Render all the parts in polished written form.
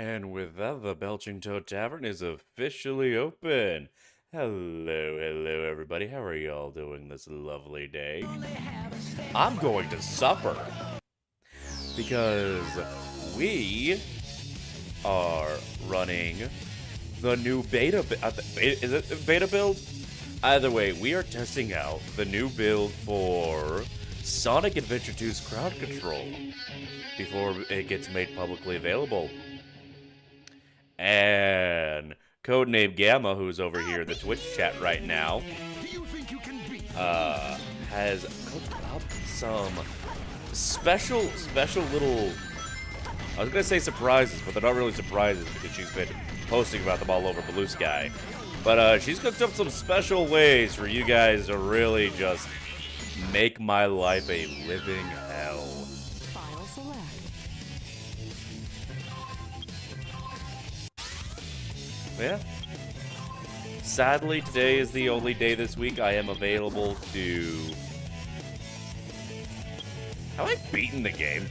And with that, the Belching Toad Tavern is officially open. Hello, everybody. How are y'all doing this lovely day? I'm going to suffer because we are running the new beta. Is it beta build? Either way, we are testing out the new build for Sonic Adventure 2's crowd control before it gets made publicly available. And codename Gamma, who's over here in the Twitch chat right now, has cooked up some special little, I was gonna say surprises, but they're not really surprises because she's been posting about them all over Blue Sky. But she's cooked up some special ways for you guys to really just make my life a living hell. File select. Yeah. Sadly, today is the only day this week I am available to... Have I beaten the game?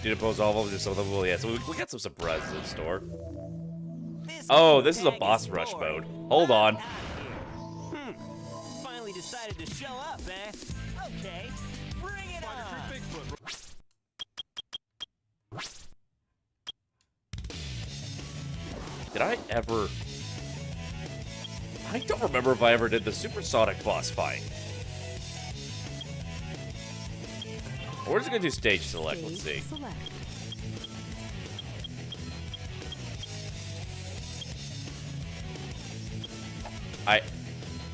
Did it post all of them? Just some of them? Well, yeah, so we got some surprises in store. Oh, this is a boss rush mode. Hold on. Finally decided to show up, eh? Okay, bring it on. Did I ever... I don't remember if I ever did the Supersonic boss fight. Or is it going to do stage select? Let's see. Select.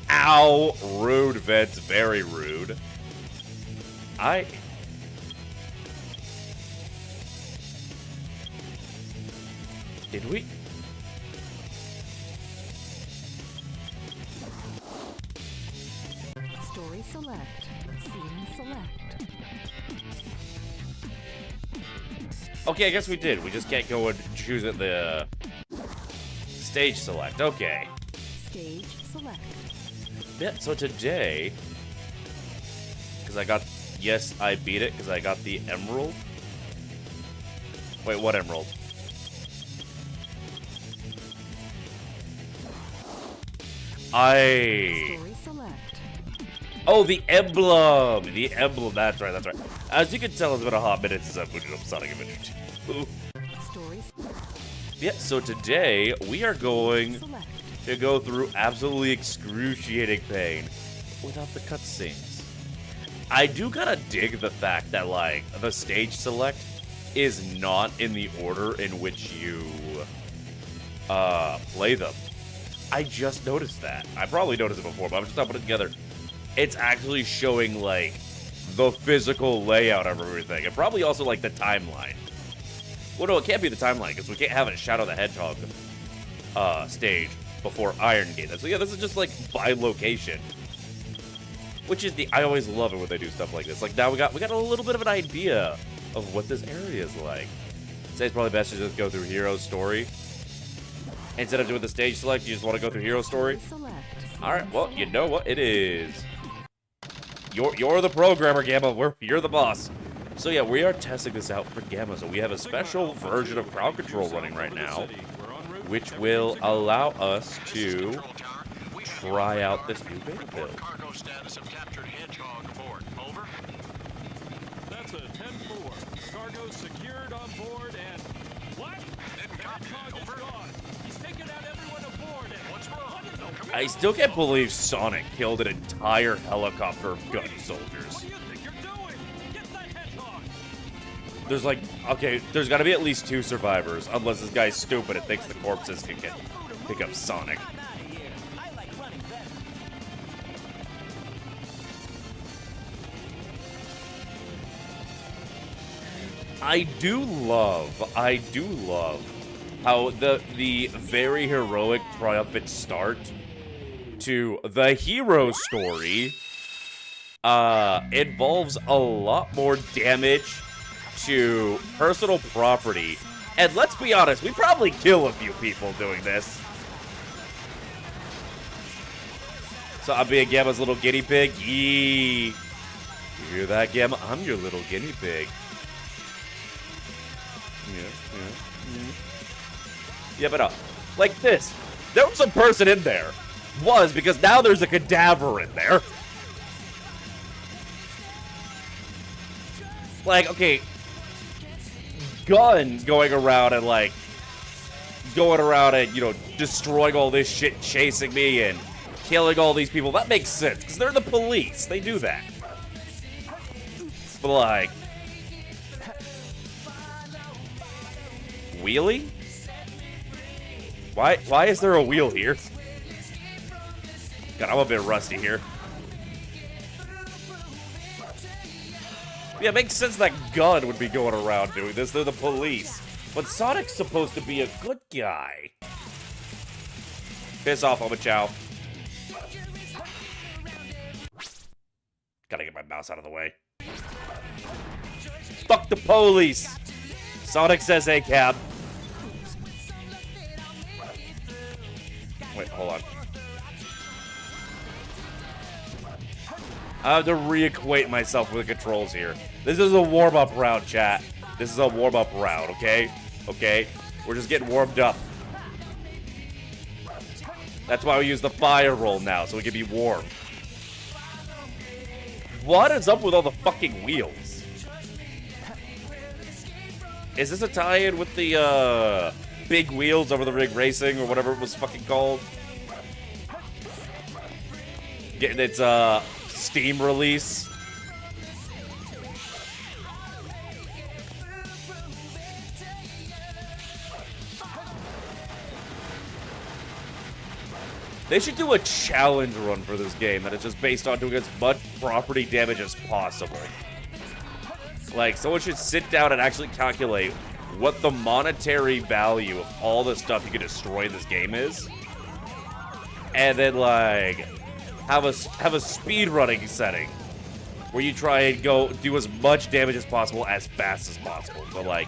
Ow! Rude, Vets. Very rude. Did we? Story select. Scene select. Okay, I guess we did. We just can't go and choose it the stage select. Okay. Stage select. Yeah, so today, because I got, yes, I beat it because I got the emerald. Wait, what emerald? Story select. Oh, the emblem! The emblem, that's right. As you can tell, it's been a hot minute since I've booted up Sonic Adventure 2. Story Yeah, so today, we are going select. to go through absolutely excruciating pain without the cutscenes. I do kind of dig the fact that, like, the stage select is not in the order in which you play them. I just noticed that. I probably noticed it before, but I'm just not putting it together. It's actually showing, like, the physical layout of everything, and probably also, like, the timeline. Well, no, it can't be the timeline, because we can't have a Shadow the Hedgehog stage before Iron Gate. So yeah, this is just like by location, which is I always love it when they do stuff like this. Like now we got a little bit of an idea of what this area is like. I'd say it's probably best to just go through Hero's story instead of doing the stage select. You just want to go through Hero's story. Select. All right, well, you know what it is. You're the programmer, Gamma. You're the boss. So yeah, we are testing this out for Gamma. So we have a special version of crowd control running right now, which will allow us to try out this new beta build. Cargo status of captured Hedgehog aboard. Over. That's a 10-4. Cargo secured on board and... What? Didn't copy. Hedgehog is Over. gone. He's taken out everyone aboard and... What's wrong? No command. I still can't believe Sonic killed an entire helicopter of gun soldiers. What do you think you're doing? Get that hedgehog! There's like, okay, there's gotta be at least 2 survivors, unless this guy's stupid and thinks the corpses can pick up Sonic. I'm out of here. I like running better. I do love how the very heroic, triumphant start to the hero story involves a lot more damage to personal property. And let's be honest, we probably kill a few people doing this. So I'm being Gamma's little guinea pig. Yee. You hear that, Gamma? I'm your little guinea pig. Yeah, but like this. There was a person in there. Was, because now there's a cadaver in there. Like, okay. Gun going around and, like, you know, destroying all this shit, chasing me and killing all these people. That makes sense, because they're the police. They do that. But, like... Wheelie? Why is there a wheel here? God, I'm a bit rusty here. Yeah, it makes sense that Gun would be going around doing this. They're the police. But Sonic's supposed to be a good guy. Piss off, Omachow. Gotta get my mouse out of the way. Fuck the police! Sonic says, hey, cab. Wait, hold on. I have to reacquaint myself with the controls here. This is a warm-up round, chat. This is a warm-up round, okay? Okay? We're just getting warmed up. That's why we use the fire roll now, so we can be warm. What is up with all the fucking wheels? Is this a tie-in with the, big wheels over the rig racing, or whatever it was fucking called? Getting its, Steam release. They should do a challenge run for this game that is just based on doing as much property damage as possible. Like, someone should sit down and actually calculate what the monetary value of all the stuff you can destroy in this game is. And then, like, have a speed running setting where you try and go do as much damage as possible as fast as possible. But, like,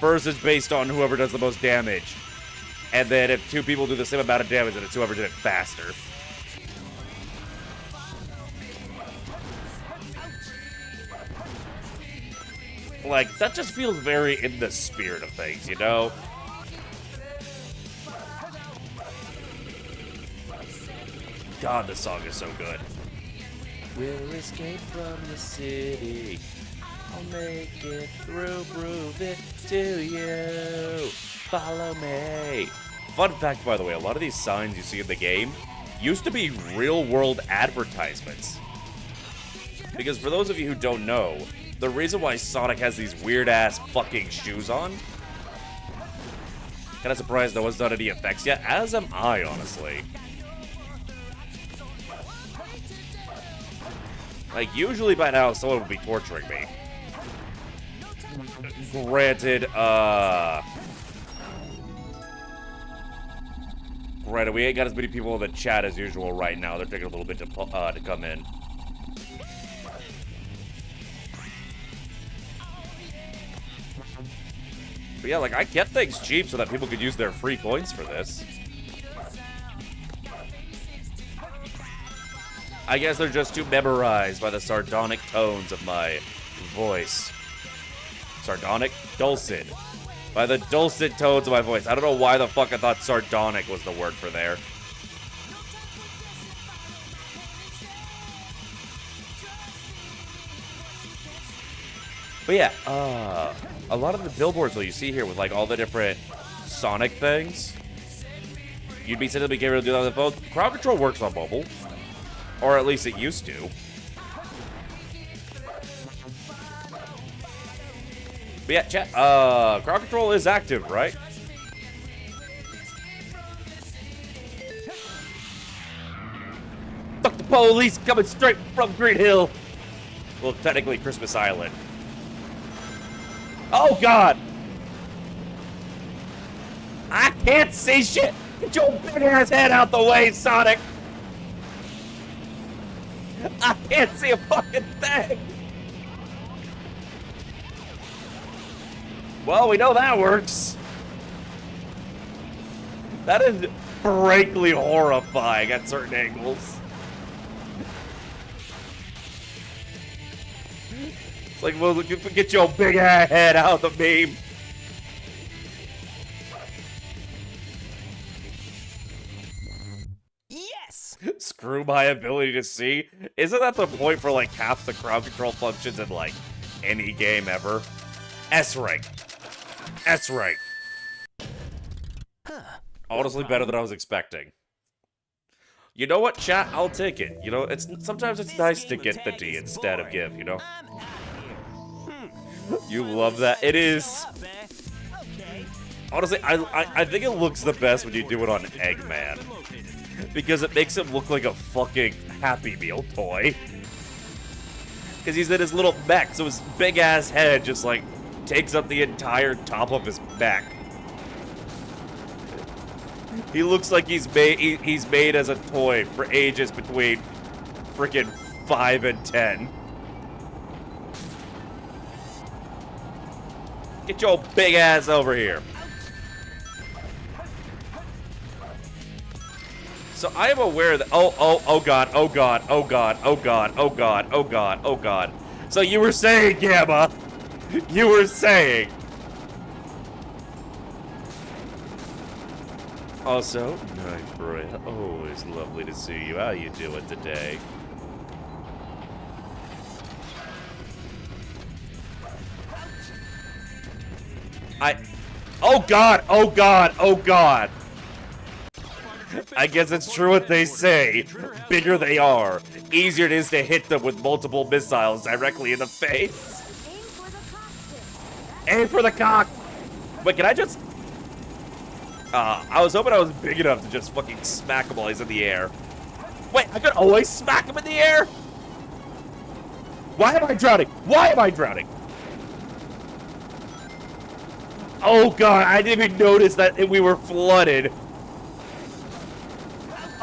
first it's based on whoever does the most damage. And then if two people do the same amount of damage, then it's whoever did it faster. Like, that just feels very in the spirit of things, you know? God, this song is so good. We'll escape from the city. I'll make it through, prove it to you. Follow me. Fun fact, by the way, a lot of these signs you see in the game used to be real-world advertisements. Because for those of you who don't know, the reason why Sonic has these weird-ass fucking shoes on... Kinda surprised no one's done any effects yet, as am I, honestly. Like, usually by now, someone would be torturing me. Granted, Granted, we ain't got as many people in the chat as usual right now. They're taking a little bit to come in. But yeah, like, I kept things cheap so that people could use their free points for this. I guess they're just too memorized by the sardonic tones of my voice. Sardonic? Dulcet. By the dulcet tones of my voice. I don't know why the fuck I thought sardonic was the word for there. But yeah, a lot of the billboards that you see here with like all the different Sonic things, you'd be said to be able to do that on the phone. Crowd control works on mobile. Or at least it used to. But yeah, chat, crowd control is active, right? Fuck the police coming straight from Green Hill. Well, technically Christmas Island. Oh, God! I can't see shit! Get your big-ass head out the way, Sonic! I can't see a fucking thing! Well, we know that works. That is frankly horrifying at certain angles. It's like, well, get your big ass head out of the beam. Screw my ability to see? Isn't that the point for like half the crowd control functions in like any game ever? S rank. S rank. Honestly, better than I was expecting. You know what, chat? I'll take it. You know, sometimes it's nice to get the D instead of give, you know? I'm out of here. You love that. It is. Show up, eh? Okay. Honestly, I think it looks the best when you do it on Eggman. Because it makes him look like a fucking Happy Meal toy. Because he's in his little mech, so his big-ass head just, like, takes up the entire top of his back. He looks like he's made as a toy for ages between freaking 5 and 10. Get your big ass over here. So I am aware that oh god, oh god, oh god, oh god, oh god, oh god, oh god. So you were saying, Gamma, you were saying. Also, my friend, always lovely to see you. How you doing today? Oh god, oh god, oh god. I guess it's true what they say. Bigger they are, easier it is to hit them with multiple missiles directly in the face. Aim for the cock. Wait, can I just... I was hoping I was big enough to just fucking smack him while he's in the air. Wait, I could always smack him in the air? Why am I drowning? Why am I drowning? Oh god, I didn't even notice that we were flooded.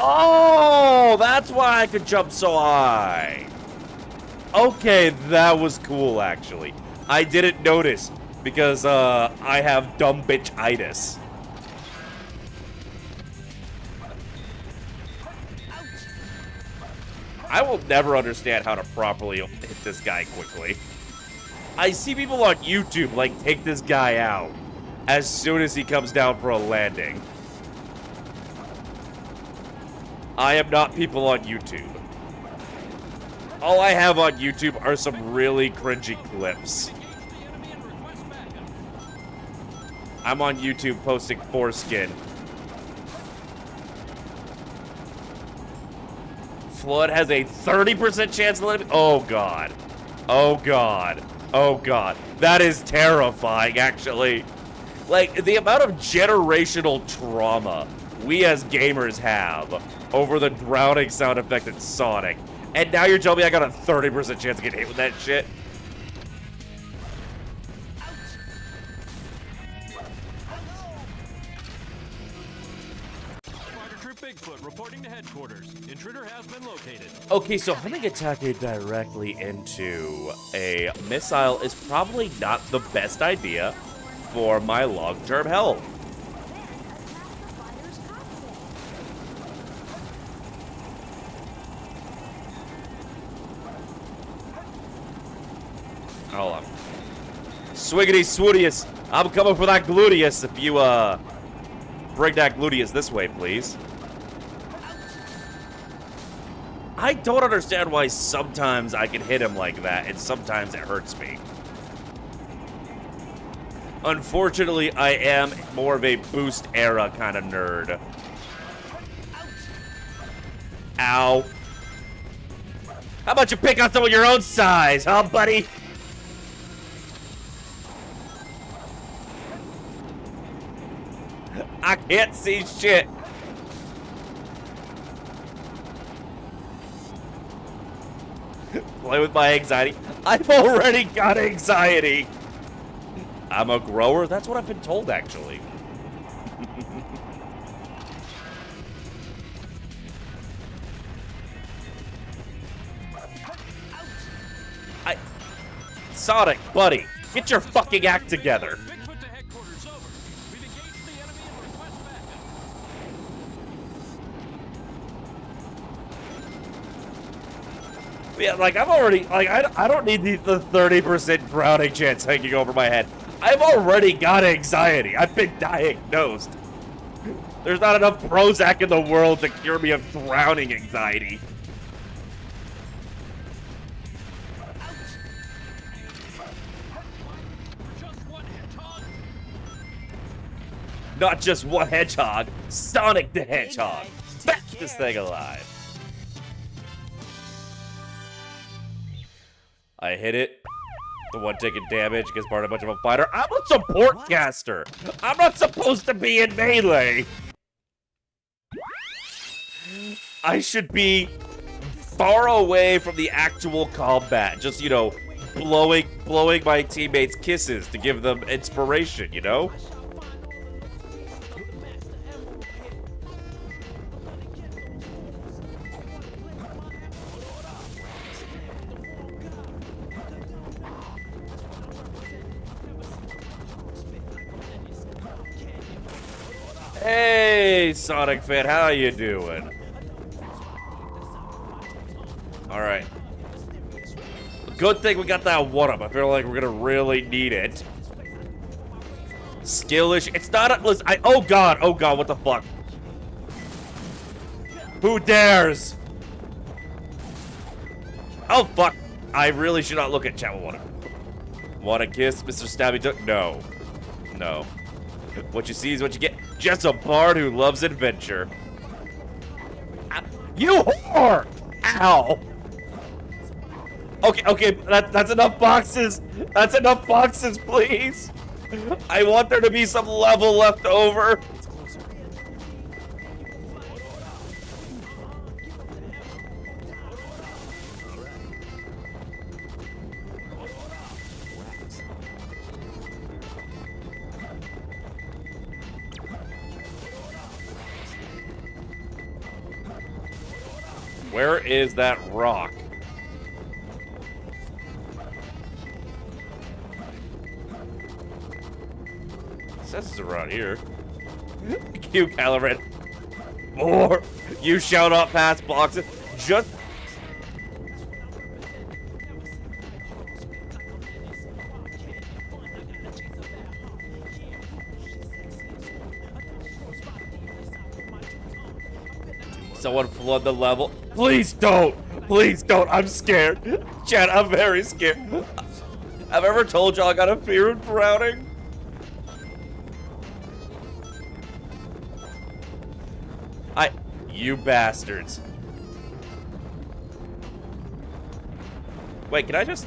Oh, that's why I could jump so high. Okay, that was cool, actually. I didn't notice because I have dumb bitch-itis. I will never understand how to properly hit this guy quickly. I see people on YouTube, like, take this guy out as soon as he comes down for a landing. I am not people on YouTube. All I have on YouTube are some really cringy clips. I'm on YouTube posting foreskin. Flood has a 30% chance of living. Oh god. Oh god. Oh god. That is terrifying, actually. Like, the amount of generational trauma we as gamers have over the drowning sound effect in Sonic. And now you're telling me I got a 30% chance to get hit with that shit? Bigfoot reporting to headquarters. Intruder has been located. Okay, so hunting attacking directly into a missile is probably not the best idea for my long-term health. Hold on. Swiggity swootius. I'm coming for that gluteus if you, bring that gluteus this way, please. I don't understand why sometimes I can hit him like that and sometimes it hurts me. Unfortunately, I am more of a boost era kind of nerd. Ow. How about you pick on someone your own size, huh, buddy? I can't see shit. Play with my anxiety. I've already got anxiety. I'm a grower? That's what I've been told, actually. Sonic, buddy, get your fucking act together. Bigfoot to headquarters, over. We've engaged the enemy and request backup. Yeah, like, I'm already, like, I don't need the 30% drowning chance hanging over my head. I've already got anxiety. I've been diagnosed. There's not enough Prozac in the world to cure me of drowning anxiety. Just one hedgehog. Not just one hedgehog, Sonic the Hedgehog. guys, take Back this care. thing alive. I hit it. The one taking damage gets part of much of a fighter. I'm a support caster. I'm not supposed to be in melee. I should be far away from the actual combat. Just, you know, blowing my teammates kisses to give them inspiration, you know? Hey, Sonic fan, how you doing? All right. Good thing we got that one up. I feel like we're gonna really need it. Skillish. It's not a. Listen, oh god, what the fuck? Who dares? Oh fuck! I really should not look at chat. Want a kiss, Mr. Stabby Duck? No, no. What you see is what you get. Just a bard who loves adventure. You whore! Ow! Okay, that's enough boxes. That's enough boxes, please. I want there to be some level left over. Where is that rock? It says it's around here. You, Caloran. More. You shall not pass boxes. Just. Someone flood the level. Please don't. Please don't. I'm scared. Chad, I'm very scared. I've ever told y'all I got a fear of drowning. You bastards. Wait, can I just...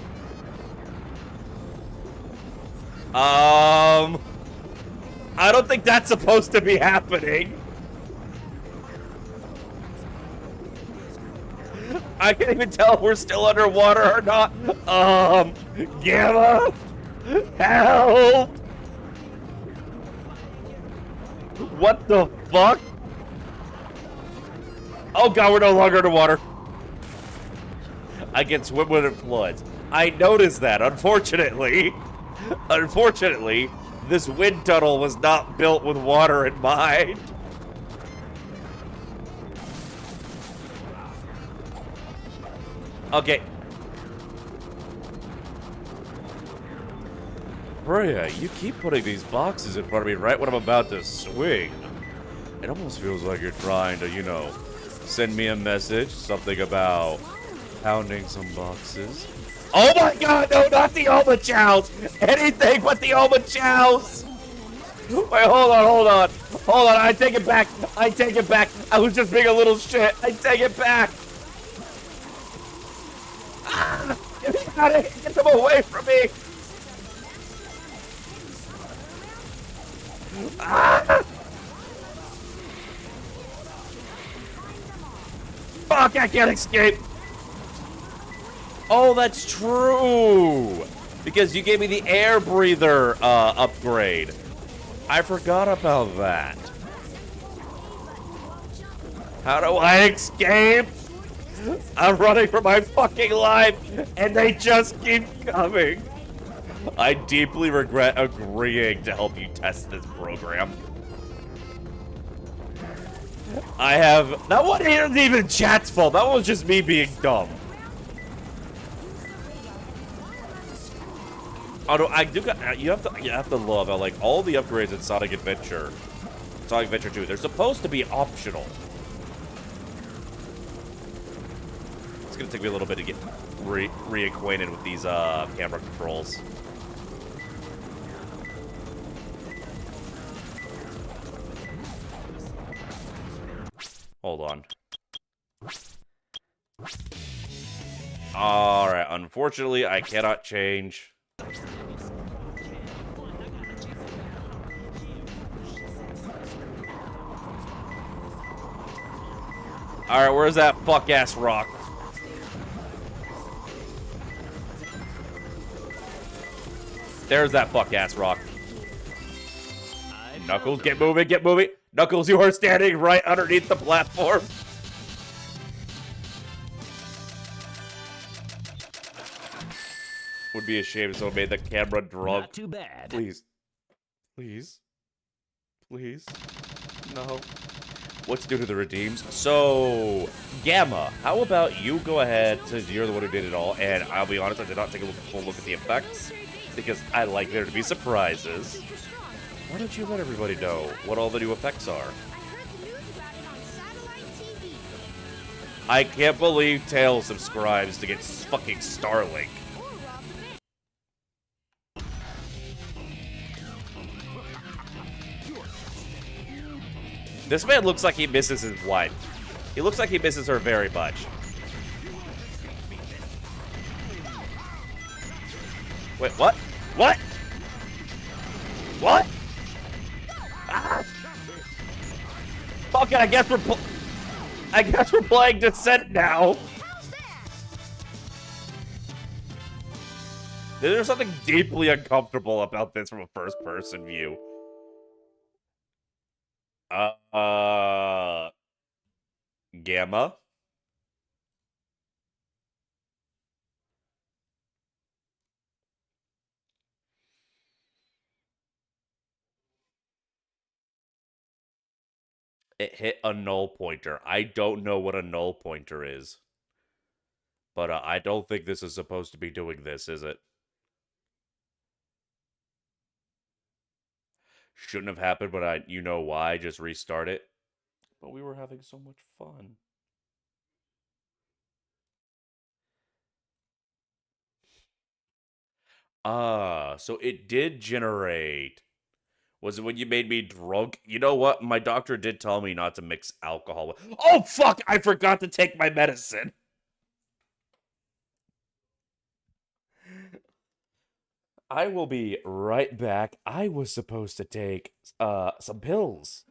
I don't think that's supposed to be happening. I can't even tell if we're still underwater or not. Gamma! Help! What the fuck? Oh god, we're no longer underwater. I can swim when it floods. I noticed that, unfortunately. Unfortunately, this wind tunnel was not built with water in mind. Okay. Freya, you keep putting these boxes in front of me right when I'm about to swing. It almost feels like you're trying to, you know, send me a message, something about pounding some boxes. Oh my god, no, not the Oma Chows! Anything but the Oma Chows! Wait, hold on. Hold on, I take it back. I was just being a little shit. I take it back. Ah, get them away from me. Ah! Fuck, I can't escape. Oh, that's true. Because you gave me the air breather upgrade. I forgot about that. How do I escape? I'm running for my fucking life, and they just keep coming. I deeply regret agreeing to help you test this program. That one isn't even chat's fault. That was just me being dumb. Although you have to love how like all the upgrades in Sonic Adventure Sonic Adventure 2. They're supposed to be optional. It's gonna take me a little bit to get reacquainted with these camera controls. Hold on. Alright, unfortunately, I cannot change. Alright, where's that fuck-ass rock? There's that fuck-ass rock. Knuckles, get moving, get moving. Knuckles, you are standing right underneath the platform. Would be a shame if someone made the camera drunk. Not too bad. Please. Please. Please. No. What's due to the redeems? So, Gamma, how about you go ahead, since you're the one who did it all, and I'll be honest, I did not take a full look at the effects, because I like there to be surprises. Why don't you let everybody know what all the new effects are? I can't believe Tails subscribes to get fucking Starlink. This man looks like he misses his wife. He looks like he misses her very much. Wait, what? What? What? Ah! Fuck it, I guess we're playing Descent now. There's something deeply uncomfortable about this from a first-person view. Gamma? It hit a null pointer. I don't know what a null pointer is. But I don't think this is supposed to be doing this, is it? Shouldn't have happened, but you know why, just restart it. But we were having so much fun. So it did generate. Was it when you made me drunk? You know what? My doctor did tell me not to mix alcohol with. Oh, fuck! I forgot to take my medicine! I will be right back. I was supposed to take some pills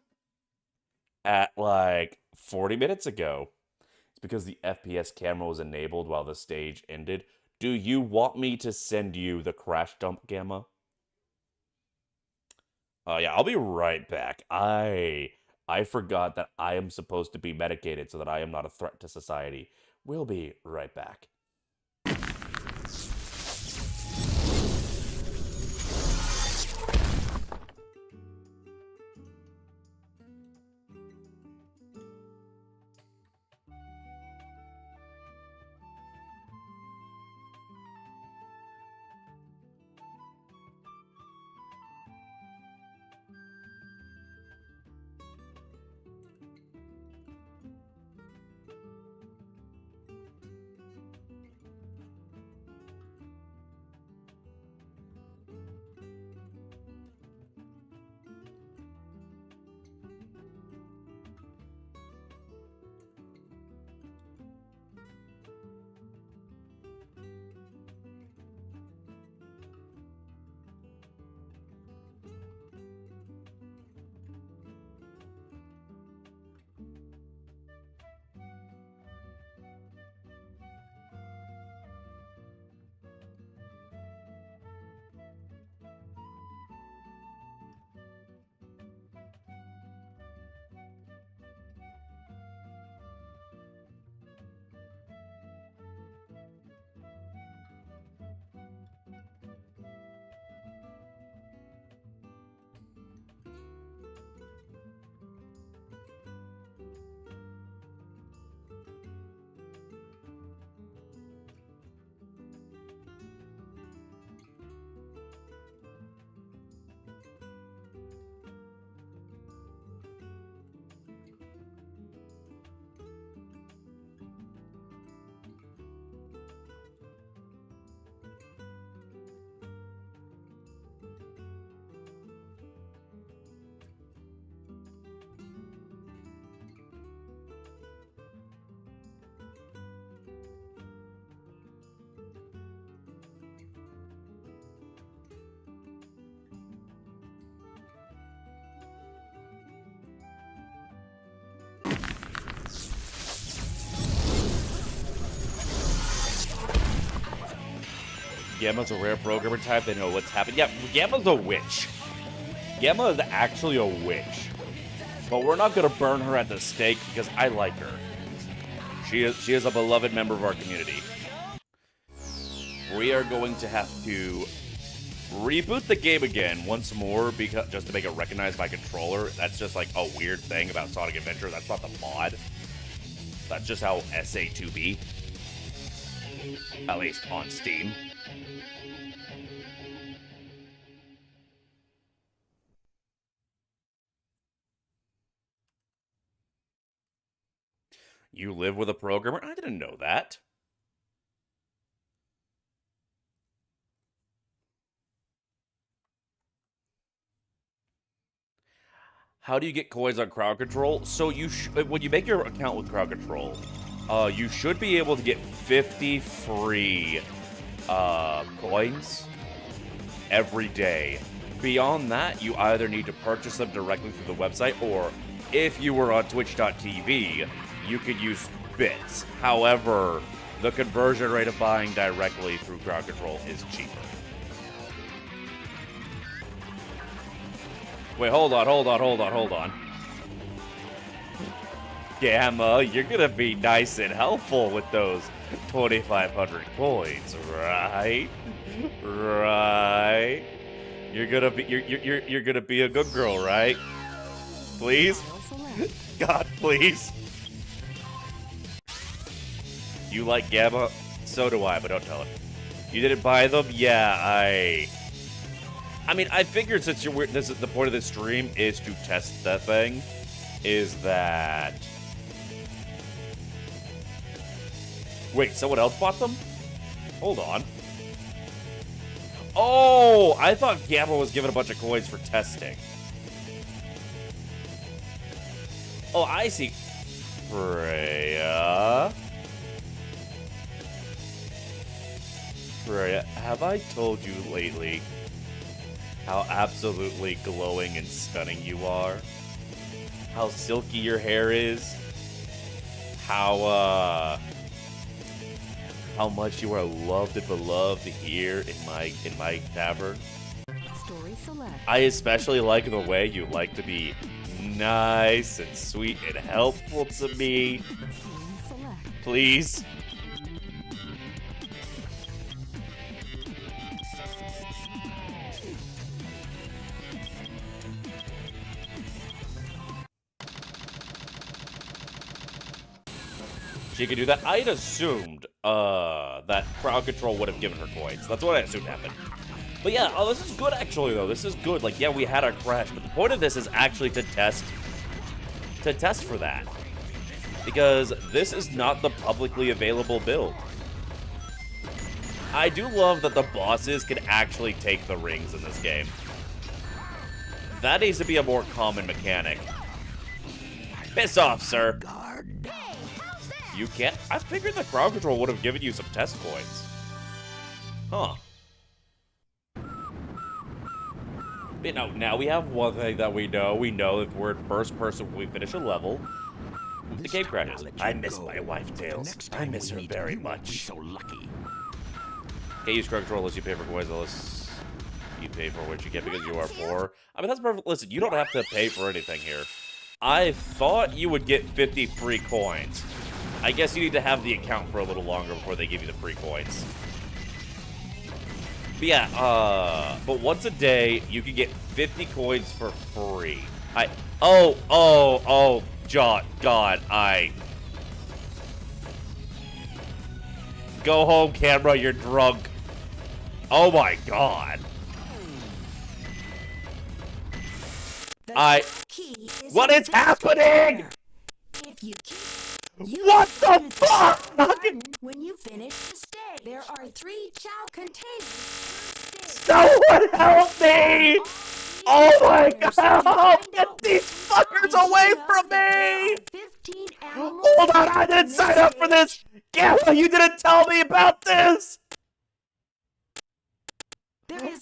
at like 40 minutes ago. It's because the FPS camera was enabled while the stage ended. Do you want me to send you the crash dump, Gamma? Yeah, I'll be right back. I forgot that I am supposed to be medicated so that I am not a threat to society. We'll be right back. Gamma's a rare programmer type. They know what's happened. Yeah, Gamma's a witch. Gamma is actually a witch. But we're not going to burn her at the stake because I like her. She is a beloved member of our community. We are going to have to reboot the game again once more because just to make it recognize my controller. That's just like a weird thing about Sonic Adventure. That's not the mod. That's just how SA2B. At least on Steam. You live with a programmer? I didn't know that. How do you get coins on crowd control? So you when you make your account with crowd control, you should be able to get 50 free coins every day. Beyond that, you either need to purchase them directly through the website, or if you were on Twitch.tv, you could use bits. However, the conversion rate of buying directly through crowd control is cheaper. Wait, hold on. Gamma, you're gonna be nice and helpful with those 2,500 coins, right? Right? You're gonna be a good girl, right? Please? God, please. You like Gamma? So do I, but don't tell her. You didn't buy them? Yeah, I mean, I figured since this is the point of this stream is to test that thing, is that... Wait, someone else bought them? Hold on. Oh, I thought Gamma was given a bunch of coins for testing. Oh, I see. Freya, have I told you lately how absolutely glowing and stunning you are? How silky your hair is? How much you are loved and beloved here in my tavern? Story select. I especially like the way you like to be nice and sweet and helpful to me. Scene select. Please. She could do that. I'd assumed that crowd control would have given her coins. That's what I assumed happened. But yeah, oh, this is good actually though. This is good. Like, yeah, we had our crash, but the point of this is actually to test for that. Because this is not the publicly available build. I do love that the bosses can actually take the rings in this game. That needs to be a more common mechanic. Piss off, sir. You can't? I figured the crowd control would have given you some test coins. Huh. You know, now we have one thing that we know. We know if we're in first person when we finish a level, the game crashes. I miss my wife, Tails. I miss her very much. So lucky. Can't use crowd control unless you pay for coins, unless you pay for what you get because you are poor. I mean, that's perfect. Listen, you don't have to pay for anything here. I thought you would get 50 free coins. I guess you need to have the account for a little longer before they give you the free coins. But yeah, but once a day, you can get 50 coins for free. God, Go home, camera, you're drunk. Oh my God. What is happening? If you keep, What the fuck? when you finish the stage, there are 3 chow containers. Someone help me! Oh my God! Get these fuckers away from me! Hold on, I didn't sign up for this! Gamma, you didn't tell me about this!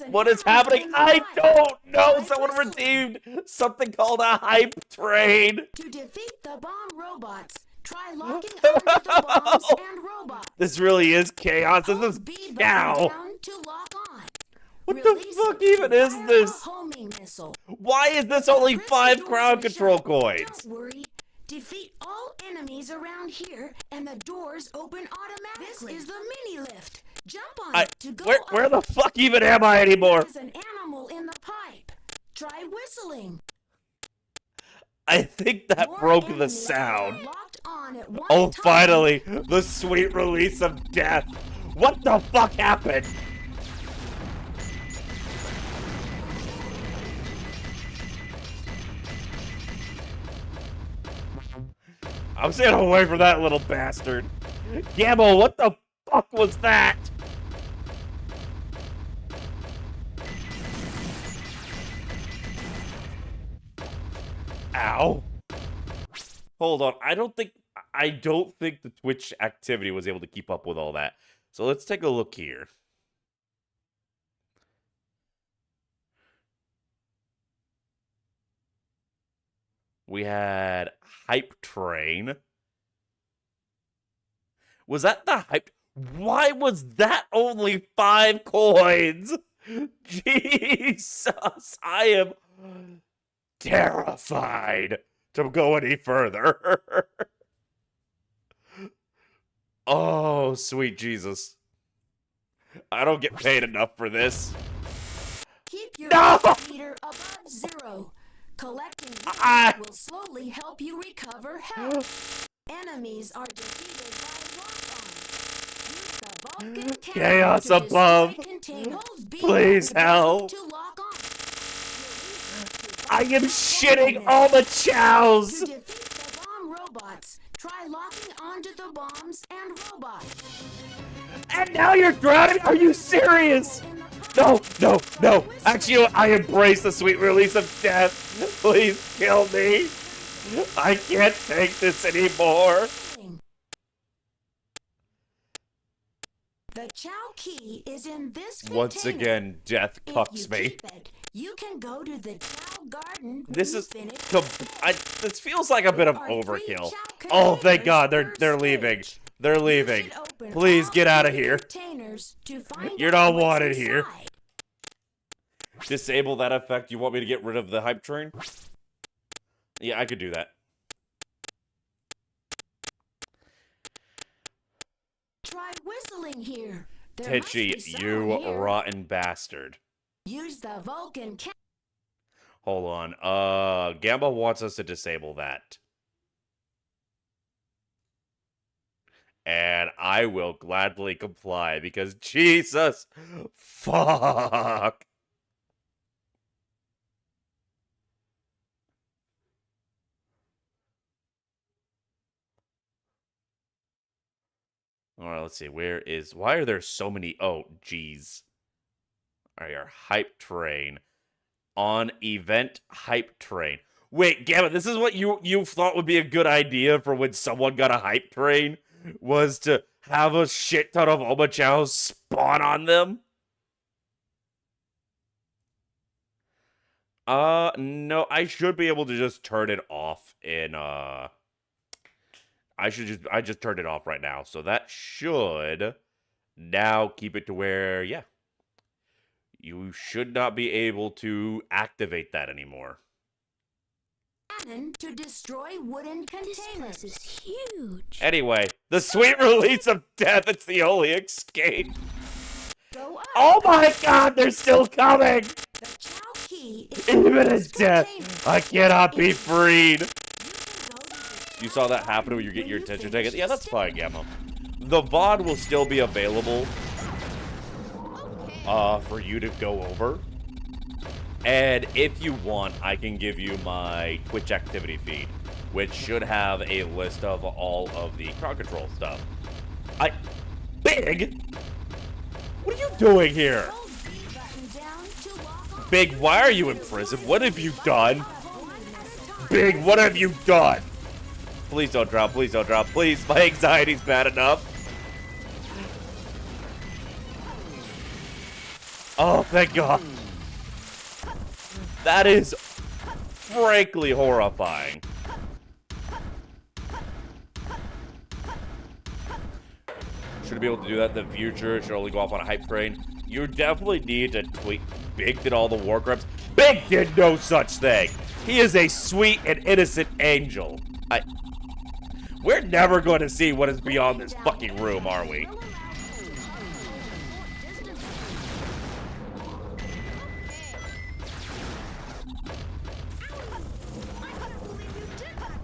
What is happening? I don't know! Someone redeemed something called a hype train! To defeat the bomb robots, try locking onto the bombs and robots. This really is chaos. This is B button cow. down to lock What the Release fuck it to even is fire a this? homing missile. Why is this only Prison 5 doors crowd are control shut. coins? Don't worry. Defeat all enemies around here, and the doors open automatically. This is the mini lift. Jump on it to go Where up. the fuck even am I anymore? There's an animal in the pipe. Try whistling. I think that More broke the enemies sound. are locked on at one Oh, time. finally, the sweet release of death. What the fuck happened? I'm staying away from that little bastard. Gamble, what the fuck was that? Ow. Hold on, I don't think the Twitch activity was able to keep up with all that. So let's take a look here. We had Hype Train. Was that the Hype? Why was that only 5 coins? Jesus, I am terrified to go any further. Oh, sweet Jesus. I don't get paid enough for this. Keep your No! meter above zero. Collecting Ah! will slowly help you recover health. Enemies are defeated by lock-on. Use the Vulcan cannon Chaos to above. destroy containers. Please help. To lock on. I am shitting all the chows. To defeat the bomb robots, try locking onto the bombs and robots. And now you're drowning? Are you serious? No, no, no. Actually, you know what? I embrace the sweet release of death. Please kill me. I can't take this anymore. The Chow key is in this container. Once again, death If cucks you me. keep it, you can go to the Chow garden. This when is you finish. this feels like a bit of There are 3 overkill. Chow Oh, thank containers God, per they're leaving. stage. They're You leaving. should open Please all get out of 3 here. containers to find You're out not what's wanted here. inside. Disable that effect. You want me to get rid of the hype train? Yeah, I could do that. Try whistling here. There must be Titchy, someone you here. rotten bastard. Use the Vulcan cannon. Hold on. Gamba wants us to disable that. And I will gladly comply because Jesus, fuck. All right, let's see. Why are there so many? Oh, geez. All right, our hype train. On event hype train. Wait, Gambit, this is what you thought would be a good idea for when someone got a hype train? Was to have a shit ton of Omachows spawn on them? No, I should be able to just turn it off in, I just turned it off right now. So that should now keep it to where, yeah. You should not be able to activate that anymore. Cannon to destroy wooden containers. This is huge. Anyway, the sweet release of death, it's the only escape. Go up. Oh my God, they're still coming! The Chow key is Even in this death, container. I cannot be freed. You can go to the You Chow saw that garden happen when you get your when attention finish taken? Yeah, the that's fine, stage. Gamma. The VOD will still be available for you to go over. And if you want, I can give you my Twitch activity feed, which should have a list of all of the crowd control stuff. Big? What are you doing here? Hold B button down to lock on. Big, why are you in prison? What have you done? One at a time. Big, what have you done? Please don't drop, please don't drop, please. My anxiety's bad enough. Oh, thank God. That is frankly horrifying. Should be able to do that in the future. It should only go off on a hype train. You definitely need to tweet. Big did all the war crimes. Big did no such thing. He is a sweet and innocent angel. We're never going to see what is beyond this fucking room, are we?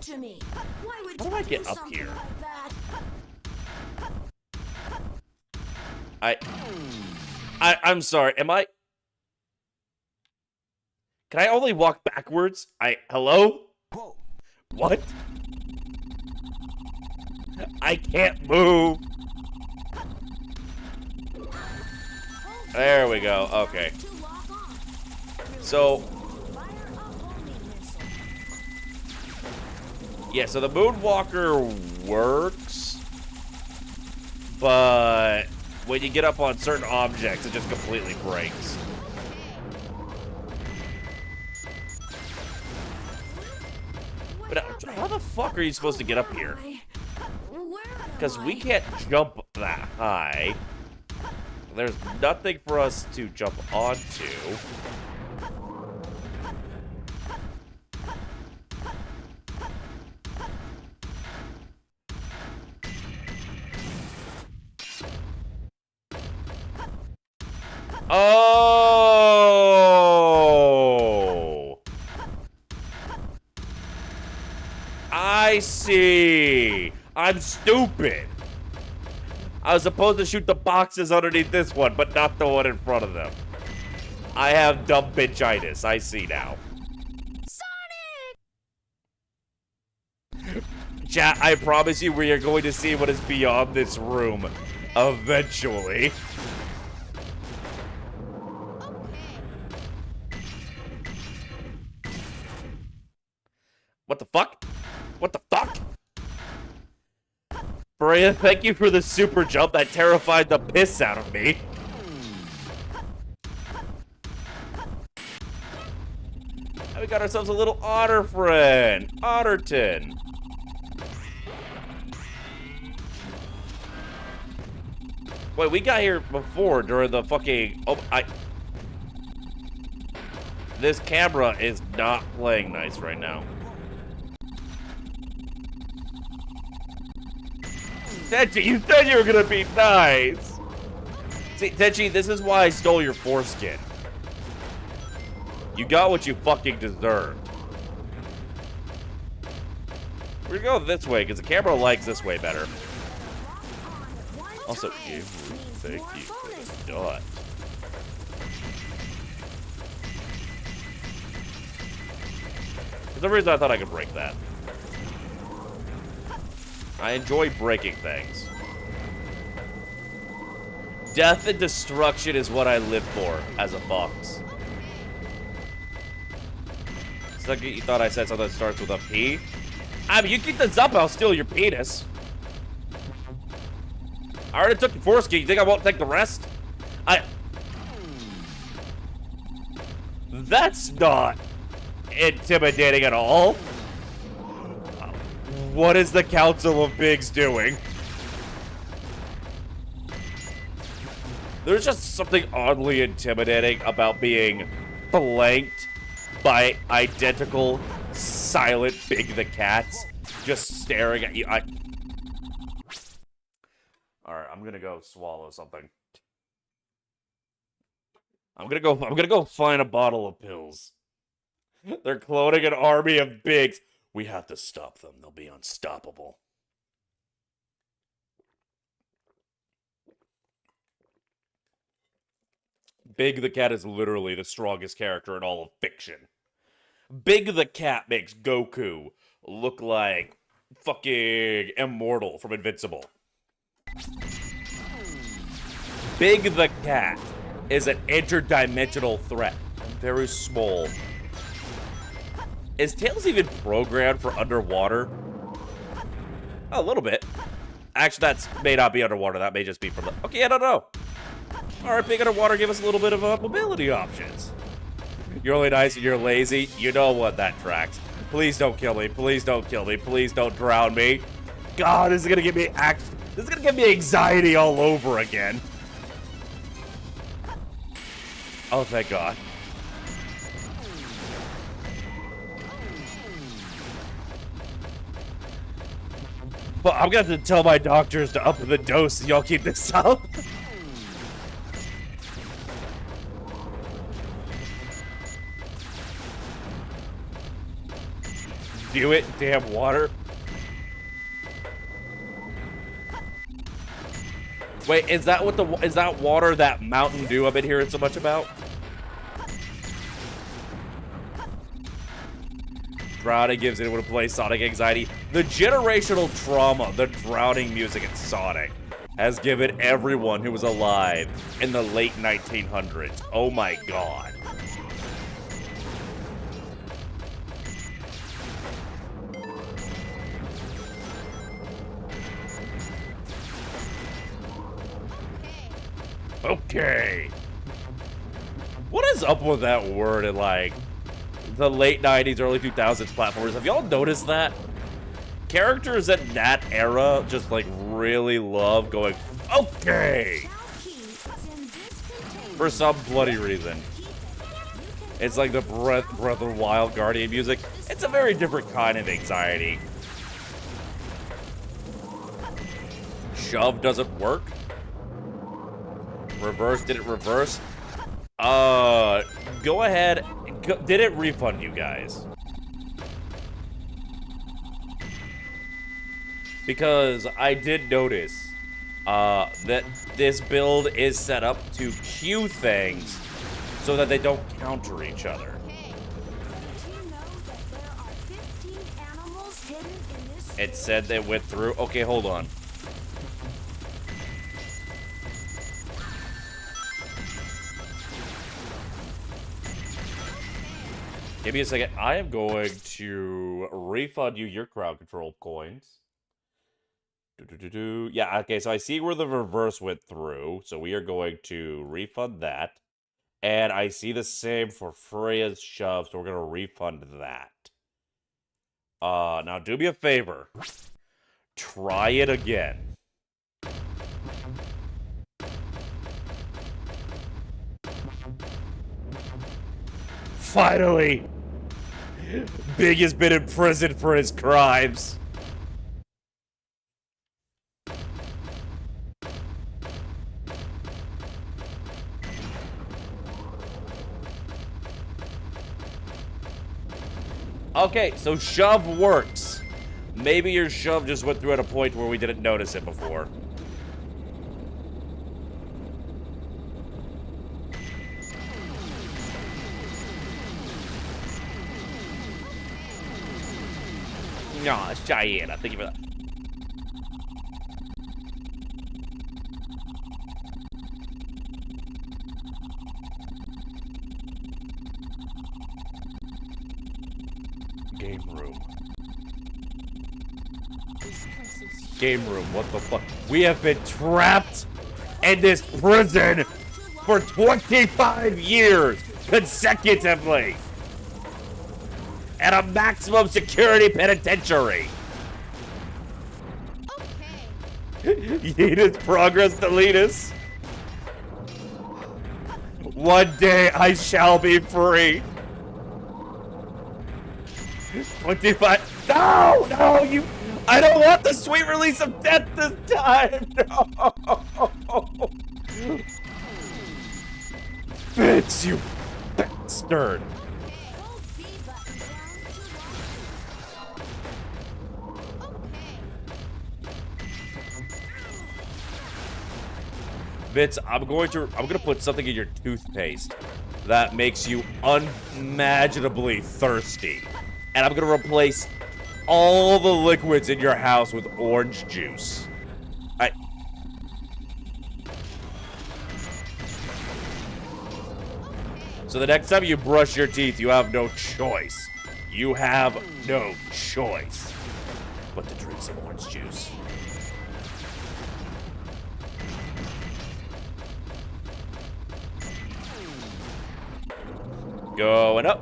To me. Why would How do I you get do up something here? like that? I'm sorry. Am I? Can I only walk backwards? Hello? Whoa. What? I can't move. There we go. Okay. To lock on. So, Fire a homing missile. yeah, so the Moonwalker works, but when you get up on certain objects, it just completely breaks. But how the fuck are you supposed to get up here? Because we can't jump that high. There's nothing for us to jump onto. Oh! I see. I'm stupid. I was supposed to shoot the boxes underneath this one, but not the one in front of them. I have dumb bitchitis. I see now. Sonic! Chat, I promise you we are going to see what is beyond this room. Eventually. What the fuck? What the fuck? Maria, thank you for the super jump that terrified the piss out of me. And we got ourselves a little otter friend. Otterton. Wait, we got here before during the fucking... Oh, This camera is not playing nice right now. Tenchi, you said you were gonna be nice! See, Tenchi, this is why I stole your foreskin. You got what you fucking deserved. We're gonna go this way, because the camera likes this way better. Also, thank you for the dot. For some reason, I thought I could break that. I enjoy breaking things. Death and destruction is what I live for as a fox. It's like you thought I said something that starts with a P. I mean, you keep this up, I'll steal your penis. I already took your foreskin. You think I won't take the rest? That's not intimidating at all. What is the Council of Bigs doing? There's just something oddly intimidating about being flanked by identical, silent Big the Cats just staring at you. Alright, I'm gonna go swallow something. I'm gonna go find a bottle of pills. They're cloning an army of Bigs. We have to stop them. They'll be unstoppable. Big the Cat is literally the strongest character in all of fiction. Big the Cat makes Goku look like fucking Immortal from Invincible. Big the Cat is an interdimensional threat. Very small. Is Tails even programmed for underwater? Oh, a little bit. Actually, that may not be underwater. That may just be from the... Okay, I don't know. Alright, Big Underwater, give us a little bit of mobility options. You're only nice and you're lazy. You know what, that tracks. Please don't kill me. Please don't kill me. Please don't drown me. God, this is gonna give me this is gonna give me anxiety all over again. Oh, thank God. Well, I'm gonna have to tell my doctors to up the dose so y'all keep this up. Do it, damn water. Wait, is that what is that water that Mountain Dew I've been hearing so much about? Drowning gives anyone who plays Sonic anxiety. The generational trauma, the drowning music in Sonic, has given everyone who was alive in the late 1900s. Oh my God. Okay. What is up with that word in like the late 90s, early 2000s platformers? Have y'all noticed that? Characters in that era just like really love going, okay, for some bloody reason. It's like the Breath of the Wild Guardian music. It's a very different kind of anxiety. Shove doesn't work. Reverse, did it reverse? Go ahead. Did it refund you guys? Because I did notice that this build is set up to queue things so that they don't counter each other. It said they went through. Okay, hold on. Give me a second. I am going to refund you your crowd control coins. Yeah, okay, so I see where the reverse went through. So we are going to refund that. And I see the same for Freya's shove, so we're going to refund that. Now do me a favor. Try it again. Finally! Big has been in prison for his crimes. Okay, so shove works. Maybe your shove just went through at a point where we didn't notice it before. No, it's Cheyenne. Thank you for that. Game room. Game room, what the fuck? We have been trapped in this prison for 25 years consecutively at a maximum security penitentiary. Yeetus progress deletus. One day I shall be free. 25. No, no, you. I don't want the sweet release of death this time. No. Bitch, you bastard. Vince, I'm gonna put something in your toothpaste that makes you unimaginably thirsty. And I'm gonna replace all the liquids in your house with orange juice. So the next time you brush your teeth, you have no choice. You have no choice but to drink some orange juice. Going up.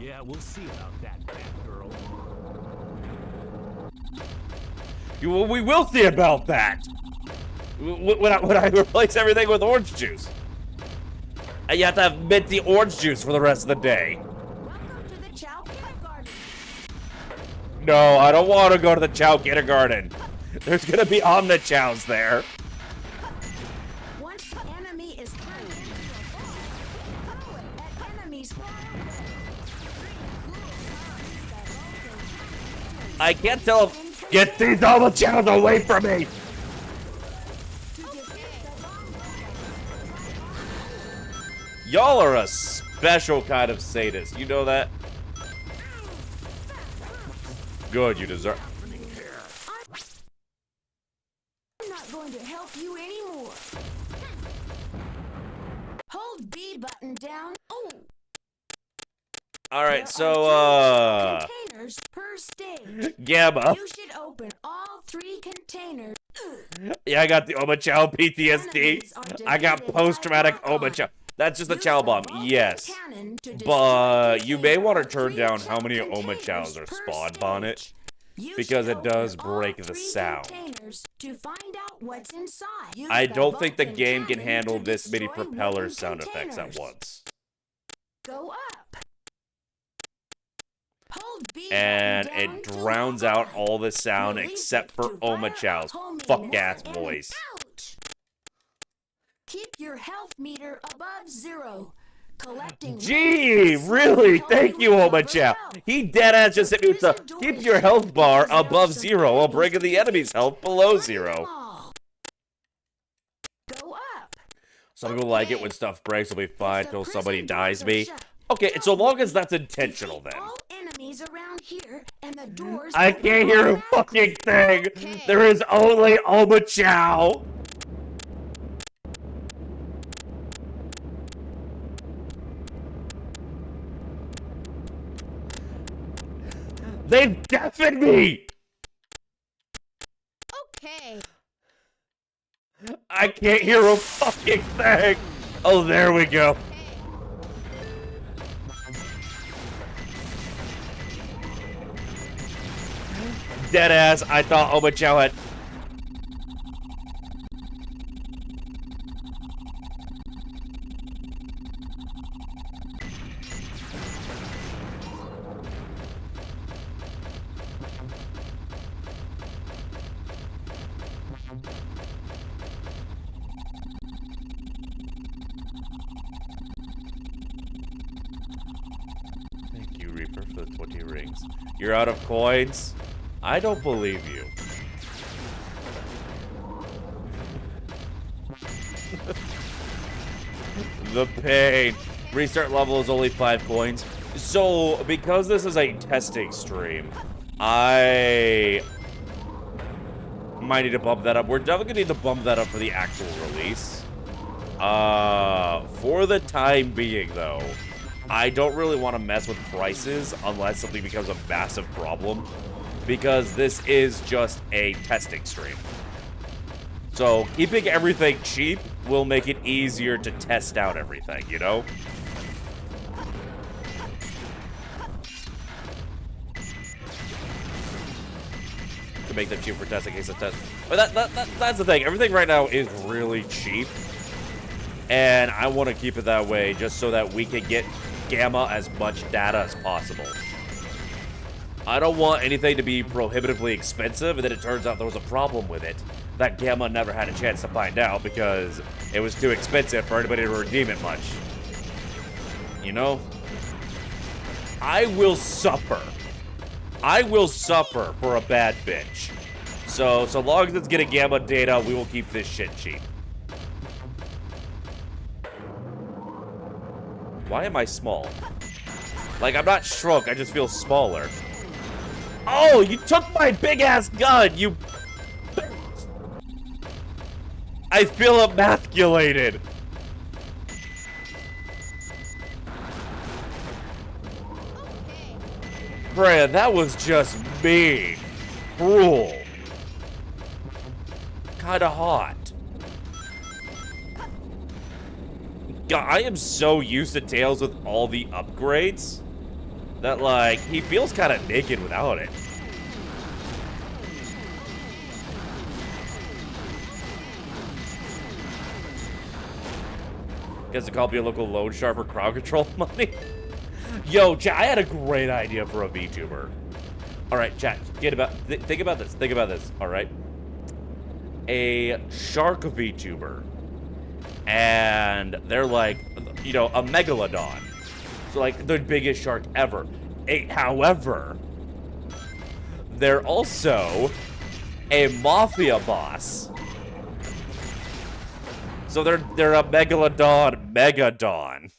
Yeah, we'll see about that, Batgirl. We will see about that. When I replace everything with orange juice. And you have to have minty orange juice for the rest of the day. Welcome to the Chow Kindergarten. No, I don't want to go to the Chow Kindergarten. There's gonna be Omnichows there. Once the enemy is turned into a ball, throw it at enemies far away. I can't tell if... Get these Omnichows away from me! Y'all are a special kind of sadist. You know that? Good, you deserve... I'm not going to help you anymore. Hold B button down. Oh. Alright, There so, are 2 containers per stage. Gamma. You should open all 3 containers. Yeah, I got the Omachow PTSD. Enemies are I got defeated post-traumatic by lock-on. Omachow. That's just a Use chow the bomb, Vulcan yes. cannon to destroy But you may want to container. turn down 3 how many chow Omachows containers are per spawned on it. stage. You because should it does open all break the 3 sound. containers to find out what's inside. Use I the don't think the Vulcan game can cannon handle to this many destroy propeller wooden sound effects at containers. once. Go up. Hold B And button down it to drowns lock out on. all the sound Release except it for to fire a Omachow's homing fuck-ass and voice. out. Keep your health meter above 0. Collecting Gee, really? Thank you, Omachow. He deadass just hit me with the keep your health bar above 0 while bringing the enemy's health below 0. Go up. Some people like it when stuff breaks, will be fine until somebody dies me. Okay, so long as that's intentional then. All enemies around here and the doors I open can't hear a fucking thing. There is only Omachow. They've deafened me. Okay. I can't hear a fucking thing. Oh, there we go. Deadass, I thought Omachow had... Thank you, Reaper, for the 20 rings. You're out of coins? I don't believe you. The pain. Restart level is only 5 coins. So, because this is a testing stream, I might need to bump that up. We're definitely gonna need to bump that up for the actual release. For the time being, though, I don't really want to mess with prices unless something becomes a massive problem, because this is just a testing stream. So keeping everything cheap will make it easier to test out everything, you know? To make them cheap for testing in case of test. But that's the thing. Everything right now is really cheap. And I want to keep it that way just so that we can get Gamma as much data as possible. I don't want anything to be prohibitively expensive and then it turns out there was a problem with it that Gamma never had a chance to find out because it was too expensive for anybody to redeem it much. You know? I will suffer. I will suffer for a bad bitch. So long as it's getting Gamma data, we will keep this shit cheap. Why am I small? Like, I'm not shrunk, I just feel smaller. Oh, you took my big-ass gun, you... I feel emasculated. Freya, that was just mean. Cruel. Kinda hot. God, I am so used to Tails with all the upgrades that, like, he feels kind of naked without it. Guess to call me a local loan shark for crowd control money. Yo, chat, I had a great idea for a VTuber. All right, chat, think about this. Think about this. All right, a shark VTuber, and they're like, you know, a megalodon, so like the biggest shark ever. However, they're also a mafia boss. So they're a megalodon megadon.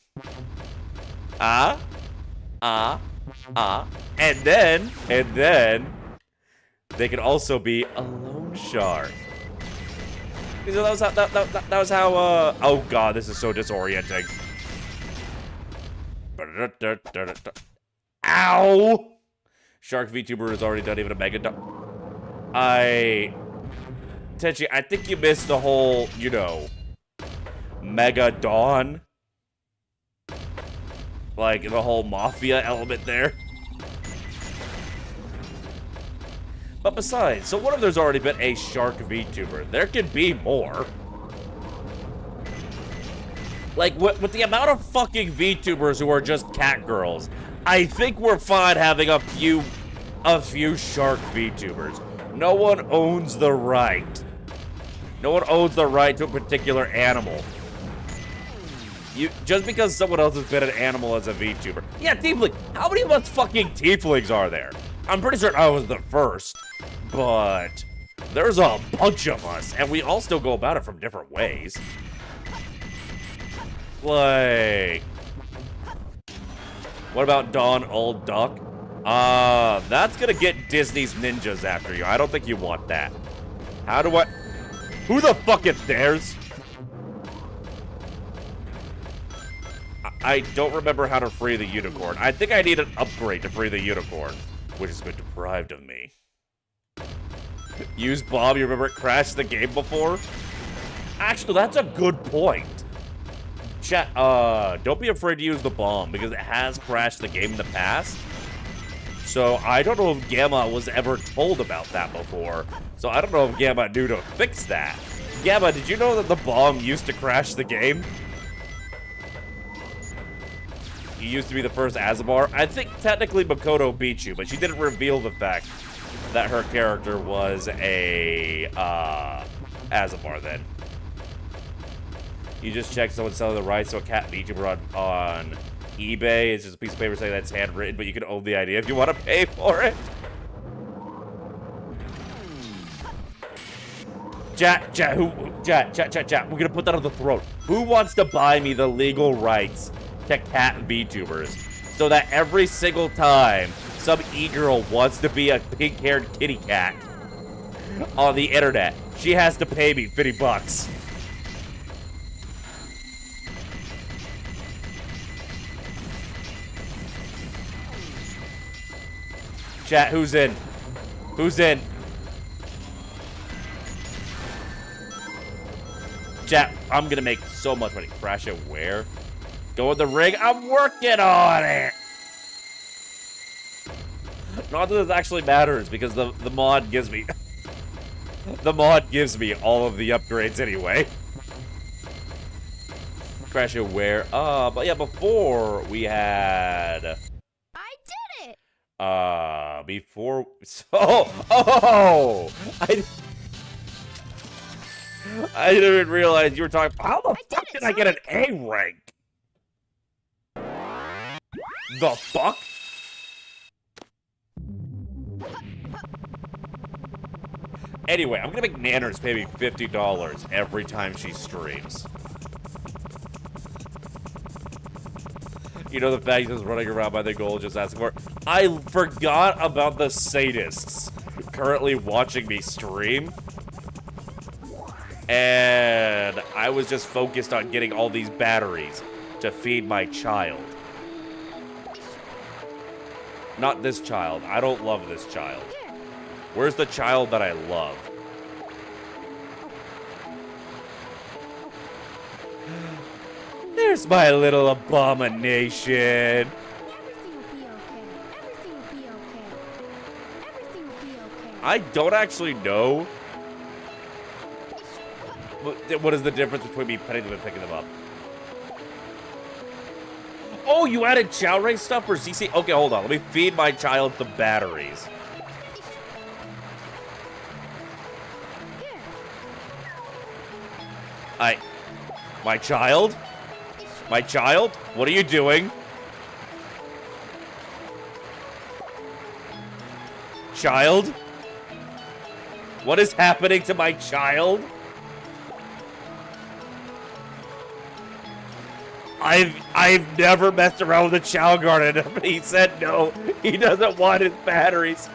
And then they can also be a loan shark. So that was how oh god, this is so disorienting. Ow! Shark VTuber has already done even a megadon. Tenchi, I think you missed the whole, you know, megadon. Like, the whole mafia element there. But besides, so what if there's already been a shark VTuber? There could be more. Like, with the amount of fucking VTubers who are just cat girls, I think we're fine having a few shark VTubers. No one owns the right. No one owns the right to a particular animal. Just because someone else has been an animal as a VTuber. Yeah, Tiefling. How many of us fucking Tieflings are there? I'm pretty sure I was the first. But there's a bunch of us, and we all still go about it from different ways. Like, what about Donald Duck? That's gonna get Disney's ninjas after you. I don't think you want that. How do I... Who the fuck is theirs? I don't remember how to free the unicorn. I think I need an upgrade to free the unicorn, which has been deprived of me. Use bomb, you remember it crashed the game before? Actually, that's a good point. Chat, don't be afraid to use the bomb, because it has crashed the game in the past. So, I don't know if Gamma was ever told about that before. So, I don't know if Gamma knew to fix that. Gamma, did you know that the bomb used to crash the game? You used to be the first Azamar. I think technically Makoto beat you, but she didn't reveal the fact that her character was a Azamar then. You just check someone selling the rights to a cat VTuber on eBay. It's just a piece of paper saying that's handwritten, but you can own the idea if you want to pay for it. Chat. We're gonna put that on the throat. Who wants to buy me the legal rights to cat VTubers so that every single time some e-girl wants to be a pink-haired kitty cat on the internet, she has to pay me $50. Chat, who's in? Who's in? Chat, I'm gonna make so much money. Crash it where? Go in the ring. I'm working on it. Not that this actually matters because the mod gives me the mod gives me all of the upgrades anyway. Crash it where? But yeah, before we had I did it! before I didn't even realize you were talking. How the fuck did I get an A rank? The fuck? Anyway, I'm gonna make Nanners pay me $50 every time she streams. You know the fact is running around by the goal just asking for it. I forgot about the sadists currently watching me stream. And I was just focused on getting all these batteries to feed my child. Not this child. I don't love this child. Where's the child that I love? There's my little abomination. Everything will be okay. Everything will be okay. Everything will be okay. I don't actually know. What is the difference between me petting them and picking them up? Oh, you added Chow Rei stuff for CC? Okay, hold on. Let me feed my child some batteries. My child? My child? What are you doing? Child? What is happening to my child? I've never messed around with a Chow Garden, but he said no. He doesn't want his batteries.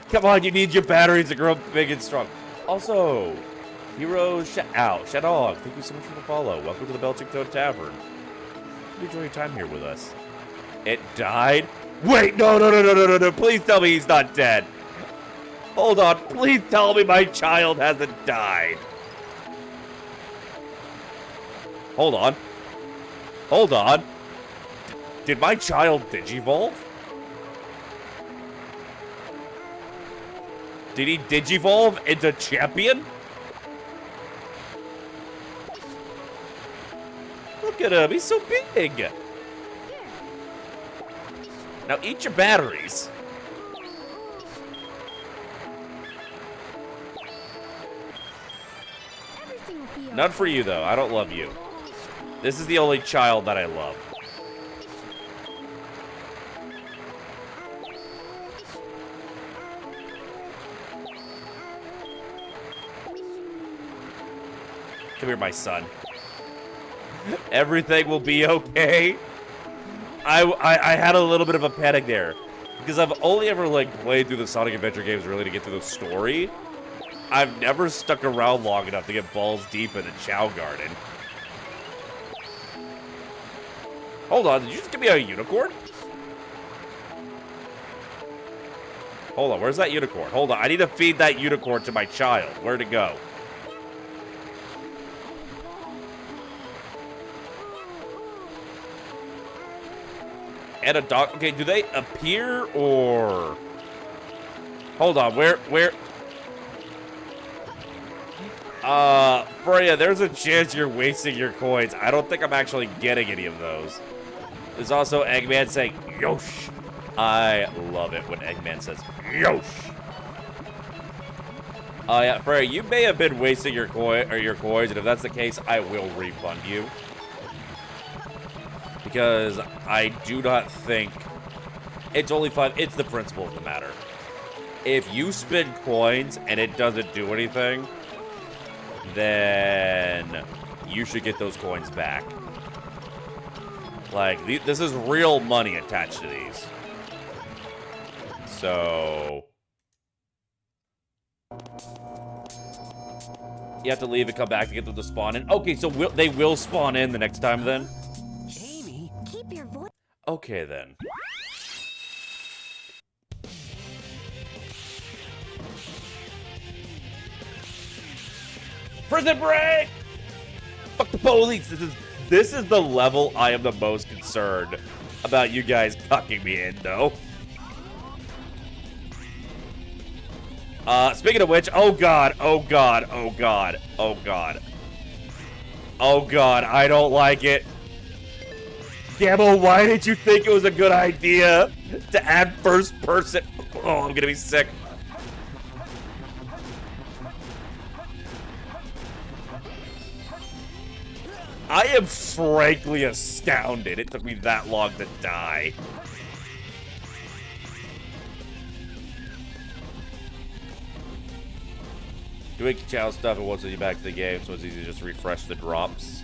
Come on, you need your batteries to grow big and strong. Also, Hero Shadog, thank you so much for the follow. Welcome to the Belching Toad Tavern. Enjoy your time here with us. It died? Wait, no. Please tell me he's not dead. Hold on. Please tell me my child hasn't died. Hold on. Hold on. Did my child digivolve? Did he digivolve into champion? Look at him. He's so big. Now eat your batteries. Everything will be okay. None for you, though. I don't love you. This is the only child that I love. Come here, my son. Everything will be okay. I had a little bit of a panic there. Because I've only ever, like, played through the Sonic Adventure games really to get through the story. I've never stuck around long enough to get balls deep in the Chow Garden. Hold on, did you just give me a unicorn? Hold on, where's that unicorn? Hold on, I need to feed that unicorn to my child. Where'd it go? And a dog. Okay, do they appear or... Hold on, where... Freya, there's a chance you're wasting your coins. I don't think I'm actually getting any of those. There's also Eggman saying, Yosh. I love it when Eggman says, Yosh. Yeah, Freya, you may have been wasting your coins, and if that's the case, I will refund you. Because I do not think... It's only 5... It's the principle of the matter. If you spend coins and it doesn't do anything, then you should get those coins back. Like, this is real money attached to these. So... You have to leave and come back to get them to spawn in. Okay, so they will spawn in the next time then? Keep your voice. Okay, then. Prison break! Fuck the police! This is the level I am the most concerned about you guys cucking me in, though. Speaking of which, oh god, oh god, oh god, oh god. Oh god, I don't like it. Gamma, why did you think it was a good idea to add first person? Oh, I'm gonna be sick. I am frankly astounded it took me that long to die. Doing Chow stuff and once you back to the game, so it's easy to just refresh the drops.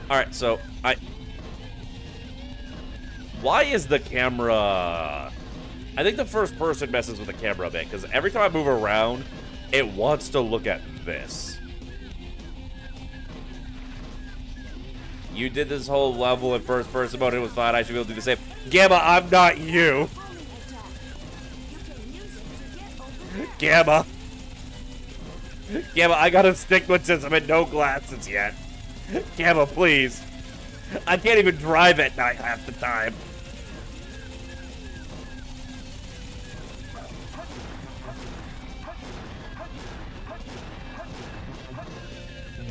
Alright, so why is the camera... I think the first person messes with the camera a bit, because every time I move around, it wants to look at this. You did this whole level in first person mode, it was fine, I should be able to do the same. Gamma, I'm not you! Gamma! Gamma, I got astigmatism and no glasses yet. Gamma, please. I can't even drive at night half the time.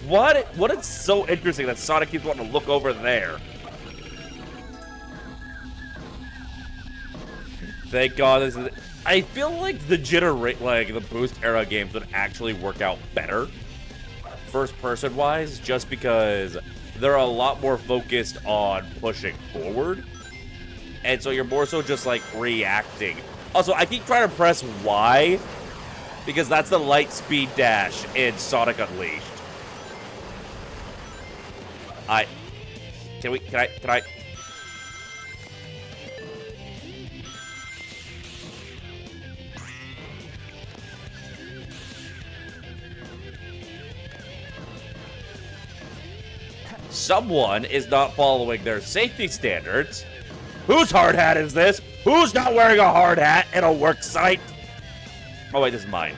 What is so interesting that Sonic keeps wanting to look over there? Thank God this is... I feel like the boost era games would actually work out better, first-person wise, just because they're a lot more focused on pushing forward, and so you're more so just like reacting. Also, I keep trying to press Y because that's the light speed dash in Sonic Unleashed. Can I? Someone is not following their safety standards. Whose hard hat is this? Who's not wearing a hard hat in a work site? Oh wait, this is mine.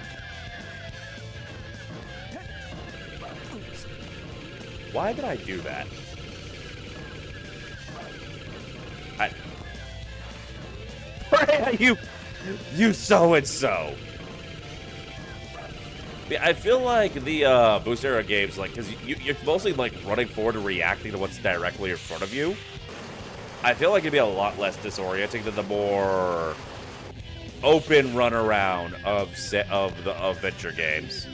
Why did I do that? You so-and-so. I feel like the boost era games, like, because you're mostly like running forward and reacting to what's directly in front of you. I feel like it'd be a lot less disorienting than the more open runaround of venture games.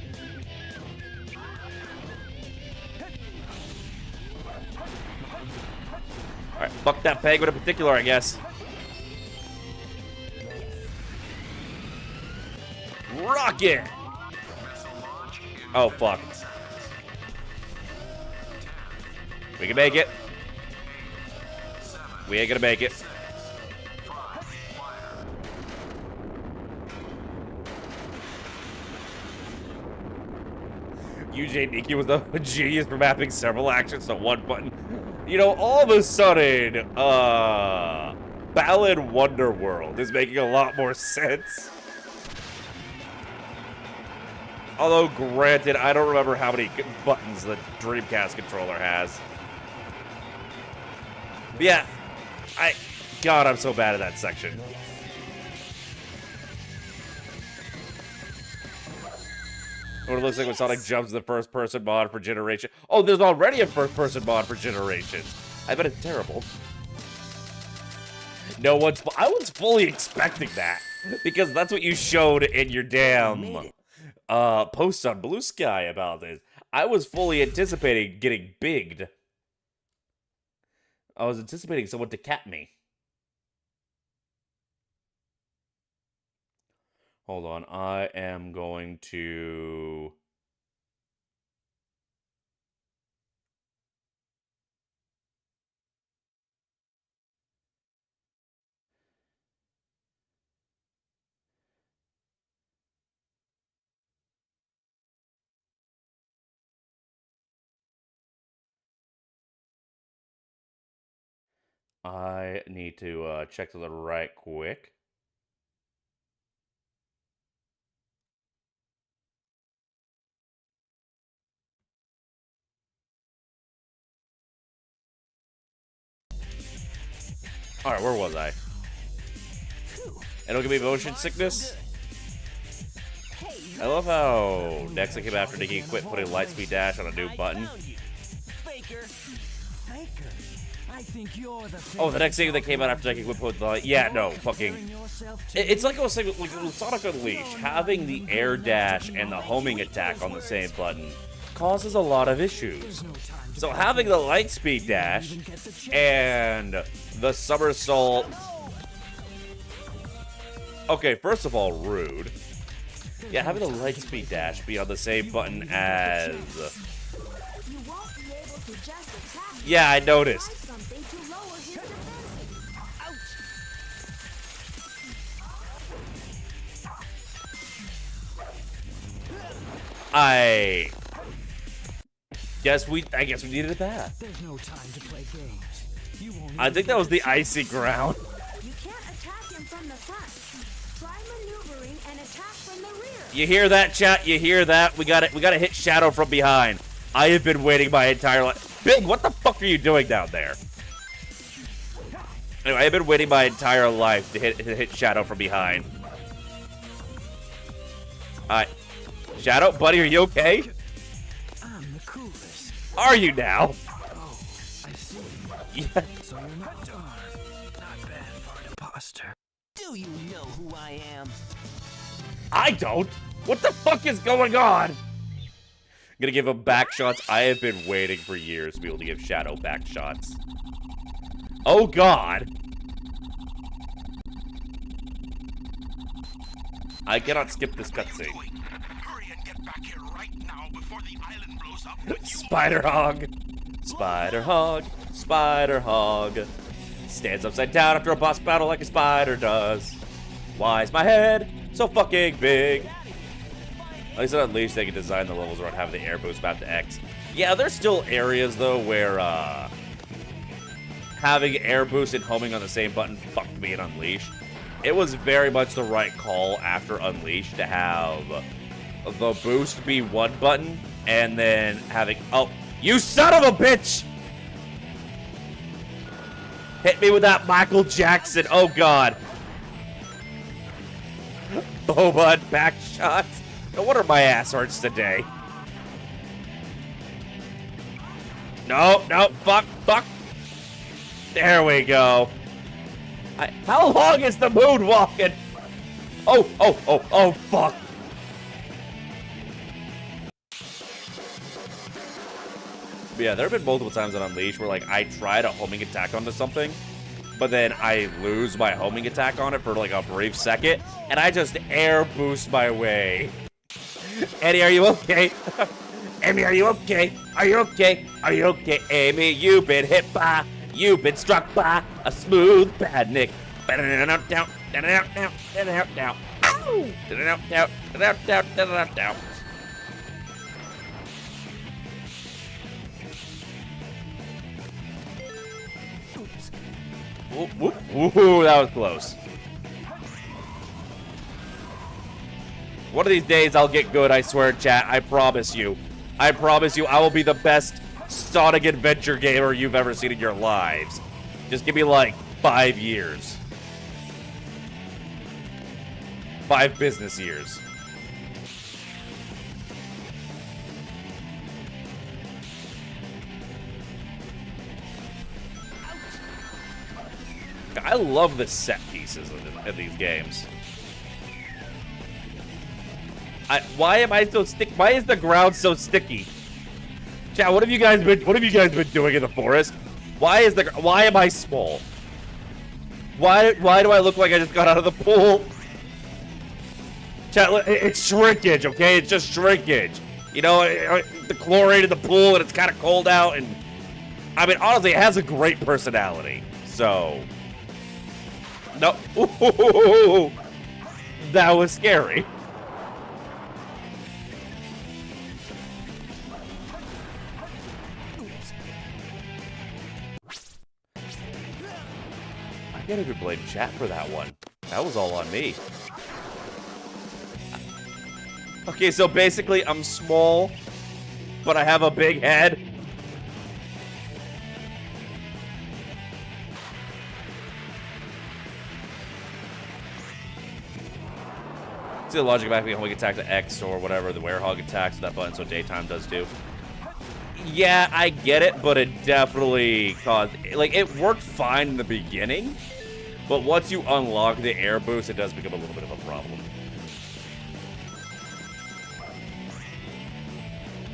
All right, fuck that penguin in particular, I guess. Rocket! Oh, fuck. We can make it. We ain't gonna make it. UJ Nikki was a genius for mapping several actions to one button. You know, all of a sudden, Ballad Wonderworld is making a lot more sense. Although, granted, I don't remember how many buttons the Dreamcast controller has. But yeah, God, I'm so bad at that section. What it looks like when Sonic jumps the first-person mod for Generation. Oh, there's already a first-person mod for Generations. I bet it's terrible. I was fully expecting that because that's what you showed in your damn post on Blue Sky about this. I was fully anticipating getting bigged. I was anticipating someone to cap me. Hold on, I am going to... I need to check to the right quick. Alright, where was I? It'll give me motion sickness. I love how next I came after Nikki quit putting Lightspeed Dash on a new button. Oh, the next thing that came out after Nikki quit putting the... Yeah, no, fucking... It's like I was saying with Sonic Unleashed, having the air dash and the homing attack on the same button causes a lot of issues. So having the Lightspeed Dash and the somersault... Okay, first of all, rude. Yeah, having the Lightspeed Dash be on the same button as... Yeah, I noticed. I guess we needed that. There's no time to play games. I think that was the icy ground. You can't attack him from the front. Try maneuvering and attack from the rear. You hear that, chat? You hear that? We got to hit Shadow from behind. I have been waiting my entire life. Big, what the fuck are you doing down there? Anyway, I've been waiting my entire life to hit Shadow from behind. Alright. Shadow, buddy, are you okay? I'm the coolest. Are you now? Oh, I see. Yeah. So you're not darn. Not bad for an imposter. Do you know who I am? I don't. What the fuck is going on? I'm gonna give him back shots. I have been waiting for years to be able to give Shadow back shots. Oh god. I cannot skip this cutscene. Hurry and get back here right now before the island blows up with you. Spider Hog. Spider Hog. Spider Hog. Stands upside down after a boss battle like a spider does. Why is my head so fucking big? At least at least they can design the levels around having the air boost map to X. Yeah, there's still areas though where having air boost and homing on the same button fucked me in Unleash. It was very much the right call after Unleash to have the boost be one button and then having oh, you son of a bitch! Hit me with that Michael Jackson. Oh god. Boba back shots. No wonder my ass hurts today. No, no, fuck. There we go. How long is the moon walking? Oh, fuck. But yeah, there have been multiple times on Unleash where, like, I tried a homing attack onto something, but then I lose my homing attack on it for, like, a brief second, and I just air boost my way. Eddie, are you okay? Amy, are you okay? Are you okay? Are you okay? Amy, you've been hit by, you've been struck by a smooth bad Nick. Ooh, that was close. One of these days I'll get good, I swear, chat. I promise you. I promise you I will be the best Sonic Adventure gamer you've ever seen in your lives. Just give me like 5 years. 5 business years. I love the set pieces in these games. Why am I so stick? Why is the ground so sticky? Chat, what have you guys been doing in the forest? Why am I small? Why do I look like I just got out of the pool? Chat, it's shrinkage, okay? It's just shrinkage. You know, the chlorine in the pool and it's kind of cold out, and I mean, honestly, it has a great personality. So, no, ooh, that was scary. I can't even blame chat for that one. That was all on me. Okay, so basically I'm small, but I have a big head. See the logic of acting a homing attack to X or whatever, the werehog attacks that button, so daytime does too. Yeah, I get it, but it definitely caused, like, it worked fine in the beginning, but once you unlock the air boost, it does become a little bit of a problem.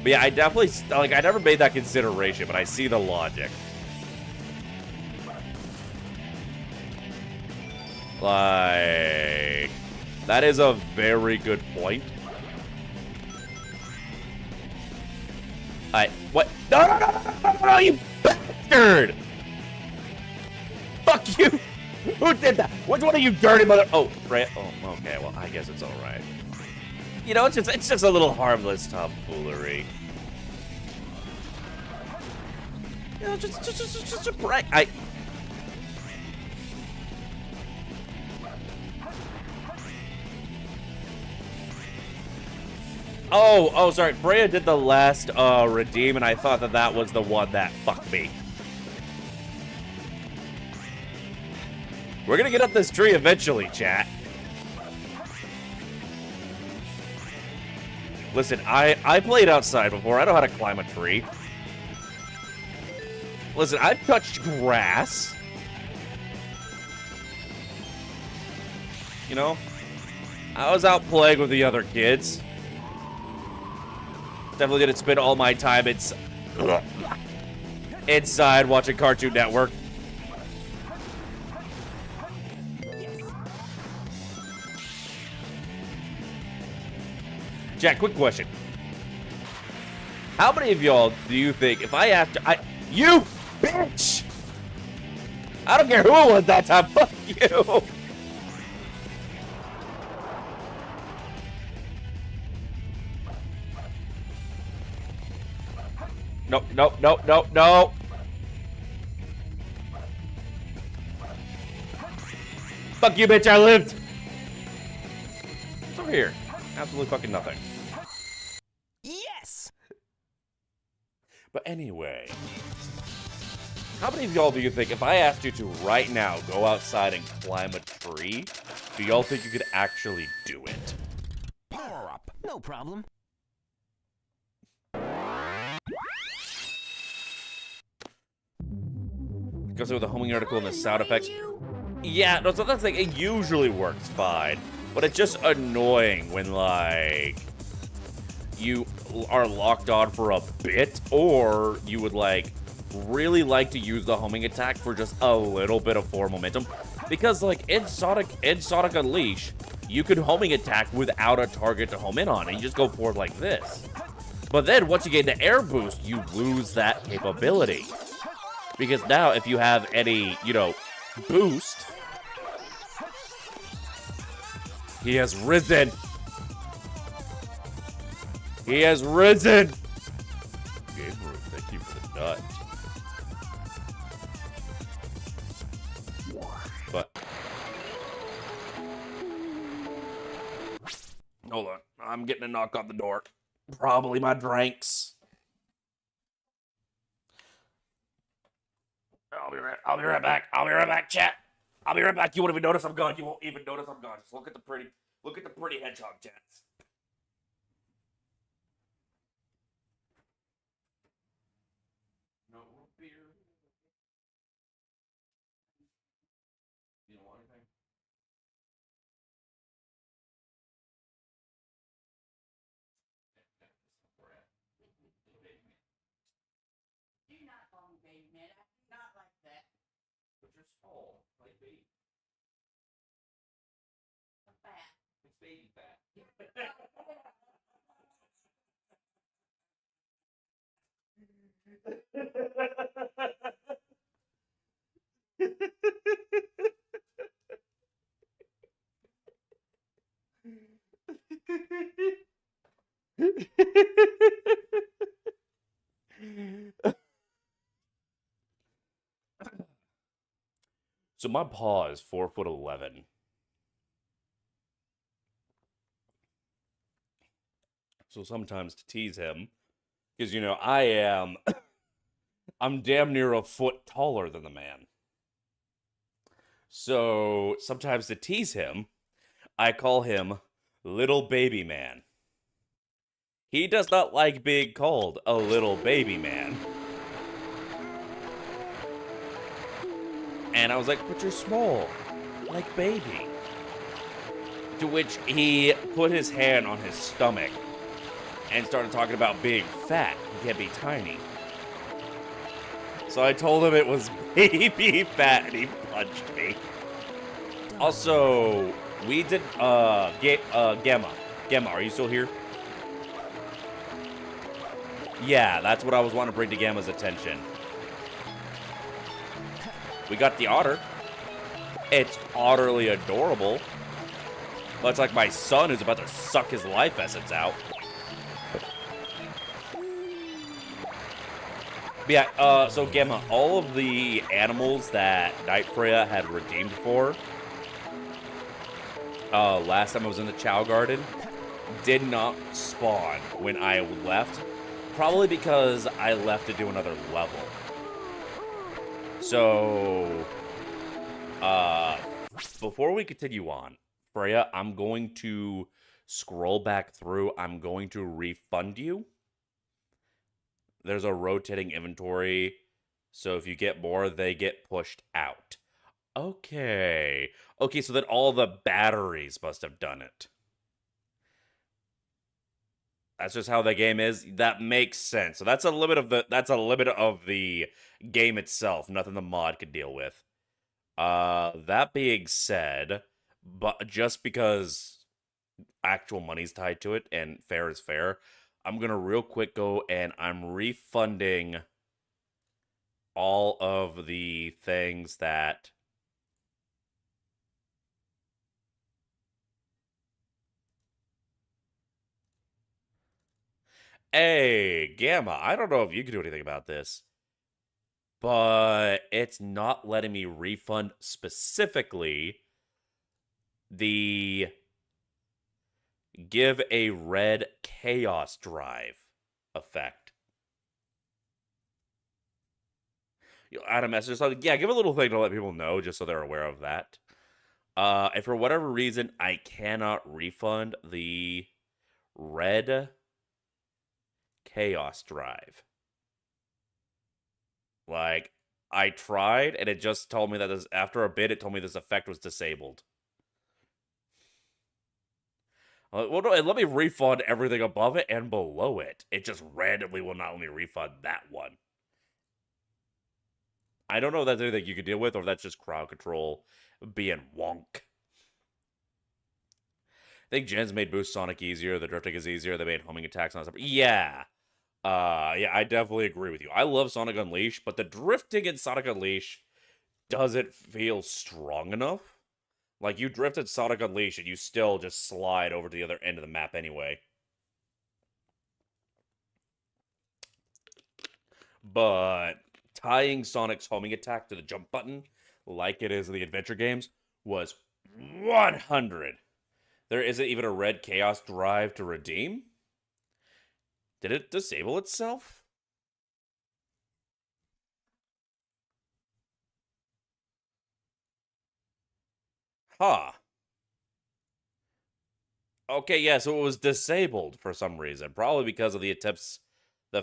But yeah, I definitely, like, I never made that consideration, but I see the logic. Like, that is a very good point. What? No, you bastard! Fuck you! Who did that? Which one of you dirty mother? Oh, right. Oh, okay. Well, I guess it's all right. You know, it's just a little harmless tomfoolery. You know, just a prank. Oh, sorry. Brea did the last redeem, and I thought that was the one that fucked me. We're gonna get up this tree eventually, chat. Listen, I played outside before. I know how to climb a tree. Listen, I've touched grass. You know? I was out playing with the other kids. Definitely didn't spend all my time inside watching Cartoon Network. Jack, quick question. How many of y'all do you think, if I asked, you bitch! I don't care who it was that time, fuck you! Nope, nope, nope, nope, nope! Fuck you, bitch, I lived! What's over here? Absolutely fucking nothing. Yes! But anyway, how many of y'all do you think, if I asked you to right now go outside and climb a tree, do y'all think you could actually do it? Power up. No problem. Goes with the homing article and the sound effects. Yeah, no, so that's like, it usually works fine, but it's just annoying when, like, you are locked on for a bit, or you would, like, really like to use the homing attack for just a little bit of forward momentum. Because, like, in Sonic Unleashed, you could homing attack without a target to home in on, and you just go forward like this. But then, once you get the air boost, you lose that capability. Because now, if you have any, you know, boost... He has risen! He has risen! Game room, thank you for the nut. But... Hold on, I'm getting a knock on the door. Probably my drinks. I'll be right back, chat. I'll be right back. You won't even notice I'm gone. You won't even notice I'm gone. Just look at the pretty hedgehog, chats. No beer. You don't want anything? You're not long, baby man. Not like that. But you're small, like baby. Fat. It's baby fat. So my paw is 4'11". So sometimes to tease him, because, you know, I'm damn near a foot taller than the man. So sometimes to tease him, I call him Little Baby Man. He does not like being called a little baby man. And I was like, but you're small, like baby. To which he put his hand on his stomach and started talking about being fat. He can't be tiny. So I told him it was baby fat, and he punched me. Also, we did, Gamma. Gamma, are you still here? Yeah, that's what I was wanting to bring to Gamma's attention. We got the otter. It's utterly adorable. But it's like my son who's about to suck his life essence out. But yeah, so Gamma, all of the animals that Night Freya had redeemed for last time I was in the Chow Garden did not spawn when I left. Probably because I left to do another level. So, before we continue on, Freya, I'm going to scroll back through. I'm going to refund you. There's a rotating inventory So if you get more, they get pushed out. Okay. Okay, so then all the batteries must have done it. That's just how the game is. That makes sense. So that's a limit of the game itself. Nothing the mod could deal with. That being said, but just because actual money's tied to it and fair is fair, I'm gonna real quick go and I'm refunding all of the things that Hey, Gamma, I don't know if you can do anything about this, but it's not letting me refund specifically the give a red chaos drive effect. You'll add a message. So yeah, give a little thing to let people know just so they're aware of that. And for whatever reason, I cannot refund the red chaos drive. Like, I tried, and it just told me that this, after a bit, it told me this effect was disabled. Well, no, let me refund everything above it and below it. It just randomly will not let me refund that one. I don't know if that's anything you can deal with, or if that's just crowd control being wonk. I think Gens made Boost Sonic easier, the drifting is easier, they made homing attacks on stuff. Yeah. Yeah, I definitely agree with you. I love Sonic Unleashed, but the drifting in Sonic Unleashed doesn't feel strong enough. Like, you drift in Sonic Unleashed, and you still just slide over to the other end of the map anyway. But tying Sonic's homing attack to the jump button, like it is in the adventure games, was 100. There isn't even a red chaos drive to redeem? Did it disable itself? Huh. Okay, yeah, so it was disabled for some reason. Probably because of the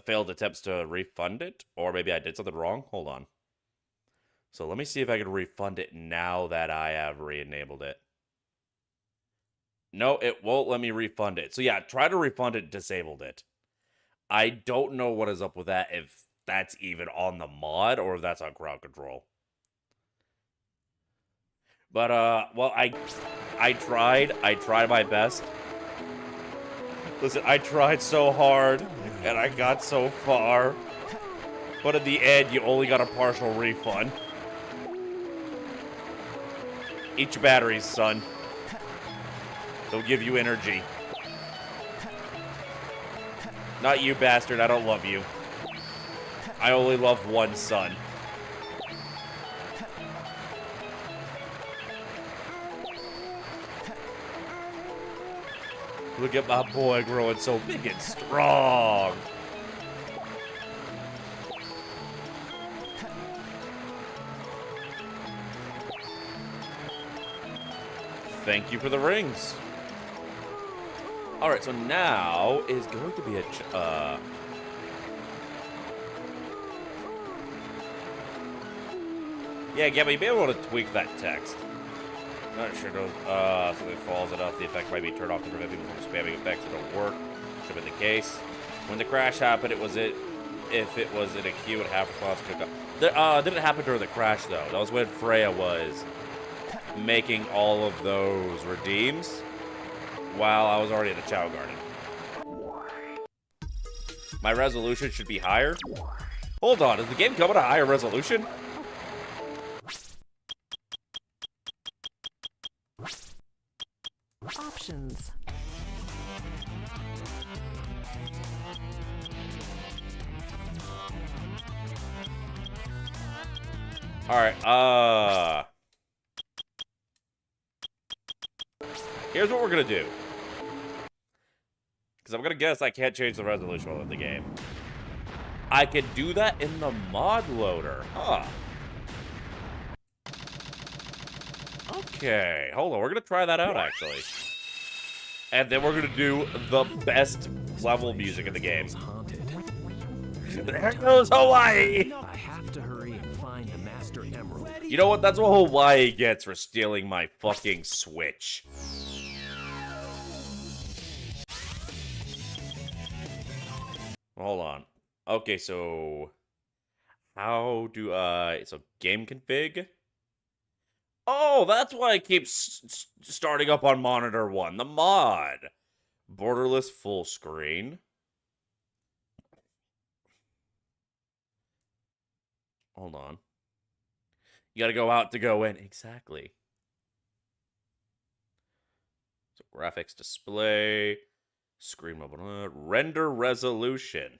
failed attempts to refund it. Or maybe I did something wrong. Hold on. So let me see if I can refund it now that I have re-enabled it. No, it won't let me refund it. So yeah, try to refund it, disabled it. I don't know what is up with that, if that's even on the mod or if that's on crowd control. But, well, I tried my best. Listen, I tried so hard, and I got so far. But in the end, you only got a partial refund. Eat your batteries, son. They'll give you energy. Not you, bastard. I don't love you. I only love one son. Look at my boy growing so big and strong. Thank you for the rings. All right, so now is going to be a yeah, Gabby, you may want to tweak that text. Not sure something falls enough. The effect might be turned off to prevent people from spamming effects. It don't work. Should have been the case. When the crash happened, if it was in a queue and half response could go. Didn't happen during the crash though. That was when Freya was making all of those redeems while I was already in the Chow Garden. My resolution should be higher. Hold on, is the game coming at a higher resolution? Options. Alright, here's what we're gonna do. Because I'm gonna guess I can't change the resolution of the game. I can do that in the mod loader. Huh. Okay, hold on. We're gonna try that out, actually. And then we're gonna do the best level music in the game. There goes Hawaii! I have have to hurry and find the Master Emerald. You know what? That's what Hawaii gets for stealing my fucking Switch. Hold on. Okay, so how do I... So game config? Oh, that's why it keeps starting up on monitor 1. The mod. Borderless full screen. Hold on. You gotta go out to go in. Exactly. So graphics display. Screen mobile. Render resolution.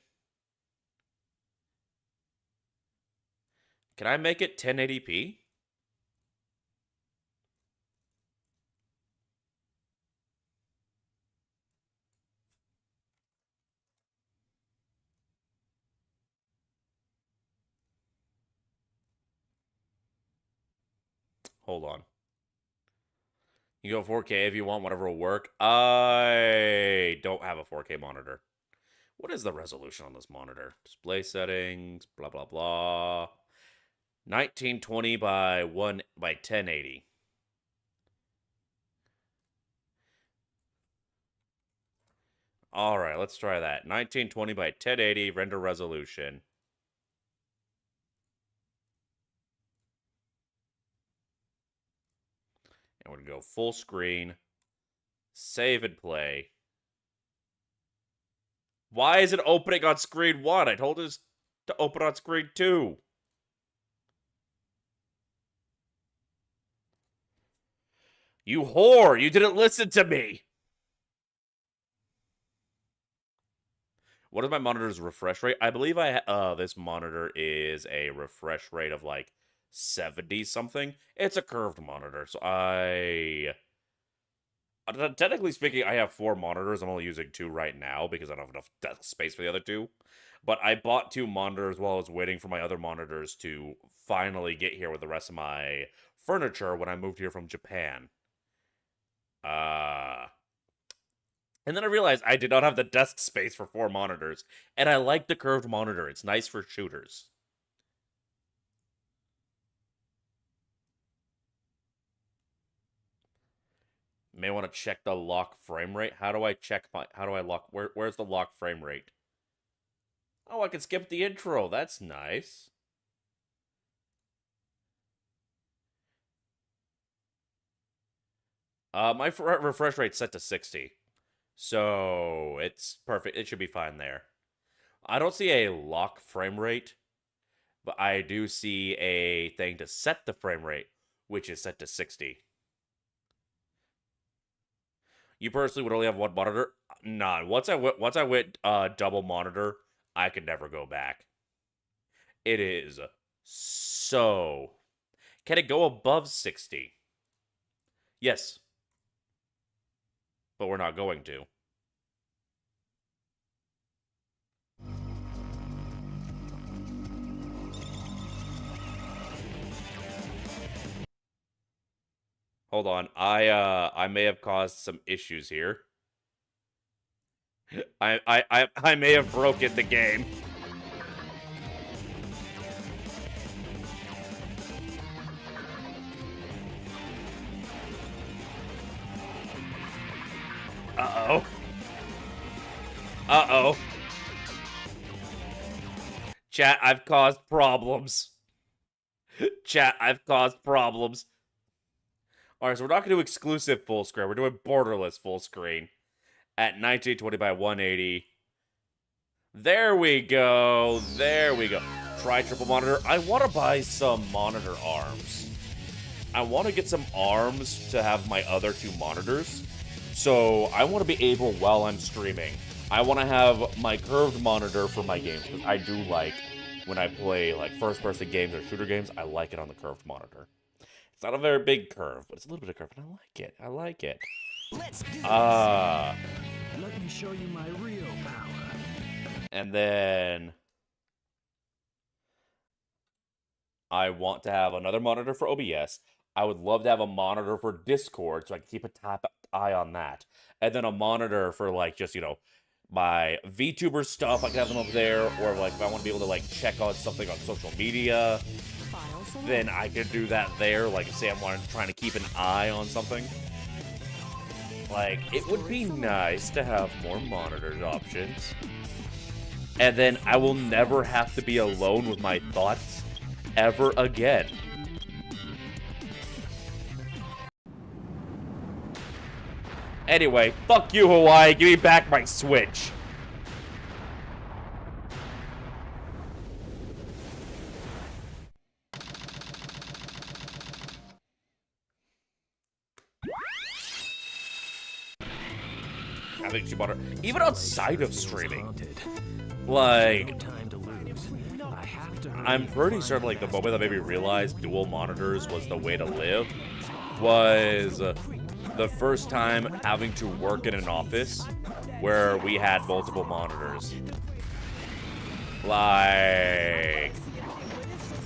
Can I make it 1080p? Hold on. You go 4K if you want, whatever will work. I don't have a 4K monitor. What is the resolution on this monitor? Display settings, blah, blah, blah. 1920 by 1080. All right, let's try that. 1920 by 1080 render resolution. And we're going to go full screen. Save and play. Why is it opening on screen 1? I told it to open on screen 2. You whore! You didn't listen to me! What is my monitor's refresh rate? I believe this monitor is a refresh rate of like 70 something. It's a curved monitor, so technically speaking, I have 4 monitors. I'm only using 2 right now because I don't have enough desk space for the other 2. But I bought 2 monitors while I was waiting for my other monitors to finally get here with the rest of my furniture when I moved here from Japan. And then I realized I did not have the desk space for 4 monitors. And I like the curved monitor. It's nice for shooters. May want to check the lock frame rate. How do I check how do I lock? Where's the lock frame rate? Oh, I can skip the intro. That's nice. My refresh rate's set to 60. So, it's perfect. It should be fine there. I don't see a lock frame rate, but I do see a thing to set the frame rate, which is set to 60. You personally would only have 1 monitor? Nah, once I went double monitor, I could never go back. It is so... Can it go above 60? Yes. But we're not going to. Hold on. I may have caused some issues here. I may have broken the game. Uh-oh. Uh-oh. Chat, I've caused problems. Chat, I've caused problems. Alright, so we're not going to do exclusive full screen. We're doing borderless full screen at 1920 by 180. There we go. There we go. Try triple monitor. I want to buy some monitor arms. I want to get some arms to have my other 2 monitors. So I want to be able, while I'm streaming, I want to have my curved monitor for my games. Because I do like, when I play like first-person games or shooter games, I like it on the curved monitor. It's not a very big curve, but it's a little bit of curve, and I like it. I like it. Let's do this. Let me show you my real power. And then I want to have another monitor for OBS. I would love to have a monitor for Discord so I can keep a eye on that. And then a monitor for, like, just, you know, my VTuber stuff, I can have them up there, or like if I want to be able to like check out something on social media, then I could do that there. Like say I'm trying to keep an eye on something. Like it would be nice to have more monitored options. And then I will never have to be alone with my thoughts ever again. Anyway, fuck you, Hawaii. Give me back my Switch. I think she bought her. Even outside of streaming. Like, I'm pretty certain, like, the moment that made me realize dual monitors was the way to live was the first time having to work in an office where we had multiple monitors. Like,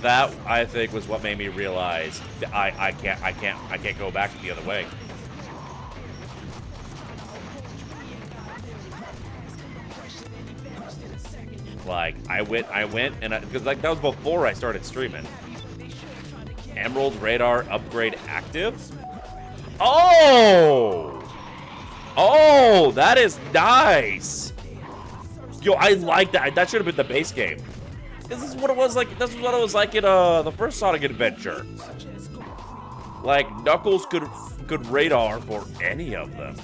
that, I think, was what made me realize that I can't go back the other way. Like, I went, and because like that was before I started streaming. Emerald radar upgrade active. Oh, that is nice. Yo, I like that. That should have been the base game. This is what it was like. This is what it was like in the first Sonic Adventure. Like Knuckles could radar for any of them.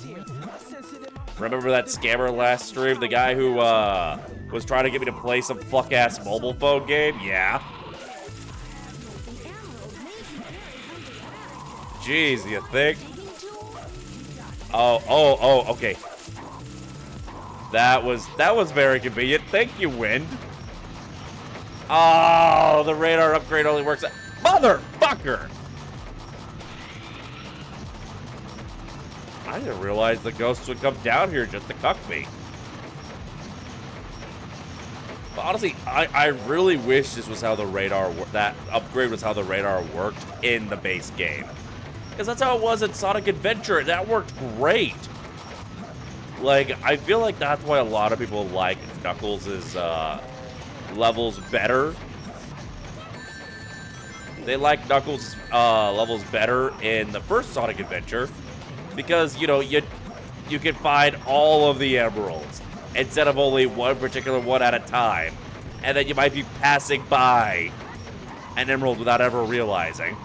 Remember that scammer last stream? The guy who was trying to get me to play some fuck-ass mobile phone game? Yeah. Jeez, you think? Oh, okay. That was very convenient. Thank you, Wind. Oh, the radar upgrade only works out. Motherfucker! I didn't realize the ghosts would come down here just to cuck me. But honestly, I really wish this was how the radar, that upgrade was how the radar worked in the base game. Because that's how it was in Sonic Adventure. That worked great. Like, I feel like that's why a lot of people like Knuckles' levels better. They like Knuckles' levels better in the first Sonic Adventure. Because, you know, you can find all of the emeralds instead of only one particular one at a time. And then you might be passing by an emerald without ever realizing.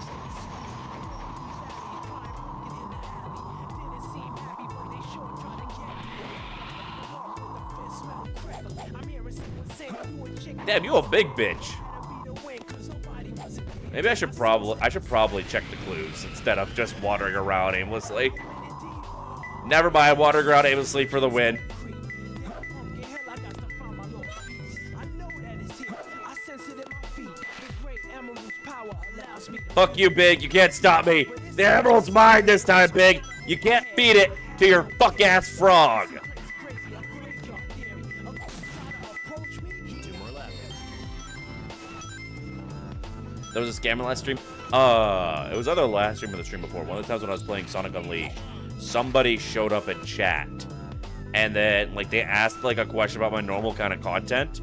Damn, you a big bitch. Maybe I should probably check the clues instead of just wandering around aimlessly. Never mind, wandering around aimlessly for the win. Fuck you, Big. You can't stop me. The emerald's mine this time, Big. You can't feed it to your fuck-ass frog. There was a scammer last stream. It was either last stream or the stream before. One of the times when I was playing Sonic Unleashed, somebody showed up in chat, and then like they asked like a question about my normal kind of content,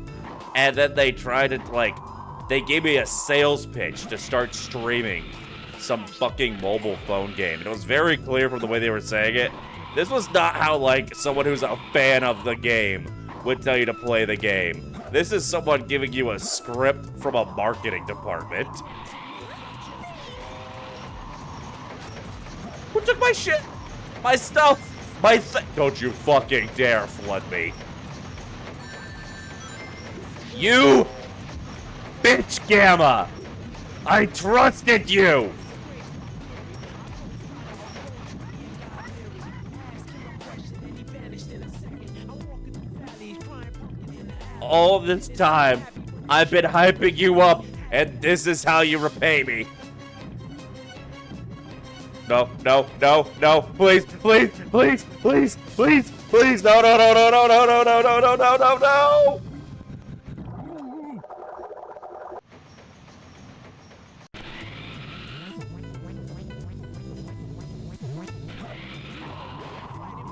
and then they tried to like, they gave me a sales pitch to start streaming some fucking mobile phone game, and it was very clear from the way they were saying it. This was not how like someone who's a fan of the game would tell you to play the game. This is someone giving you a script from a marketing department. Who took my shit? My stuff? Don't you fucking dare flood me. You bitch Gamma! I trusted you! All this time, I've been hyping you up, and this is how you repay me. No, no, no, no, please, please, please, please, please, please, no, no, no, no, no, no, no, no, no, no, no, no, no!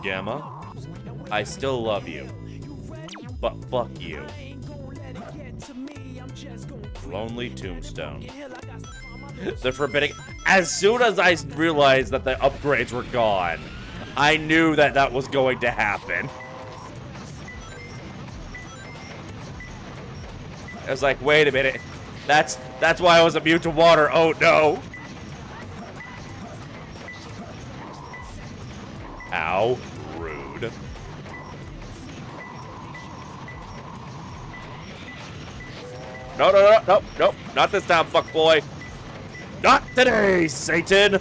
Gamma, I still love you. but fuck you. Lonely Tombstone. The forbidding. As soon as I realized that the upgrades were gone, I knew that that was going to happen. I was like, wait a minute. That's why I was immune to water. Oh no. How rude. No, not this time, fuckboy. Not today, Satan.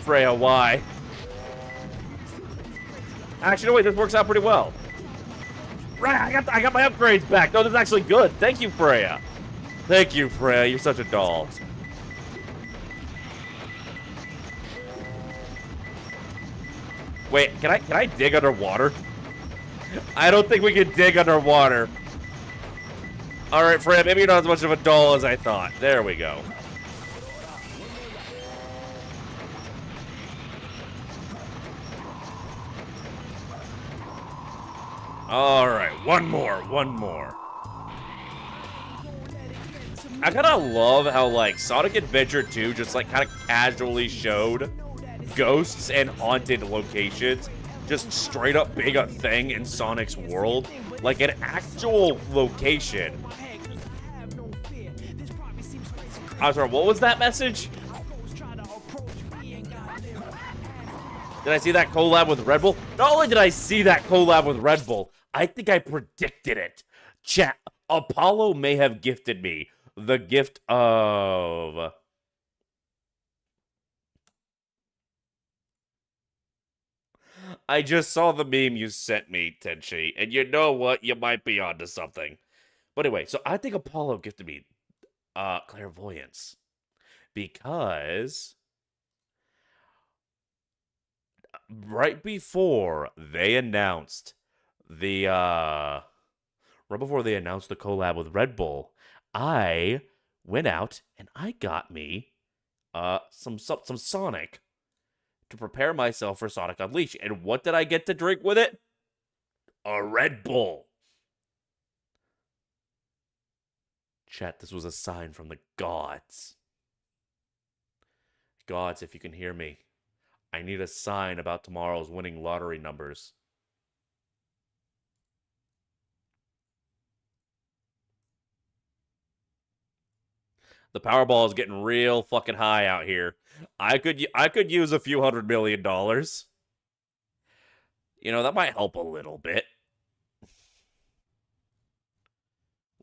Freya, why? Actually, no, wait, this works out pretty well. Right, I got my upgrades back. No, this is actually good. Thank you, Freya. Thank you, Freya. You're such a doll. Wait, can I dig underwater? I don't think we can dig underwater. All right, Freya, maybe you're not as much of a doll as I thought. There we go. All right, one more. I kind of love how, like, Sonic Adventure 2 just, like, kind of casually showed ghosts and haunted locations just straight up being a thing in Sonic's world. Like, an actual location. I'm sorry, what was that message? Did I see that collab with Red Bull? Not only did I see that collab with Red Bull, I think I predicted it. Chat, Apollo may have gifted me the gift of... I just saw the meme you sent me, Tenchi, and you know what? You might be onto something. But anyway, so I think Apollo gifted me clairvoyance. Because... right before they announced the right before they announced the collab with Red Bull, I went out and I got me some Sonic to prepare myself for Sonic Unleashed. And what did I get to drink with it? A Red Bull. Chat, this was a sign from the gods. Gods, if you can hear me, I need a sign about tomorrow's winning lottery numbers. The Powerball is getting real fucking high out here. I could use a few $100 million. You know, that might help a little bit.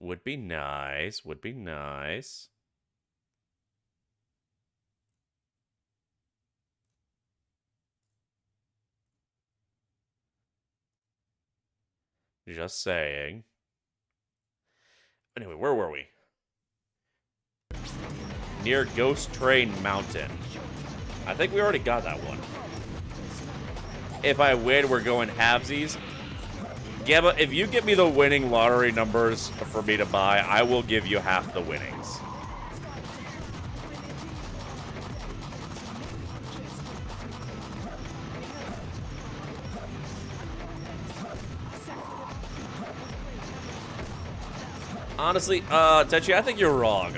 Would be nice. Would be nice. Just saying. Anyway, where were we? Near Ghost Train Mountain. I think we already got that one. If I win, we're going halvesies. Gabba, if you give me the winning lottery numbers for me to buy, I will give you half the winnings. Honestly, Tenchi, I think you're wrong.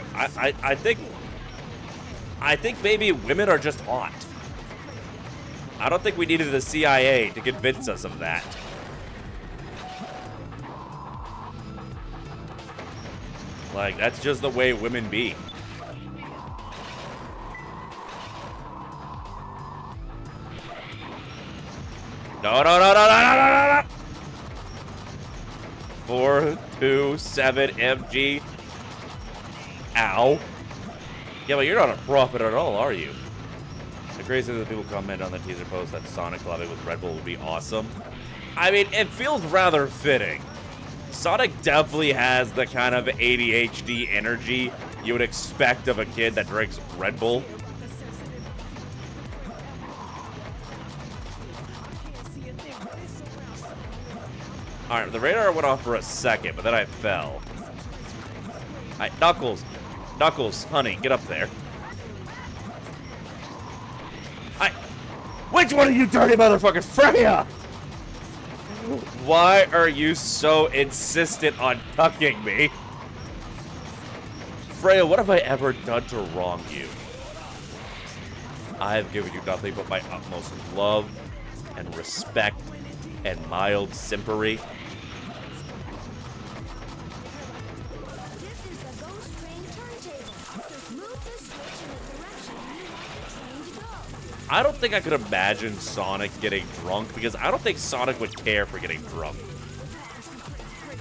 I think maybe women are just hot. I don't think we needed the CIA to convince us of that. Like, that's just the way women be. No. 427 MG. Ow. Yeah, but you're not a prophet at all, are you? The crazy thing that people comment on the teaser post that Sonic collabing with Red Bull would be awesome. I mean, it feels rather fitting. Sonic definitely has the kind of ADHD energy you would expect of a kid that drinks Red Bull. Alright, the radar went off for a second, but then I fell. Alright, Knuckles. Knuckles, honey, get up there. Which one of you dirty motherfuckers? Freya! Why are you so insistent on tucking me? Freya, what have I ever done to wrong you? I have given you nothing but my utmost love and respect and mild simpery. This is the Ghost Train turntable. Move the switch in the direction you want the train to go. I don't think I could imagine Sonic getting drunk because I don't think Sonic would care for getting drunk.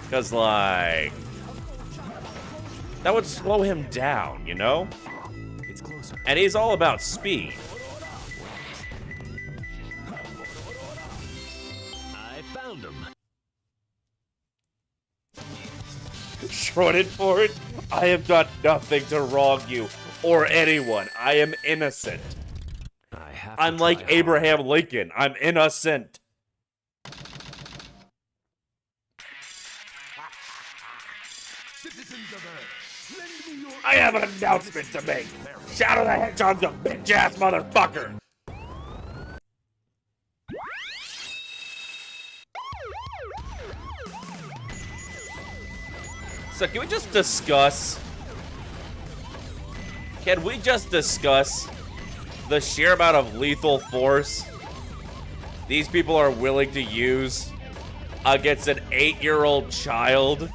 Because, like, that would slow him down, you know? It's closer. And he's all about speed. I found him. Shredded for it. I have done nothing to wrong you or anyone. I am innocent. I have to I'm like try hard. Abraham Lincoln. I'm innocent. Citizens of Earth, lend me your I have an announcement to make. Shadow the Hedgehog's a bitch-ass motherfucker. So can we just discuss? Can we just discuss the sheer amount of lethal force these people are willing to use against an 8-year-old child?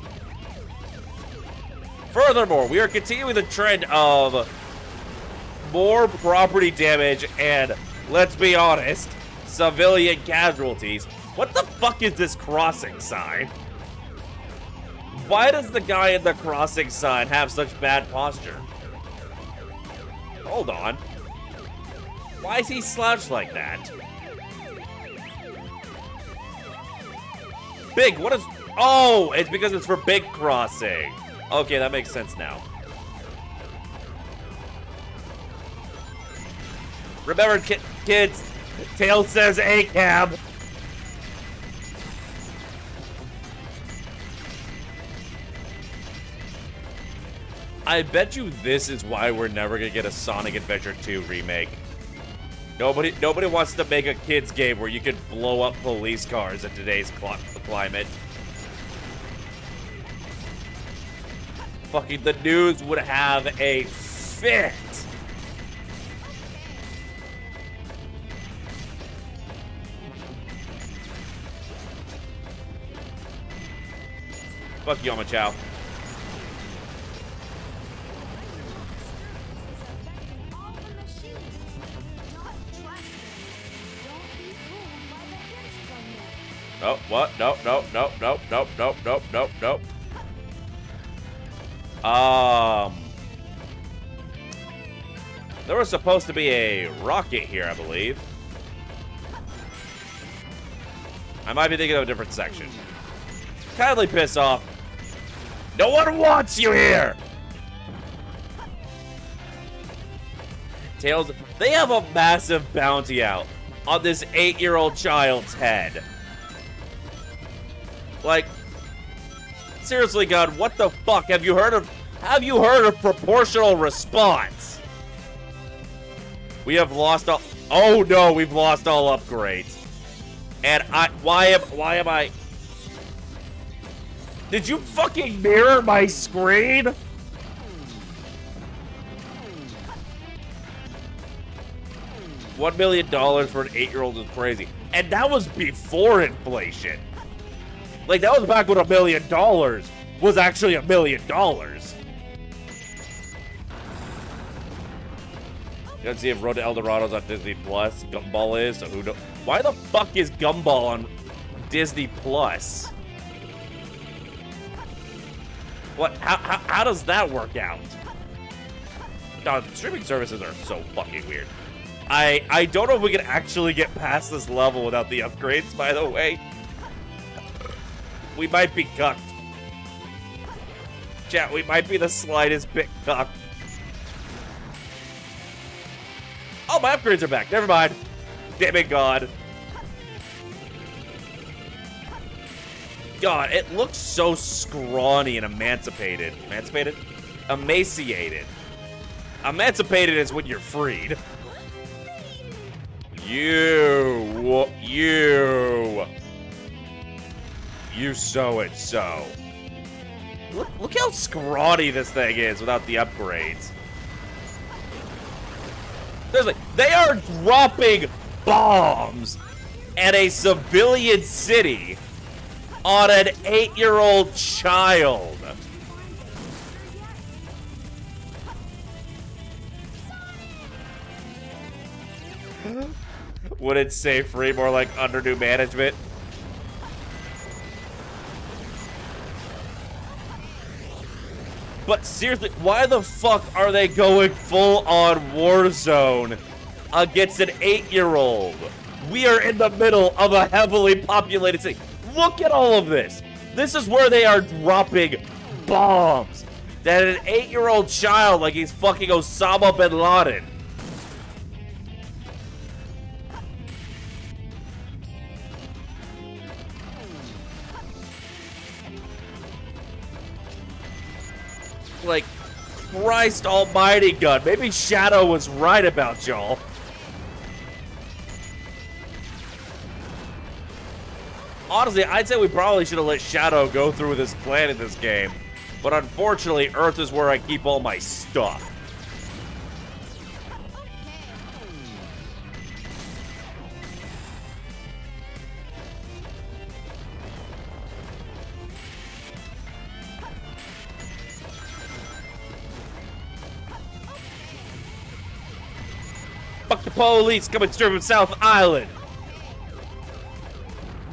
Furthermore, we are continuing the trend of more property damage and, let's be honest, civilian casualties. What the fuck is this crossing sign? Why does the guy in the crossing sign have such bad posture? Hold on. Why is he slouched like that? Big, what is... Oh, it's because it's for big crossing. Okay, that makes sense now. Remember, kids, Tails says A-cab. I bet you this is why we're never gonna get a Sonic Adventure 2 remake. Nobody wants to make a kids game where you can blow up police cars in today's climate. Fucking the news would have a fit. Fuck you, Chow. All the machines. Don't trust them. Don't be fooled by the hints from them. Oh, what? Nope. There was supposed to be a rocket here, I believe. I might be thinking of a different section. Kindly piss off. No one wants you here! Tails, they have a massive bounty out on this 8-year-old child's head. Like, seriously, God, what the fuck? Have you heard of proportional response? We have lost all... Oh no, we've lost all upgrades. And why am I... Did you fucking mirror my screen? $1 million for an 8-year-old is crazy. And that was before inflation. Like, that was back when $1 million was actually $1 million. Let's see if Road to El Dorado's on Disney Plus. Gumball is, so who knows? Why the fuck is Gumball on Disney Plus? What? How does that work out? God, streaming services are so fucking weird. I don't know if we can actually get past this level without the upgrades, by the way. We might be cucked. Chat, we might be the slightest bit cucked. Oh, my upgrades are back. Never mind. Damn it, God. God, it looks so scrawny and emancipated. Emancipated? Emaciated. Emancipated is when you're freed. You so and so. Look how scrawny this thing is without the upgrades. Seriously, they are dropping bombs at a civilian city on an 8-year-old child. Would it say free, more like under new management? But seriously, why the fuck are they going full-on Warzone against an 8-year-old? We are in the middle of a heavily populated city. Look at all of this. This is where they are dropping bombs. That an 8-year-old child, like he's fucking Osama bin Laden. Like, Christ almighty gun. Maybe Shadow was right about y'all. Honestly, I'd say we probably should have let Shadow go through this plan in this game. But unfortunately, Earth is where I keep all my stuff. Fuck the police coming straight from South Island.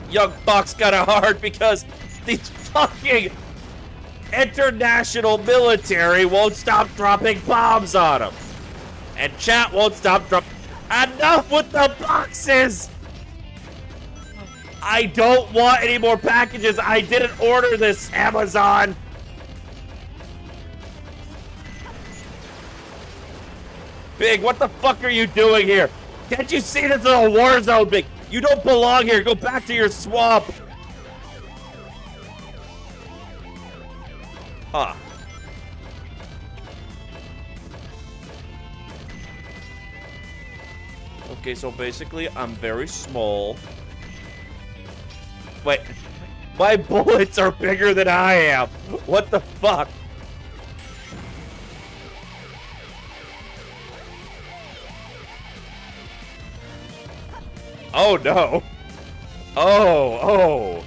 Young Buck's got a heart because these fucking international military won't stop dropping bombs on him. And chat won't stop dropping. Enough with the boxes! I don't want any more packages. I didn't order this, Amazon. Big, what the fuck are you doing here? Can't you see this is a war zone, Big? You don't belong here. Go back to your swamp. Huh. Okay, so basically, I'm very small. Wait, my bullets are bigger than I am. What the fuck? Oh no. Oh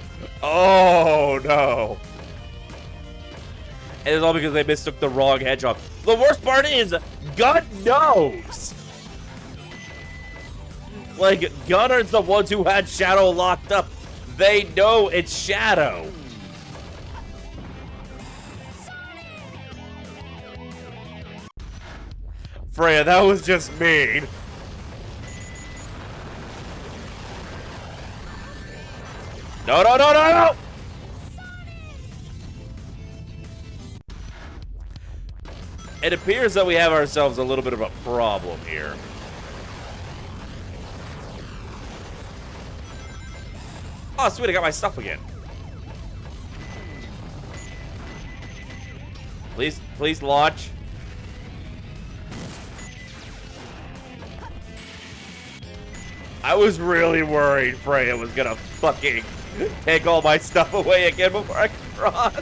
no. And it's all because they mistook the wrong hedgehog. The worst part is, Gun knows. Like, Gunner's the ones who had Shadow locked up. They know it's Shadow. Freya, that was just mean. No, no, no, no, no! It appears that we have ourselves a little bit of a problem here. Oh, sweet, I got my stuff again. Please launch. I was really worried Freya was gonna fucking take all my stuff away again before I could cross.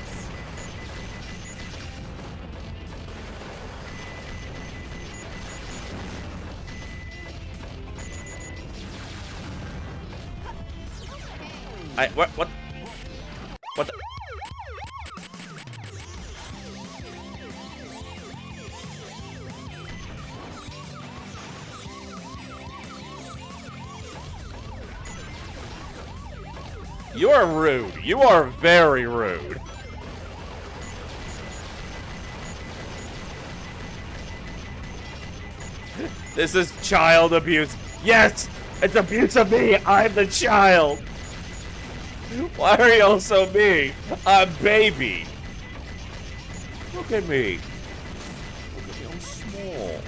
What the? You are rude. You are very rude. This is child abuse. Yes, it's abuse of me. I'm the child. Why are y'all so mean? I'm baby. Look at me. Look at me. I'm small.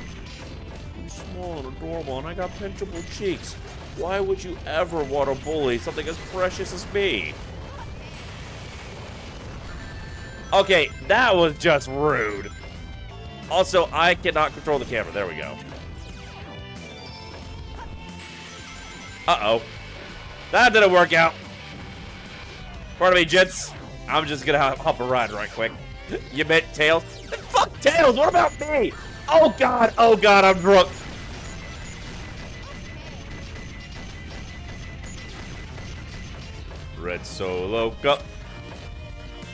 I'm small and adorable, and I got pinchable cheeks. Why would you ever want to bully something as precious as me? Okay, that was just rude. Also, I cannot control the camera. There we go. Uh-oh. That didn't work out. Pardon me, gents. I'm just gonna hop a ride right quick. You meant Tails? Fuck Tails! What about me? Oh god, I'm drunk. Red Solo Cup.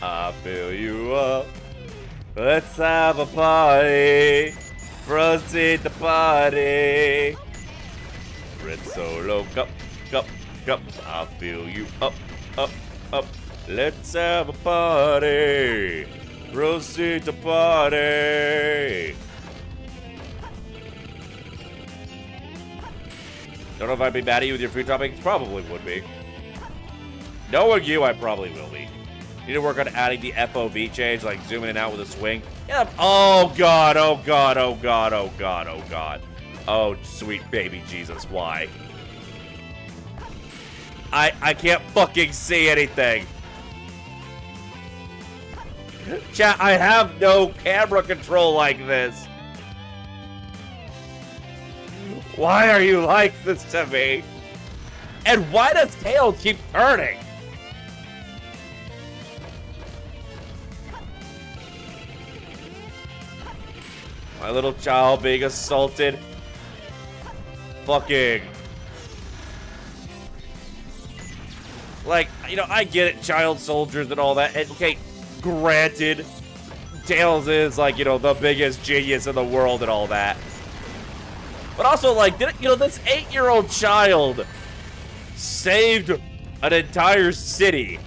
I fill you up. Let's have a party. Proceed the party. Red Solo Cup, cup, cup. I'll fill you up, up, up. Let's have a party. Proceed the party. Don't know if I'd be mad at you with your food toppings. Probably would be. Knowing you, I probably will be. Need to work on adding the FOV change, like zooming in and out with a swing. Yeah. Oh god, oh god, oh god, oh god, oh god. Oh, sweet baby Jesus, why? I can't fucking see anything. Chat, I have no camera control like this. Why are you like this to me? And why does Tails keep turning? My little child being assaulted. Fucking. Like, you know, I get it, child soldiers and all that. And, okay, granted, Tails is, like, you know, the biggest genius in the world and all that. But also, like, you know, this 8-year-old child saved an entire city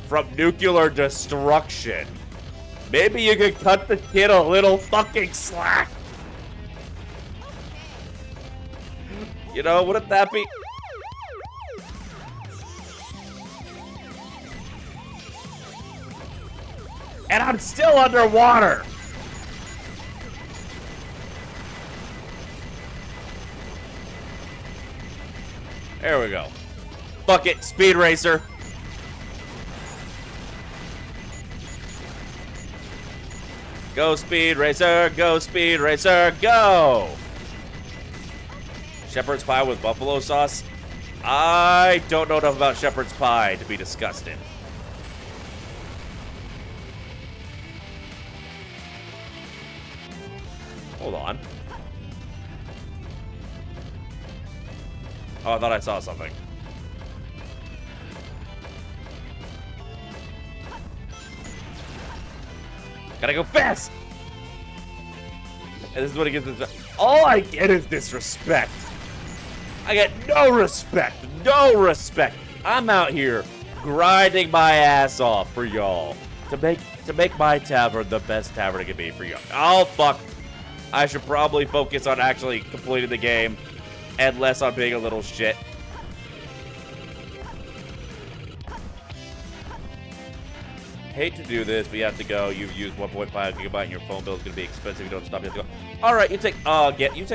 from nuclear destruction. Maybe you could cut the kid a little fucking slack. You know, wouldn't that be... And I'm still underwater. There we go. Fuck it, Speed Racer. Go Speed Racer, go Speed Racer, go! Shepherd's pie with buffalo sauce? I don't know enough about shepherd's pie to be disgusted. Hold on. Oh, I thought I saw something. Gotta go fast! And this is what it gets. All I get is disrespect. I get no respect. No respect. I'm out here grinding my ass off for y'all to make my tavern the best tavern it can be for y'all. Oh fuck. I should probably focus on actually completing the game and less on being a little shit. Hate to do this, but you have to go. You've used 1.5 gigabyte and your phone bill is going to be expensive. You don't stop. You have to go. All right, you take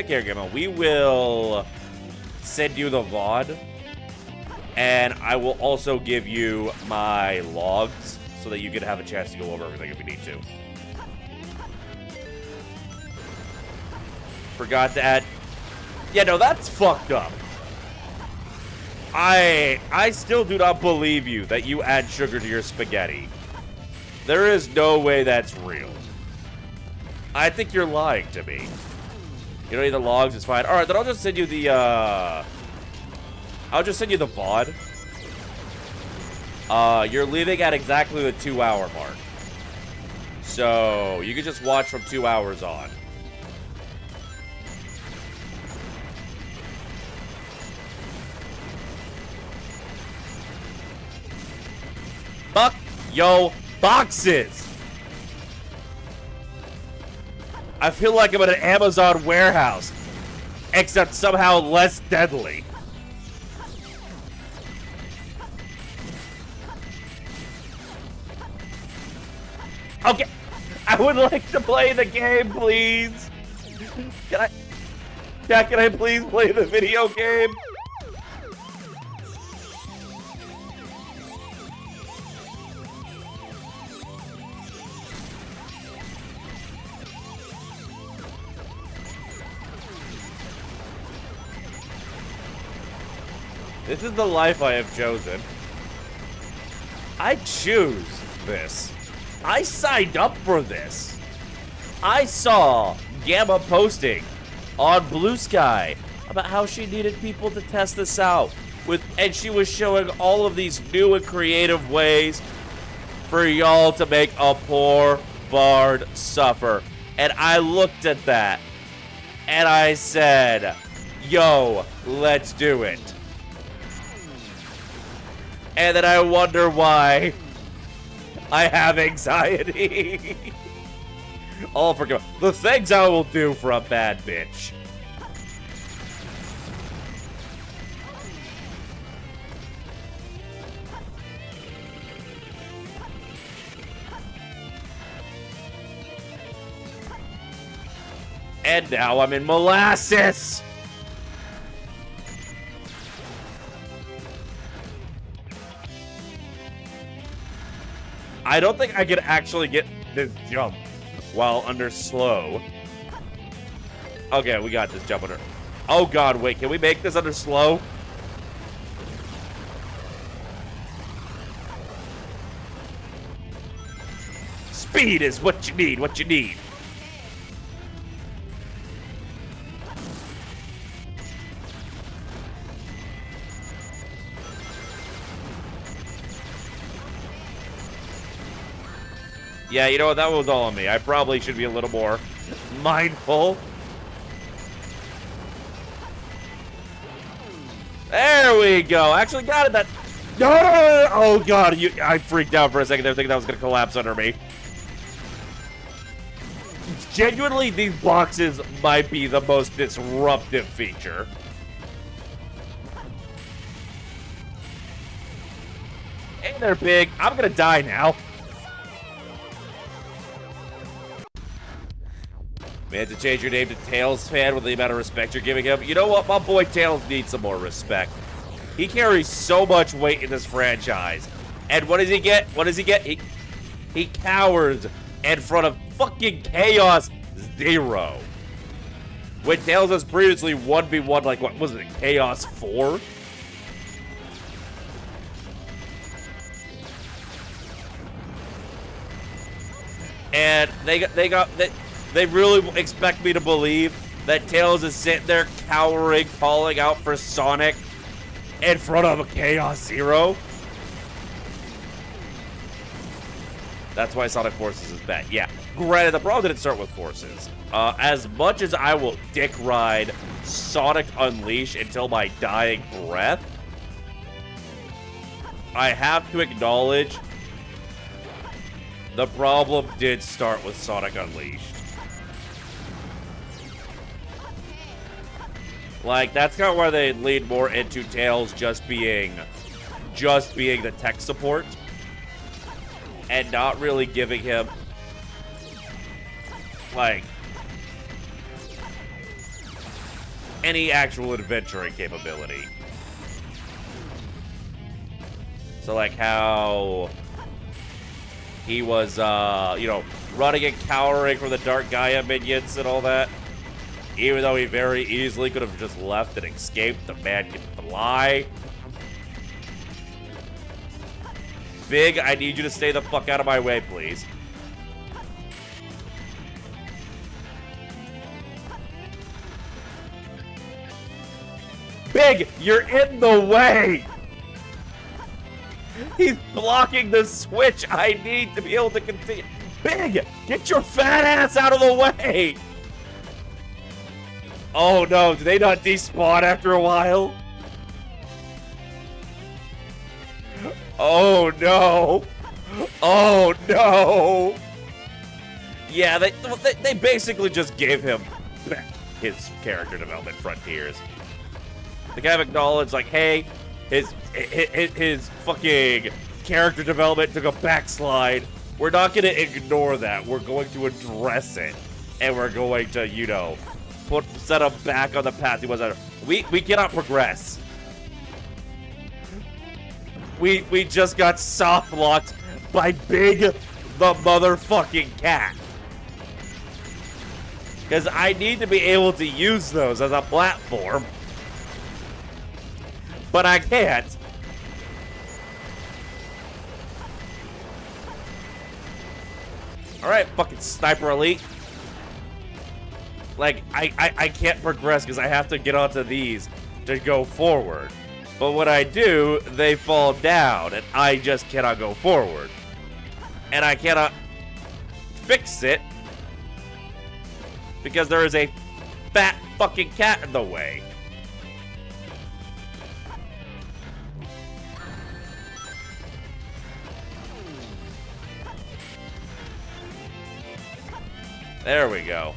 care, Gamma. We will send you the VOD, and I will also give you my logs so that you can have a chance to go over everything if you need to. Forgot to add. Yeah, no, that's fucked up. I still do not believe you that you add sugar to your spaghetti. There is no way that's real. I think you're lying to me. You don't need the logs, it's fine. Alright, then I'll just send you the, I'll just send you the VOD. You're leaving at exactly the 2-hour mark. So, you can just watch from 2 hours on. Fuck yo boxes! I feel like I'm at an Amazon warehouse, except somehow less deadly. Okay, I would like to play the game, please. Can I please play the video game? This is the life I have chosen. I choose this. I signed up for this. I saw Gamma posting on Blue Sky about how she needed people to test this out and she was showing all of these new and creative ways for y'all to make a poor bard suffer. And I looked at that and I said, yo, let's do it. And then I wonder why I have anxiety. All for the things I will do for a bad bitch. And now I'm in molasses. I don't think I could actually get this jump while under slow. Okay, we got this jump under. Oh god, wait, can we make this under slow? Speed is what you need, what you need. Yeah, you know what? That was all on me. I probably should be a little more mindful. There we go. Actually got it. No! Oh, God. I freaked out for a second there thinking that was going to collapse under me. Genuinely, these boxes might be the most disruptive feature. Hey there, Big. I'm going to die now. We had to change your name to Tails fan with the amount of respect you're giving him. You know what? My boy Tails needs some more respect. He carries so much weight in this franchise. And what does he get? What does he get? He cowers in front of fucking Chaos Zero. When Tails was previously 1v1, like, what was it, Chaos 4? And they really expect me to believe that Tails is sitting there cowering, calling out for Sonic in front of a Chaos Zero. That's why Sonic Forces is bad. Yeah, granted, the problem didn't start with Forces. As much as I will dick ride Sonic Unleashed until my dying breath, I have to acknowledge the problem did start with Sonic Unleashed. Like, that's kind of where they lead more into Tails just being the tech support and not really giving him, like, any actual adventuring capability. So, like, how he was, you know, running and cowering from the Dark Gaia minions and all that. Even though he very easily could have just left and escaped, the man can fly. Big, I need you to stay the fuck out of my way, please. Big, you're in the way! He's blocking the switch I need to be able to continue. Big, get your fat ass out of the way! Oh no, did they not despawn after a while? Oh no! Oh no! Yeah, they basically just gave him his character development frontiers. They kind of acknowledged, like, hey, his fucking character development took a backslide. We're not going to ignore that. We're going to address it. And we're going to, you know, set him back on the path he was on. We cannot progress. We just got soft locked by Big the motherfucking cat. Because I need to be able to use those as a platform but I can't. Alright, fucking Sniper Elite. Like, I can't progress because I have to get onto these to go forward. But when I do, they fall down, and I just cannot go forward. And I cannot fix it because there is a fat fucking cat in the way. There we go.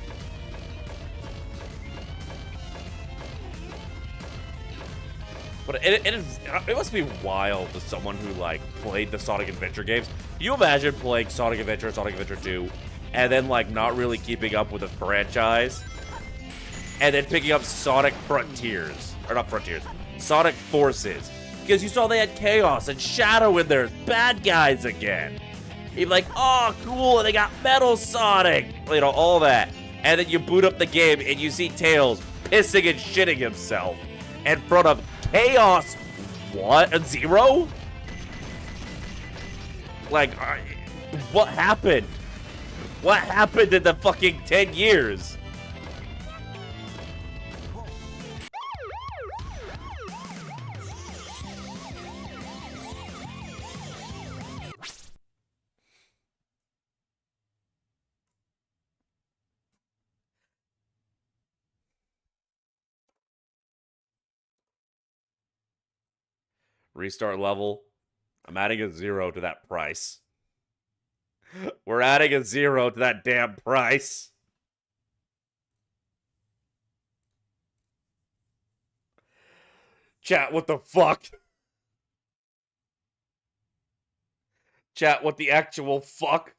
But it must be wild to someone who, like, played the Sonic Adventure games. Can you imagine playing Sonic Adventure, Sonic Adventure 2, and then, like, not really keeping up with the franchise, and then picking up Sonic Frontiers, or not Frontiers, Sonic Forces, because you saw they had Chaos and Shadow in there, bad guys again. You'd be like, oh, cool, and they got Metal Sonic, you know, all that. And then you boot up the game, and you see Tails pissing and shitting himself in front of Chaos, what? A Zero? Like, what happened? What happened in the fucking 10 years? Restart level. I'm adding a 0 to that price. We're adding a 0 to that damn price. Chat, what the fuck? Chat, what the actual fuck?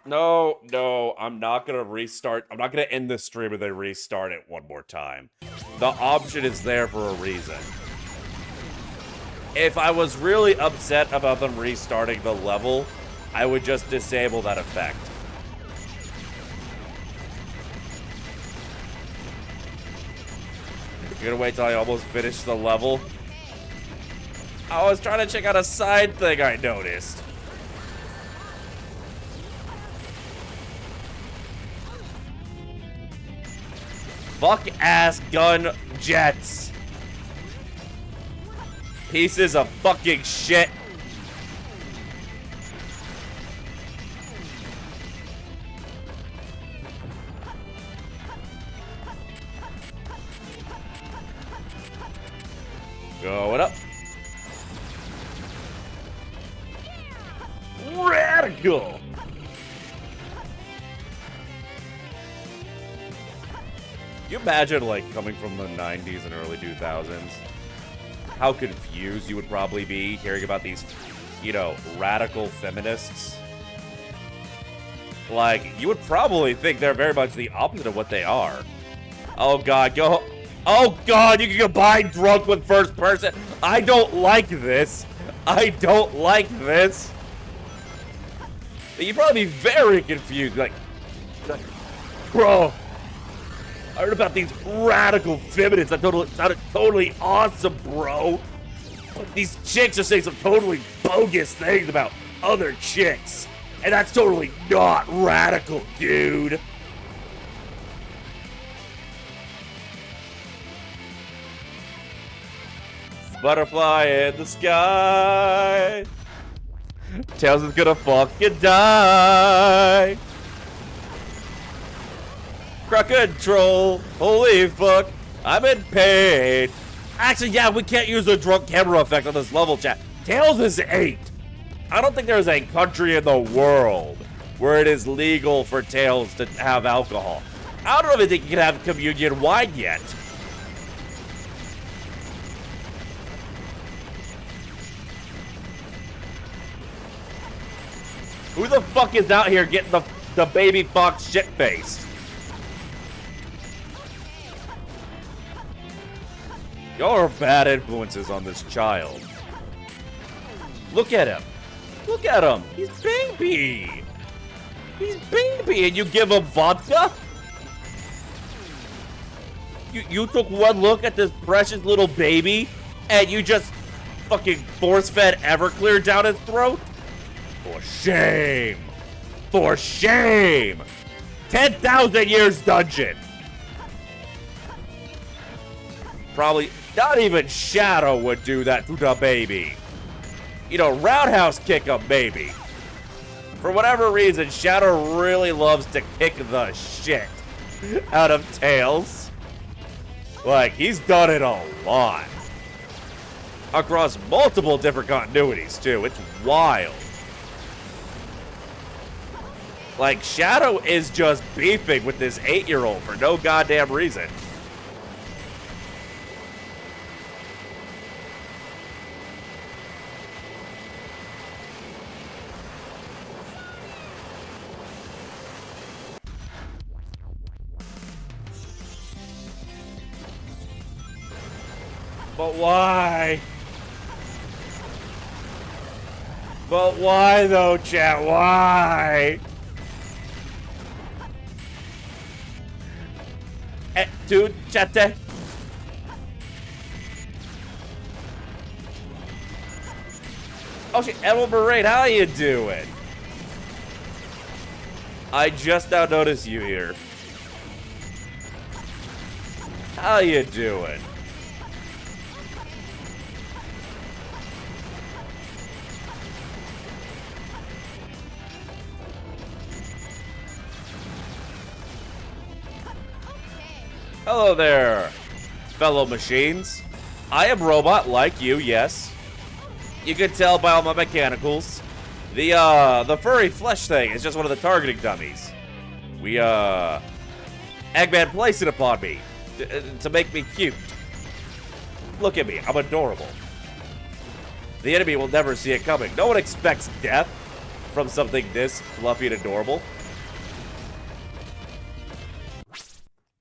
No, I'm not gonna restart. I'm not gonna end this stream and then restart it one more time. The option is there for a reason. If I was really upset about them restarting the level, I would just disable that effect. You're gonna wait till I almost finish the level? I was trying to check out a side thing I noticed. Fuck ass gun jets. Pieces of fucking shit. Going up. Radical. Can you imagine, like, coming from the 90s and early 2000s? How confused you would probably be hearing about these, you know, radical feminists. Like, you would probably think they're very much the opposite of what they are. Oh god, go. Oh god, you can combine drunk with first person. I don't like this. I don't like this. You'd probably be very confused. Like bro. I heard about these radical feminists that sounded totally awesome, bro. These chicks are saying some totally bogus things about other chicks. And that's totally not radical, dude. Butterfly in the sky. Tails is gonna fucking die. Crowd control. Holy fuck. I'm in pain. Actually, yeah, we can't use the drunk camera effect on this level, chat. Tails is 8. I don't think there's a country in the world where it is legal for Tails to have alcohol. I don't even think you can have communion wine yet. Who the fuck is out here getting the baby fox shit-faced? Y'all are bad influences on this child. Look at him. Look at him. He's baby. He's baby and you give him vodka? You took one look at this precious little baby and you just fucking force-fed Everclear down his throat? For shame! For shame! 10,000 years dungeon! Probably not even Shadow would do that to the baby. You know, roundhouse kick him, maybe. For whatever reason, Shadow really loves to kick the shit out of Tails. Like, he's done it a lot. Across multiple different continuities, too. It's wild. Like, Shadow is just beefing with this 8-year-old for no goddamn reason. But why? But why though, chat? Why? Dude, chat. Oh shit, Emerald Parade, how you doing? I just now noticed you here. How you doing? Hello there, fellow machines. I am robot like you, yes. You can tell by all my mechanicals. The furry flesh thing is just one of the targeting dummies. Eggman placed it upon me to make me cute. Look at me, I'm adorable. The enemy will never see it coming. No one expects death from something this fluffy and adorable.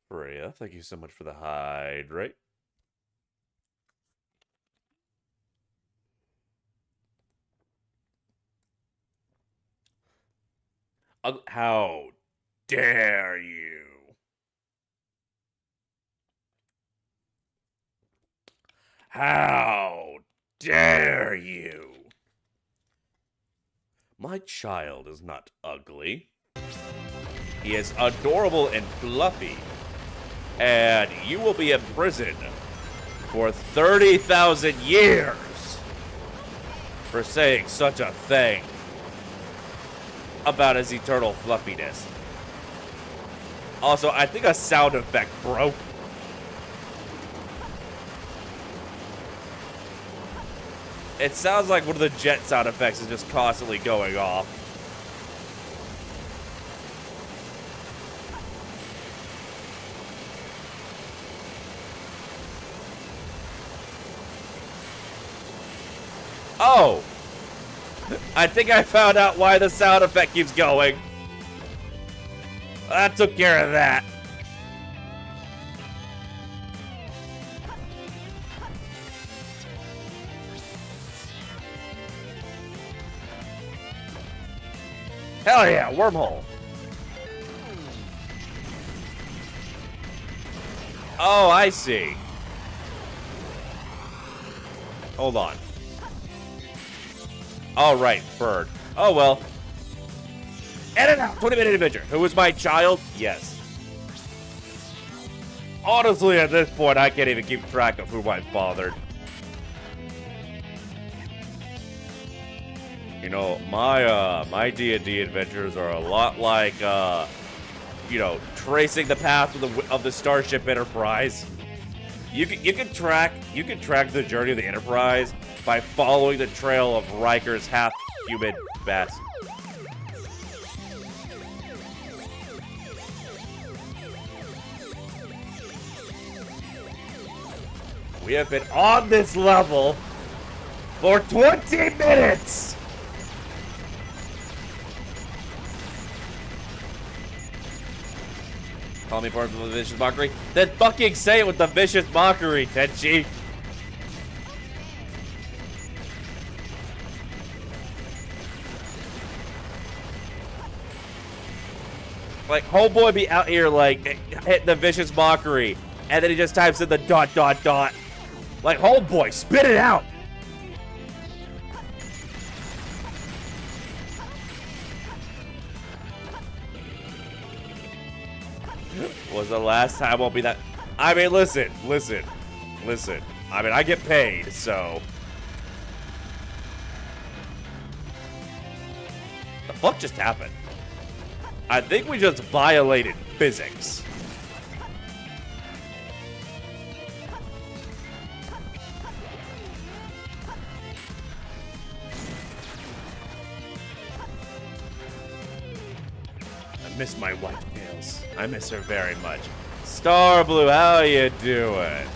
Freya, thank you so much for the hydrate. How dare you? How dare you? My child is not ugly. He is adorable and fluffy. And you will be in prison for 30,000 years for saying such a thing about his eternal fluffiness. Also, I think a sound effect broke. It sounds like one of the jet sound effects is just constantly going off. Oh! I think I found out why the sound effect keeps going. That took care of that. Hell yeah, wormhole. Oh, I see. Hold on. All right, bird. Oh, well. Edit out. 20-minute adventure. Who was my child? Yes. Honestly, at this point, I can't even keep track of who I fathered. You know, my D&D adventures are a lot like, you know, tracing the path of the Starship Enterprise. You can track the journey of the Enterprise by following the trail of Riker's half-human best. We have been on this level for 20 minutes! Call me part of the vicious mockery? Then fucking say it with the vicious mockery, Tenchi! Like, homeboy be out here, like, hitting the vicious mockery, and then he just types in the ... Like, homeboy, spit it out! Was the last time won't be that... I mean, listen. I mean, I get paid, so... The fuck just happened? I think we just violated physics. I miss my wife, Nails. I miss her very much. Star Blue, how you doing?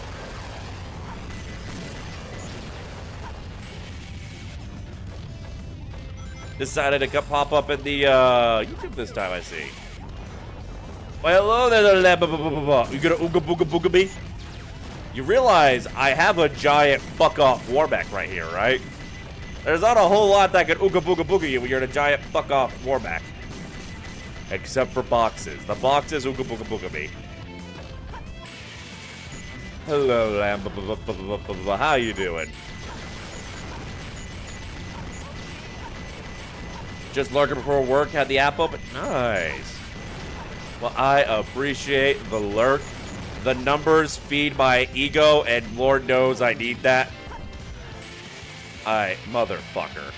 Decided to pop up in the YouTube this time, I see. Well, hello there, little lab. You gonna ooga booga booga me? You realize I have a giant fuck off Warback right here, right? There's not a whole lot that can ooga booga booga you when you're in a giant fuck off Warback. Except for boxes. The boxes ooga booga booga me. Hello, lamb. How you doing? Just lurking before work, had the app open. Nice. Well, I appreciate the lurk. The numbers feed my ego, and Lord knows I need that. Motherfucker.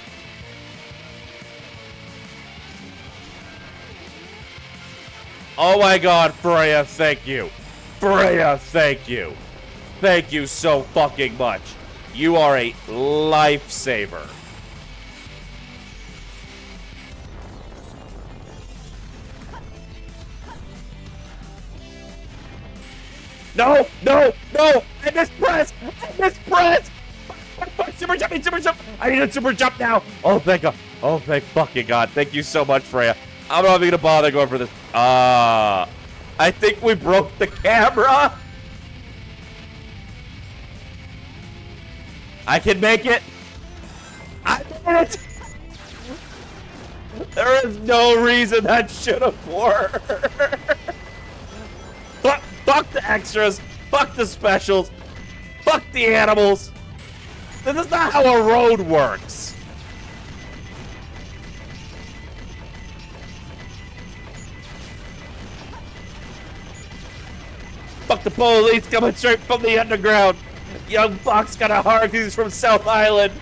Oh my god, Freya, thank you. Freya, thank you. Thank you so fucking much. You are a lifesaver. No! I mispressed! Super jump! I need a super jump now! Oh, thank God. Oh, thank fucking God. Thank you so much, Freya. I'm not even gonna bother going for this. I think we broke the camera. I can make it. I made it. There is no reason that should have worked. Fuck the extras. Fuck the specials. Fuck the animals. This is not how a road works. Fuck the police coming straight from the underground. Young Fox got a heart because he's from South Island.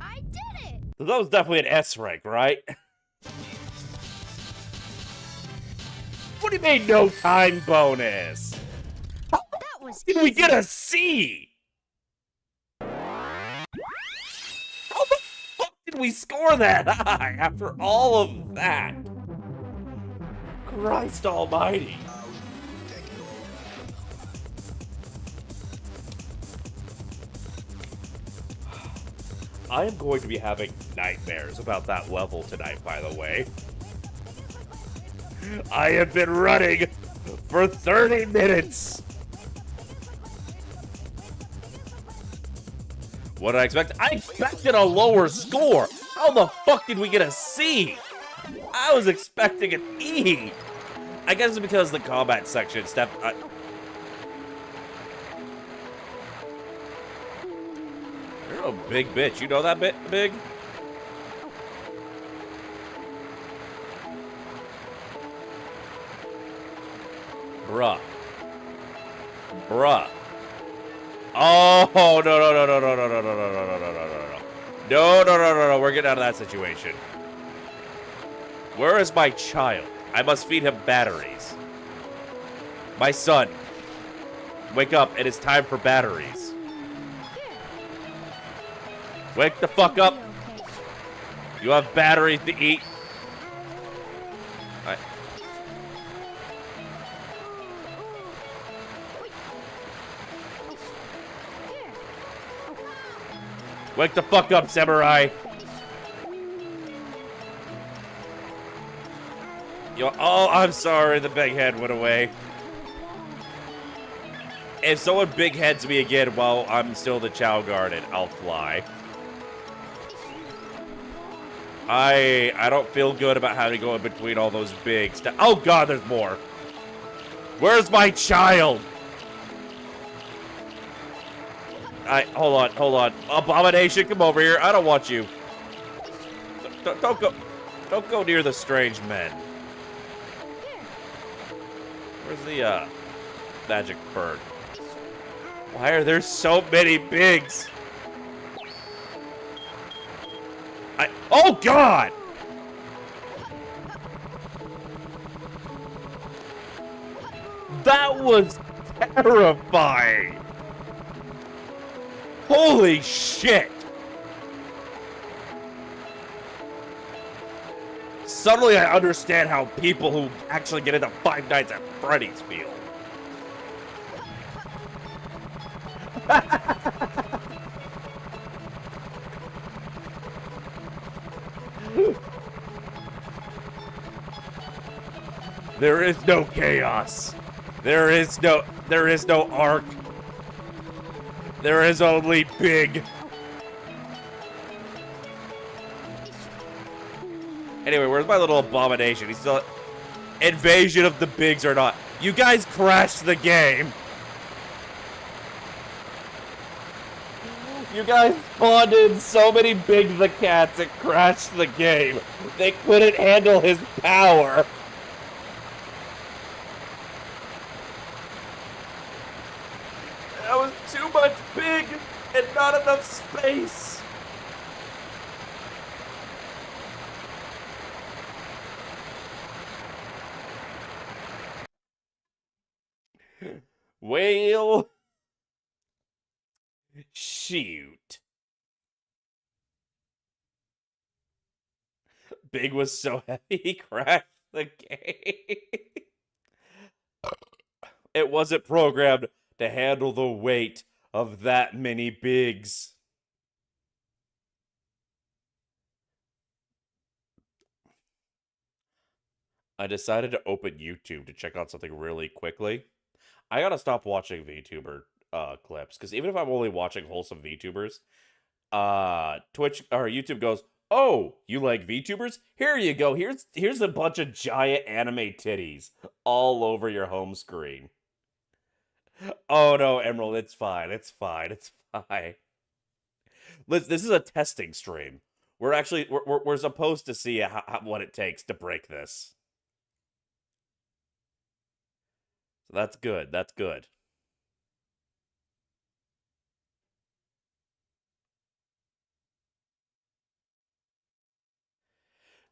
I did it! That was definitely an S rank, right? What do you mean no time bonus? That was Did we get a C? How the fuck did we score that high after all of that? Christ almighty. I am going to be having nightmares about that level tonight, by the way. I have been running for 30 minutes. What did I expect? I expected a lower score. How the fuck did we get a C? I was expecting an E. I guess it's because the combat section stepped... You're a big bitch. You know that big? Bruh. Oh, no. We're getting out of that situation. Where is my child? I must feed him batteries. My son. Wake up. It is time for batteries. Wake the fuck up. You have batteries to eat. Wake the fuck up, Samurai. Oh, I'm sorry. The big head went away. If someone big heads me again while I'm still the Chow Garden, I'll fly. I don't feel good about having to go in between all those big oh god, there's more. Where's my child? Hold on. Abomination, come over here. I don't want you. Don't go near the strange men. Where's the magic bird? Why are there so many bigs? Oh god! That was terrifying. Holy shit! Suddenly I understand how people who actually get into Five Nights at Freddy's feel. There is no chaos. There is no arc. There is only big. Anyway, where's my little abomination? He's still invasion of the bigs or not. You guys crashed the game. You guys spawned in so many big the cats it crashed the game. They couldn't handle his power. That was too much big and not enough space. Well, shoot. Big was so heavy he crashed the game. It wasn't programmed to handle the weight of that many bigs. I decided to open YouTube to check out something really quickly. I gotta stop watching VTuber clips, because even if I'm only watching wholesome VTubers, Twitch or YouTube goes, "Oh, you like VTubers? Here you go. Here's a bunch of giant anime titties all over your home screen." Oh no, Emerald, it's fine. It's fine. It's fine. This is a testing stream. We're supposed to see what it takes to break this. So that's good. That's good.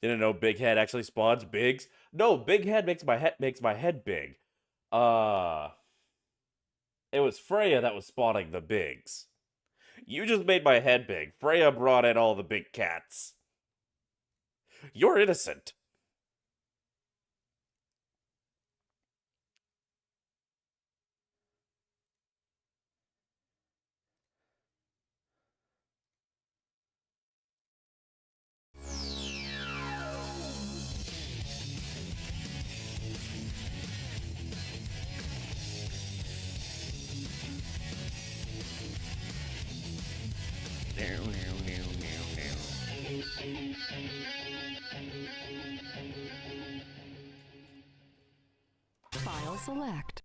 Didn't know Big Head actually spawns bigs. No, Big Head makes my head big. It was Freya that was spawning the bigs. You just made my head big. Freya brought in all the big cats. You're innocent. File select.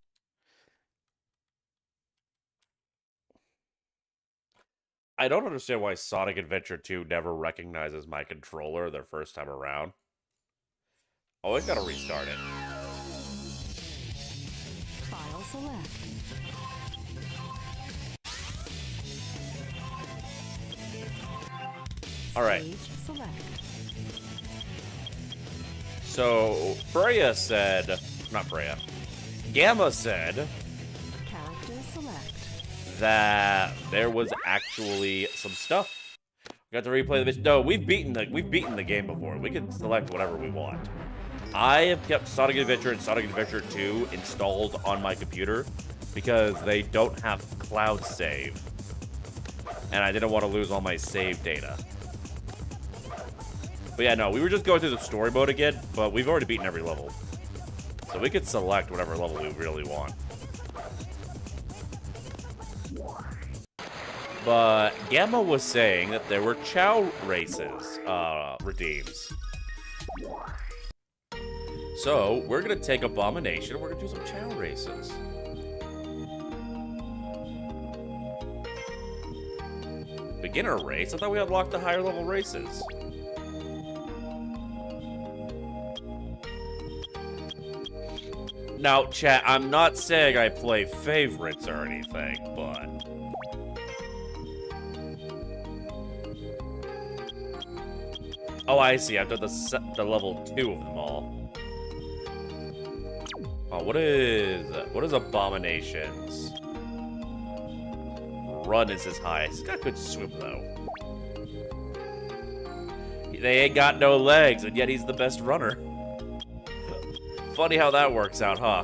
I don't understand why Sonic Adventure 2 never recognizes my controller their first time around. Always gotta restart it. File select. Alright. Stage select. So, Freya said... Not Freya. Gamma said... Character select. that there was actually some stuff. We got to replay the mission. No, we've beaten the game before. We can select whatever we want. I have kept Sonic Adventure and Sonic Adventure 2 installed on my computer because they don't have cloud save. And I didn't want to lose all my save data. But yeah, no, we were just going through the story mode again, but we've already beaten every level. So we could select whatever level we really want. But Gamma was saying that there were Chow races, redeems. So, we're gonna take Abomination, we're gonna do some Chow races. Beginner race? I thought we unlocked the higher level races. Now, chat, I'm not saying I play favorites or anything, but... Oh, I see. I've done the level 2 of them all. Oh, what is Abominations? Run is his highest. He's got good swim, though. They ain't got no legs, and yet he's the best runner. Funny how that works out, huh?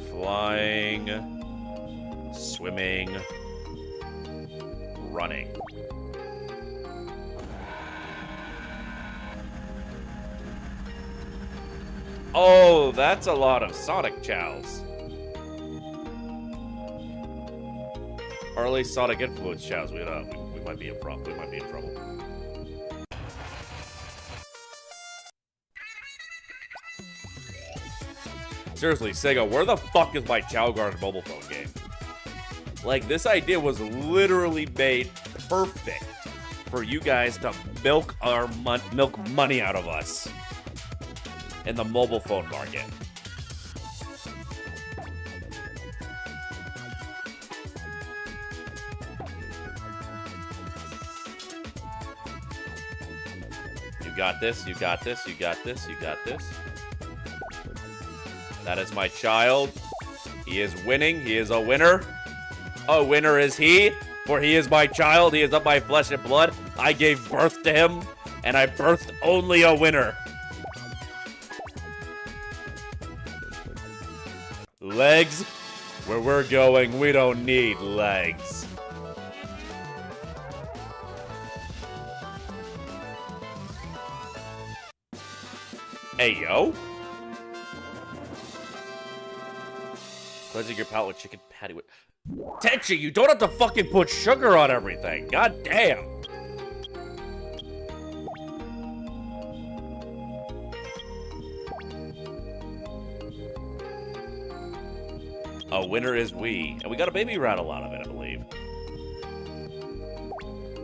Flying, swimming, running. Oh, that's a lot of Sonic chows. Or at least Sonic influence chows. We might be in trouble. We might be in trouble. Seriously, Sega, where the fuck is my Chow Garden mobile phone game? Like, this idea was literally made perfect for you guys to milk money out of us in the mobile phone market. You got this, you got this, you got this, you got this. That is my child. He is winning. He is a winner. A winner is he, for he is my child. He is of my flesh and blood. I gave birth to him, and I birthed only a winner. Legs? Where we're going, we don't need legs. Hey, yo. Cleansing your palate with chicken patty with... Tenchi, you don't have to fucking put sugar on everything. God damn. A winner is we. And we got a baby rattle out of it, I believe.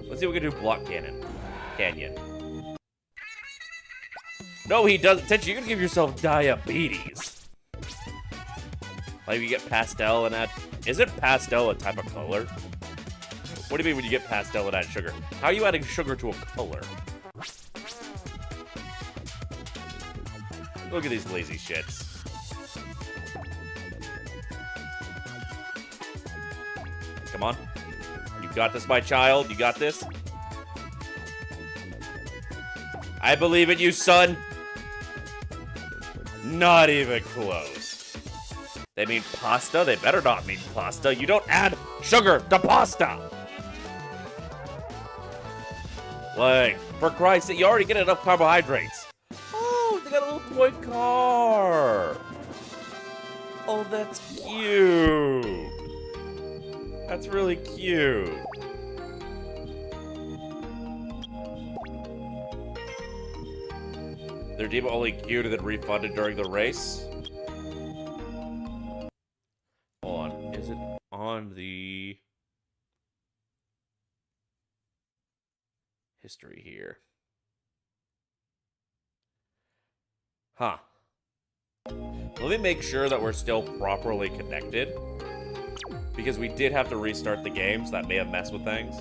Let's see if we can do block canyon. No, he doesn't. Tenchi, you're gonna give yourself diabetes. Like, you get pastel and add... Isn't pastel a type of color? What do you mean when you get pastel and add sugar? How are you adding sugar to a color? Look at these lazy shits. Come on. You got this, my child. You got this. I believe in you, son. Not even close. They mean pasta? They better not mean pasta. You don't add sugar to pasta! Like, for Christ's sake, you already get enough carbohydrates. Oh, they got a little toy car. Oh, that's cute. That's really cute. Their team only queued and then refunded during the race. Is it on the history here? Huh. Let me make sure that we're still properly connected, because we did have to restart the game, so that may have messed with things.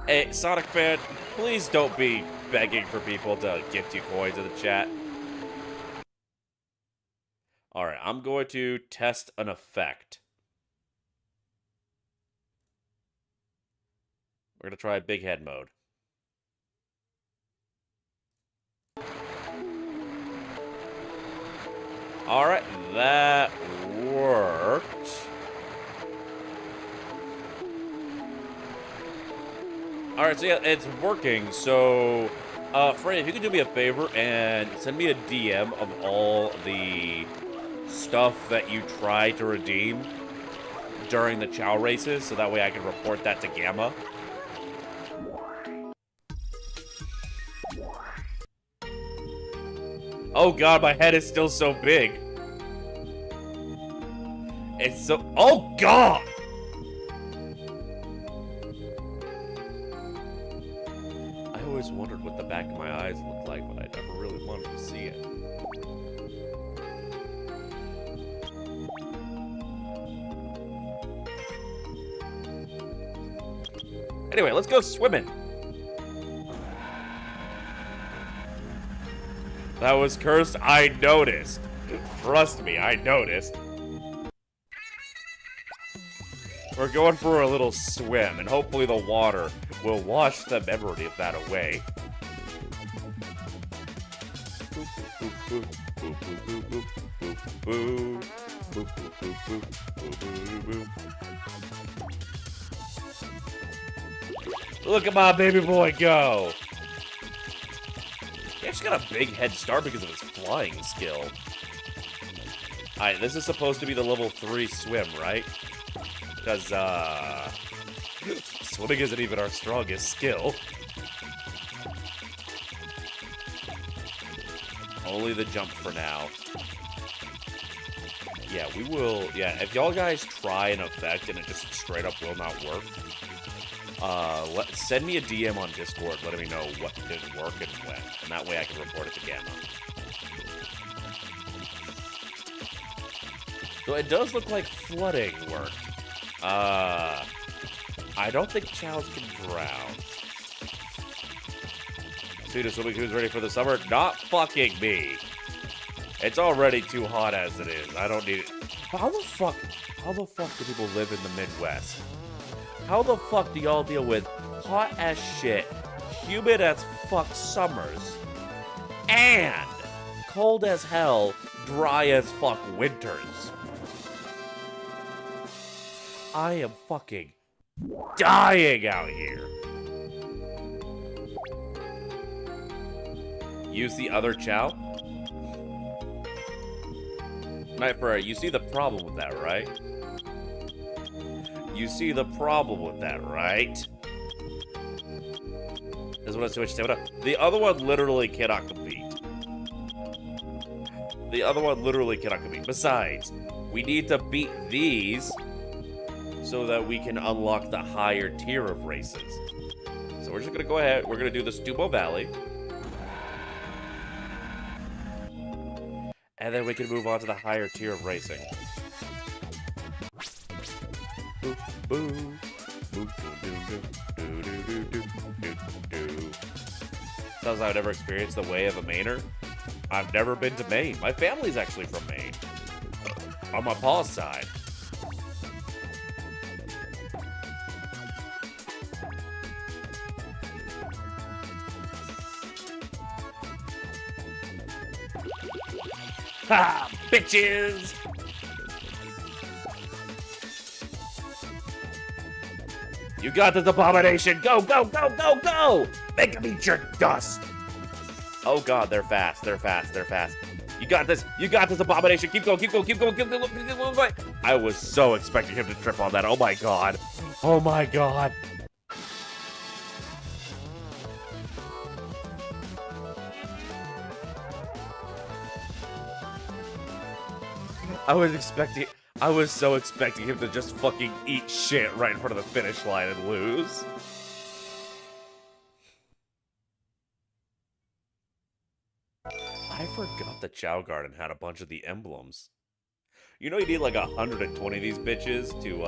Hey, Sonic fan, please don't be begging for people to gift you coins in the chat. Alright, I'm going to test an effect. We're going to try big head mode. Alright, that All right, so yeah, it's working. So, Fred, if you could do me a favor and send me a DM of all the stuff that you try to redeem during the Chow races, so that way I can report that to Gamma. Oh god, my head is still so big. It's so... Oh god! I always wondered what the back of my eyes looked like, but I never really wanted to see it. Anyway, let's go swimming. That was cursed. I noticed. Trust me, I noticed. We're going for a little swim, and hopefully the water will wash the memory of that away. Look at my baby boy go! He actually got a big head start because of his flying skill. Alright, this is supposed to be the level 3 swim, right? Because, swimming isn't even our strongest skill. Only the jump for now. Yeah, we will... Yeah, if y'all guys try an effect and it just straight up will not work, send me a DM on Discord letting me know what didn't work and when, and that way I can report it to Gamma. So it does look like flooding worked. I don't think chows can drown. Student swimming who's ready for the summer? Not fucking me. It's already too hot as it is. I don't need it. How the fuck do people live in the Midwest? How the fuck do y'all deal with hot as shit, humid as fuck summers, and cold as hell, dry as fuck winters? I am fucking dying out here. Use the other chow? Nightfire, you see the problem with that, right? You see the problem with that, right? This is what I switched stamina. The other one literally cannot compete. The other one literally cannot compete. Besides, we need to beat these so that we can unlock the higher tier of races. So we're just gonna go ahead. We're gonna do the Stubo Valley. And then we can move on to the higher tier of racing. Boo, boo. Boo, doo, doo, doo, doo, doo, doo, doo. Sounds like I've never experienced the way of a Mainer. I've never been to Maine. My family's actually from Maine. On my pa's side. Ha! Bitches! You got this, abomination! Go, go, go, go, go! Make them eat your dust! Oh god, they're fast, they're fast, they're fast. You got this, abomination! Keep going, keep going, keep going, keep going, keep going, keep going! I was so expecting him to trip on that, oh my god. Oh my god. I was so expecting him to just fucking eat shit right in front of the finish line and lose. I forgot the Chow Garden had a bunch of the emblems. You know you need like 120 of these bitches to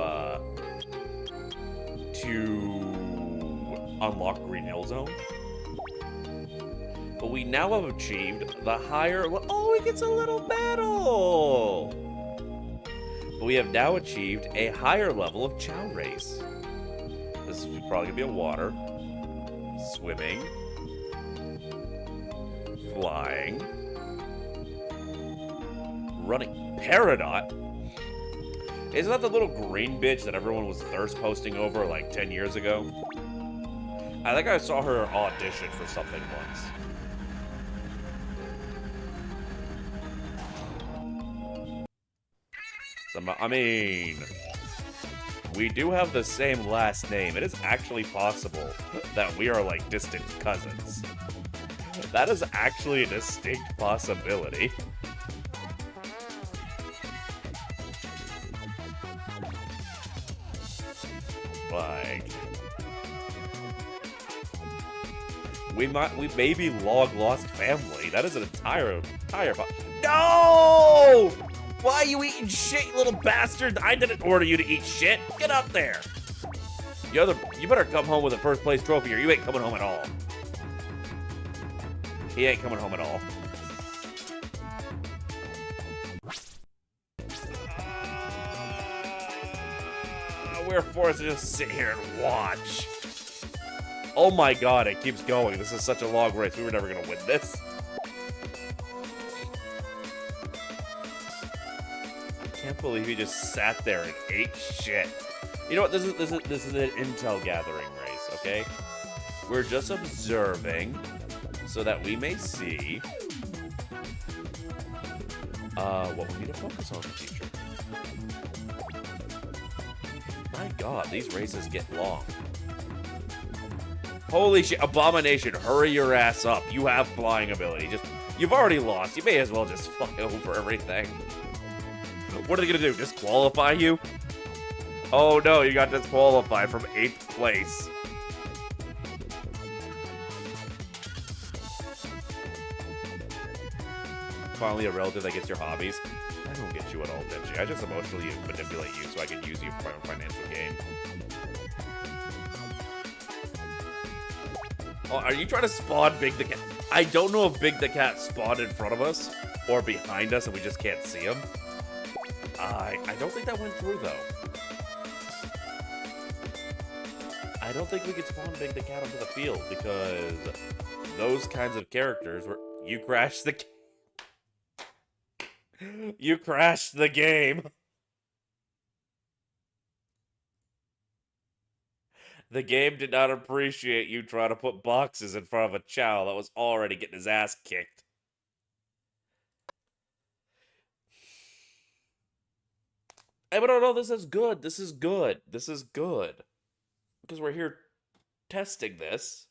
unlock Green Hill Zone. But we now have achieved the higher... Oh, he gets a little medal! But we have now achieved a higher level of Chow Race. This is probably going to be a water. Swimming. Flying. Running. Peridot? Isn't that the little green bitch that everyone was thirst posting over like 10 years ago? I think I saw her audition for something once. I mean, we do have the same last name. It is actually possible that we are like distant cousins. That is actually a distinct possibility. Like, we may be lost family. That is an entire No! Why are you eating shit, you little bastard? I didn't order you to eat shit. Get up there. You better come home with a first place trophy or you ain't coming home at all. He ain't coming home at all. We're forced to just sit here and watch. Oh my god, it keeps going. This is such a long race. We were never gonna win this. I can't believe he just sat there and ate shit. You know what? This is an intel gathering race, okay? We're just observing so that we may see what we need to focus on in the future. My god, these races get long. Holy shit, Abomination, hurry your ass up. You have flying ability. You've already lost. You may as well just fly over everything. What are they gonna do, disqualify you? Oh no, you got disqualified from 8th place. Finally a relative that gets your hobbies. I don't get you at all, Benji. I just emotionally manipulate you so I can use you for my financial gain. Oh, are you trying to spawn Big the Cat? I don't know if Big the Cat spawned in front of us or behind us and we just can't see him. I don't think that went through, though. I don't think we could spawn Big the Cat onto the field because those kinds of characters were... You crashed the... You crashed the game. The game did not appreciate you trying to put boxes in front of a Chow that was already getting his ass kicked. Hey, but no, this is good. This is good. This is good. Because we're here testing this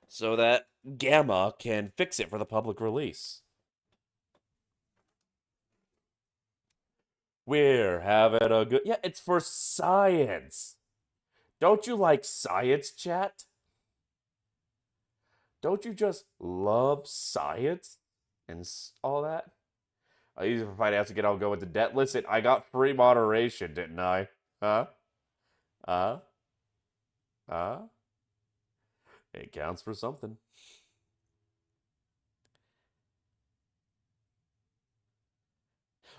so that Gamma can fix it for the public release. We're having a good... Yeah, it's for science. Don't you like science, chat? Don't you just love science and all that? I use it for finance to get I'll go into debt. Listen, I got free moderation, didn't I? Huh? It counts for something.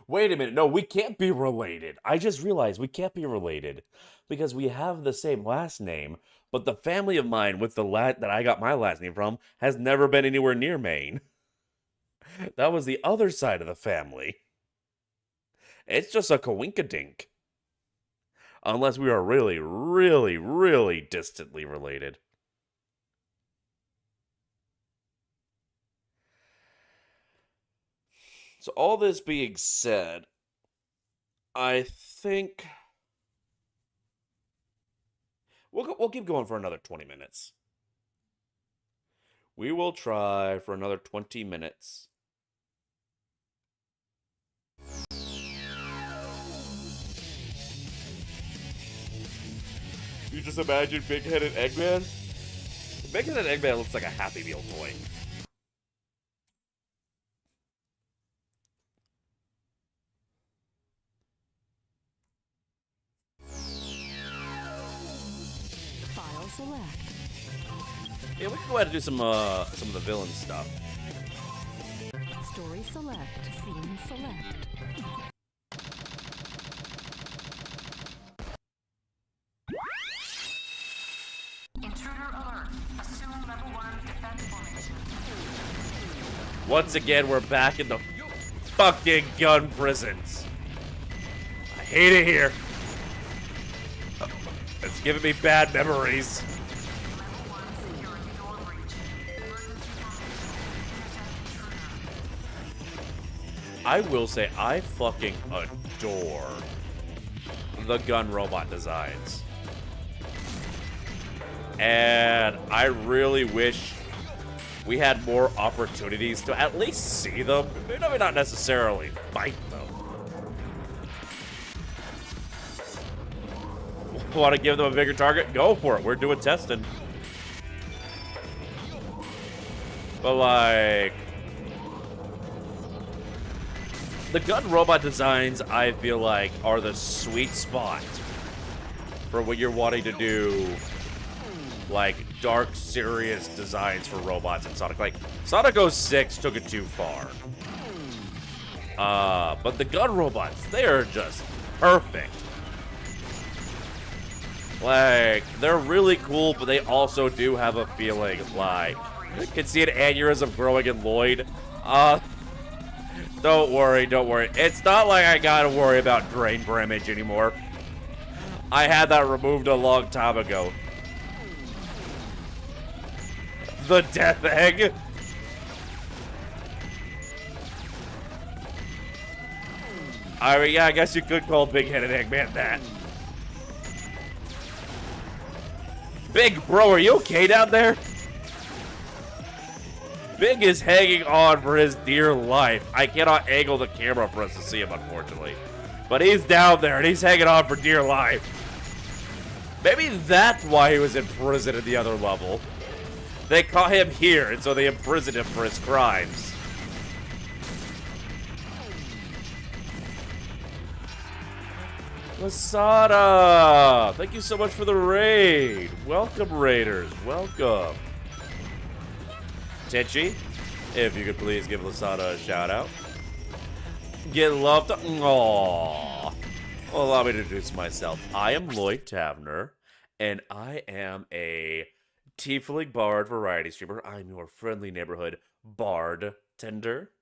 Wait a minute. No, we can't be related. I just realized we can't be related because we have the same last name, but the family of mine with the that I got my last name from has never been anywhere near Maine. That was the other side of the family. It's just a coinkadink. Unless we are really, really, really distantly related. So all this being said, I think we'll keep going for another 20 minutes. We will try for another 20 minutes. You just imagine Big-Headed Eggman? Big-Headed Eggman looks like a Happy Meal toy. File select. Yeah, we can go ahead and do some of the villain stuff. Story select. Scene select. Intruder alert. Assume level 1 defense formation. Once again, we're back in the fucking gun prisons. I hate it here. It's giving me bad memories. I will say I fucking adore the gun robot designs. And I really wish we had more opportunities to at least see them. Maybe not necessarily fight them. Want to give them a bigger target? Go for it. We're doing testing. But like, the gun robot designs, I feel like, are the sweet spot for what you're wanting to do. Like, dark, serious designs for robots in Sonic. Like, Sonic 06 took it too far. But the gun robots, they are just perfect. Like, they're really cool, but they also do have a feeling like, you can see an aneurysm growing in Lloyd. Don't worry, don't worry. It's not like I gotta worry about brain damage anymore. I had that removed a long time ago. The death egg. I mean, yeah, I guess you could call Big-Headed Eggman that. Big, bro, are you okay down there? Big is hanging on for his dear life. I cannot angle the camera for us to see him, unfortunately. But he's down there, and he's hanging on for dear life. Maybe that's why he was in prison at the other level. They caught him here, and so they imprisoned him for his crimes. Lasada! Thank you so much for the raid. Welcome, raiders. Welcome. Tenchi, if you could please give Lasada a shout out. Get loved. Aww. Well, allow me to introduce myself. I am Lloyd Tavner, and I am a Tiefling Bard variety streamer. I'm your friendly neighborhood bard tender.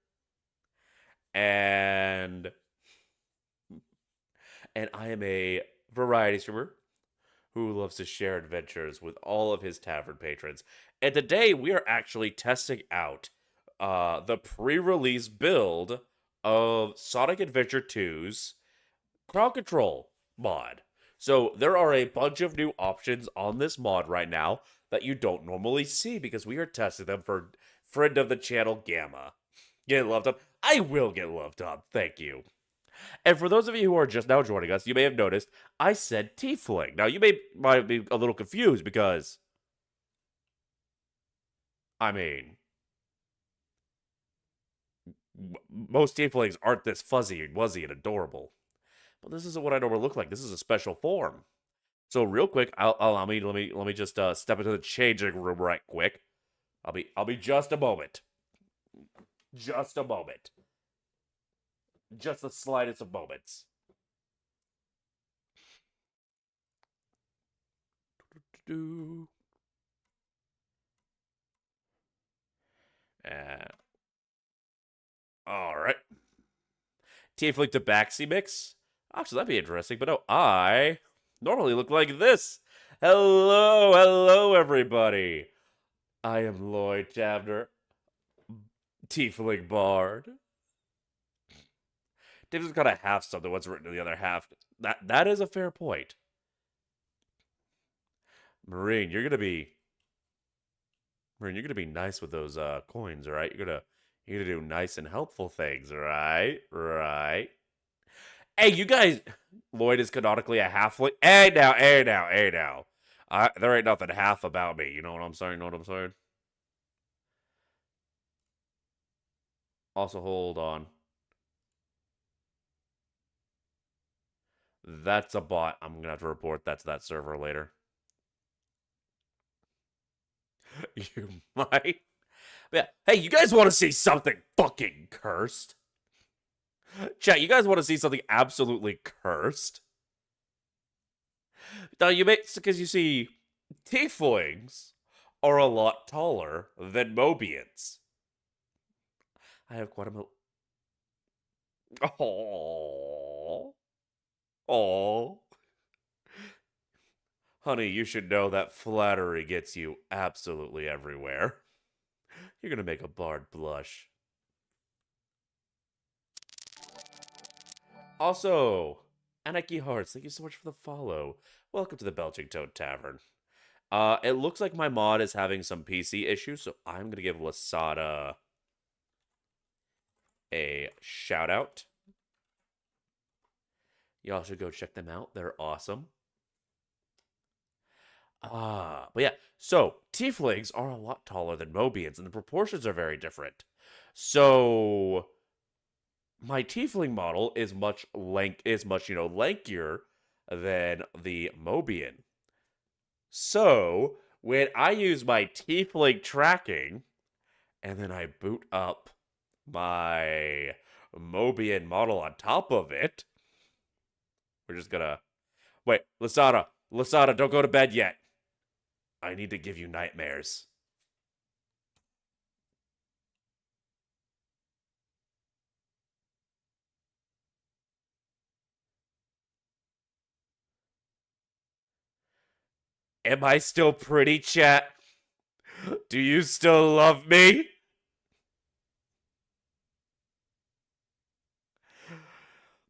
And I am a variety streamer who loves to share adventures with all of his tavern patrons. And today we are actually testing out the pre-release build of Sonic Adventure 2's Crowd Control mod. So there are a bunch of new options on this mod right now that you don't normally see because we are testing them for friend of the channel Gamma. Get loved up. I will get loved up. Thank you. And for those of you who are just now joining us, you may have noticed I said tiefling. Now, you might be a little confused because, I mean, most tieflings aren't this fuzzy and wuzzy and adorable. But this isn't what I normally look like. This is a special form. So real quick, let me just step into the changing room right quick. I'll be just a moment. Just a moment. Just the slightest of moments. All right. Tiefling to Baxi mix. Actually, that'd be interesting. But no, I normally look like this. Hello, everybody. I am Lloyd Tavner, Tiefling Bard. David's got a half something. What's written in the other half? That is a fair point. Marine, you're gonna be nice with those coins, all right? You're gonna do nice and helpful things, right? Right. Hey, you guys. Lloyd is canonically a halfling. Hey now. There ain't nothing half about me. You know what I'm saying? Also, hold on. That's a bot. I'm gonna have to report that to that server later. You might. Yeah. Hey, you guys want to see something fucking cursed? Chat, you guys want to see something absolutely cursed? Now, because you see, tieflings are a lot taller than Mobians. I have quite a... Oh, honey, you should know that flattery gets you absolutely everywhere. You're gonna make a bard blush. Also, Anarchy Hearts, thank you so much for the follow. Welcome to the Belching Toad Tavern. It looks like my mod is having some PC issues, so I'm gonna give Lasada a shout out. Y'all should go check them out. They're awesome. But yeah, so tieflings are a lot taller than Mobians, and the proportions are very different. So my tiefling model is much lankier than the Mobian. So when I use my tiefling tracking, and then I boot up my Mobian model on top of it, we're just gonna wait. Lasada, don't go to bed yet. I need to give you nightmares. Am I still pretty, chat? Do you still love me?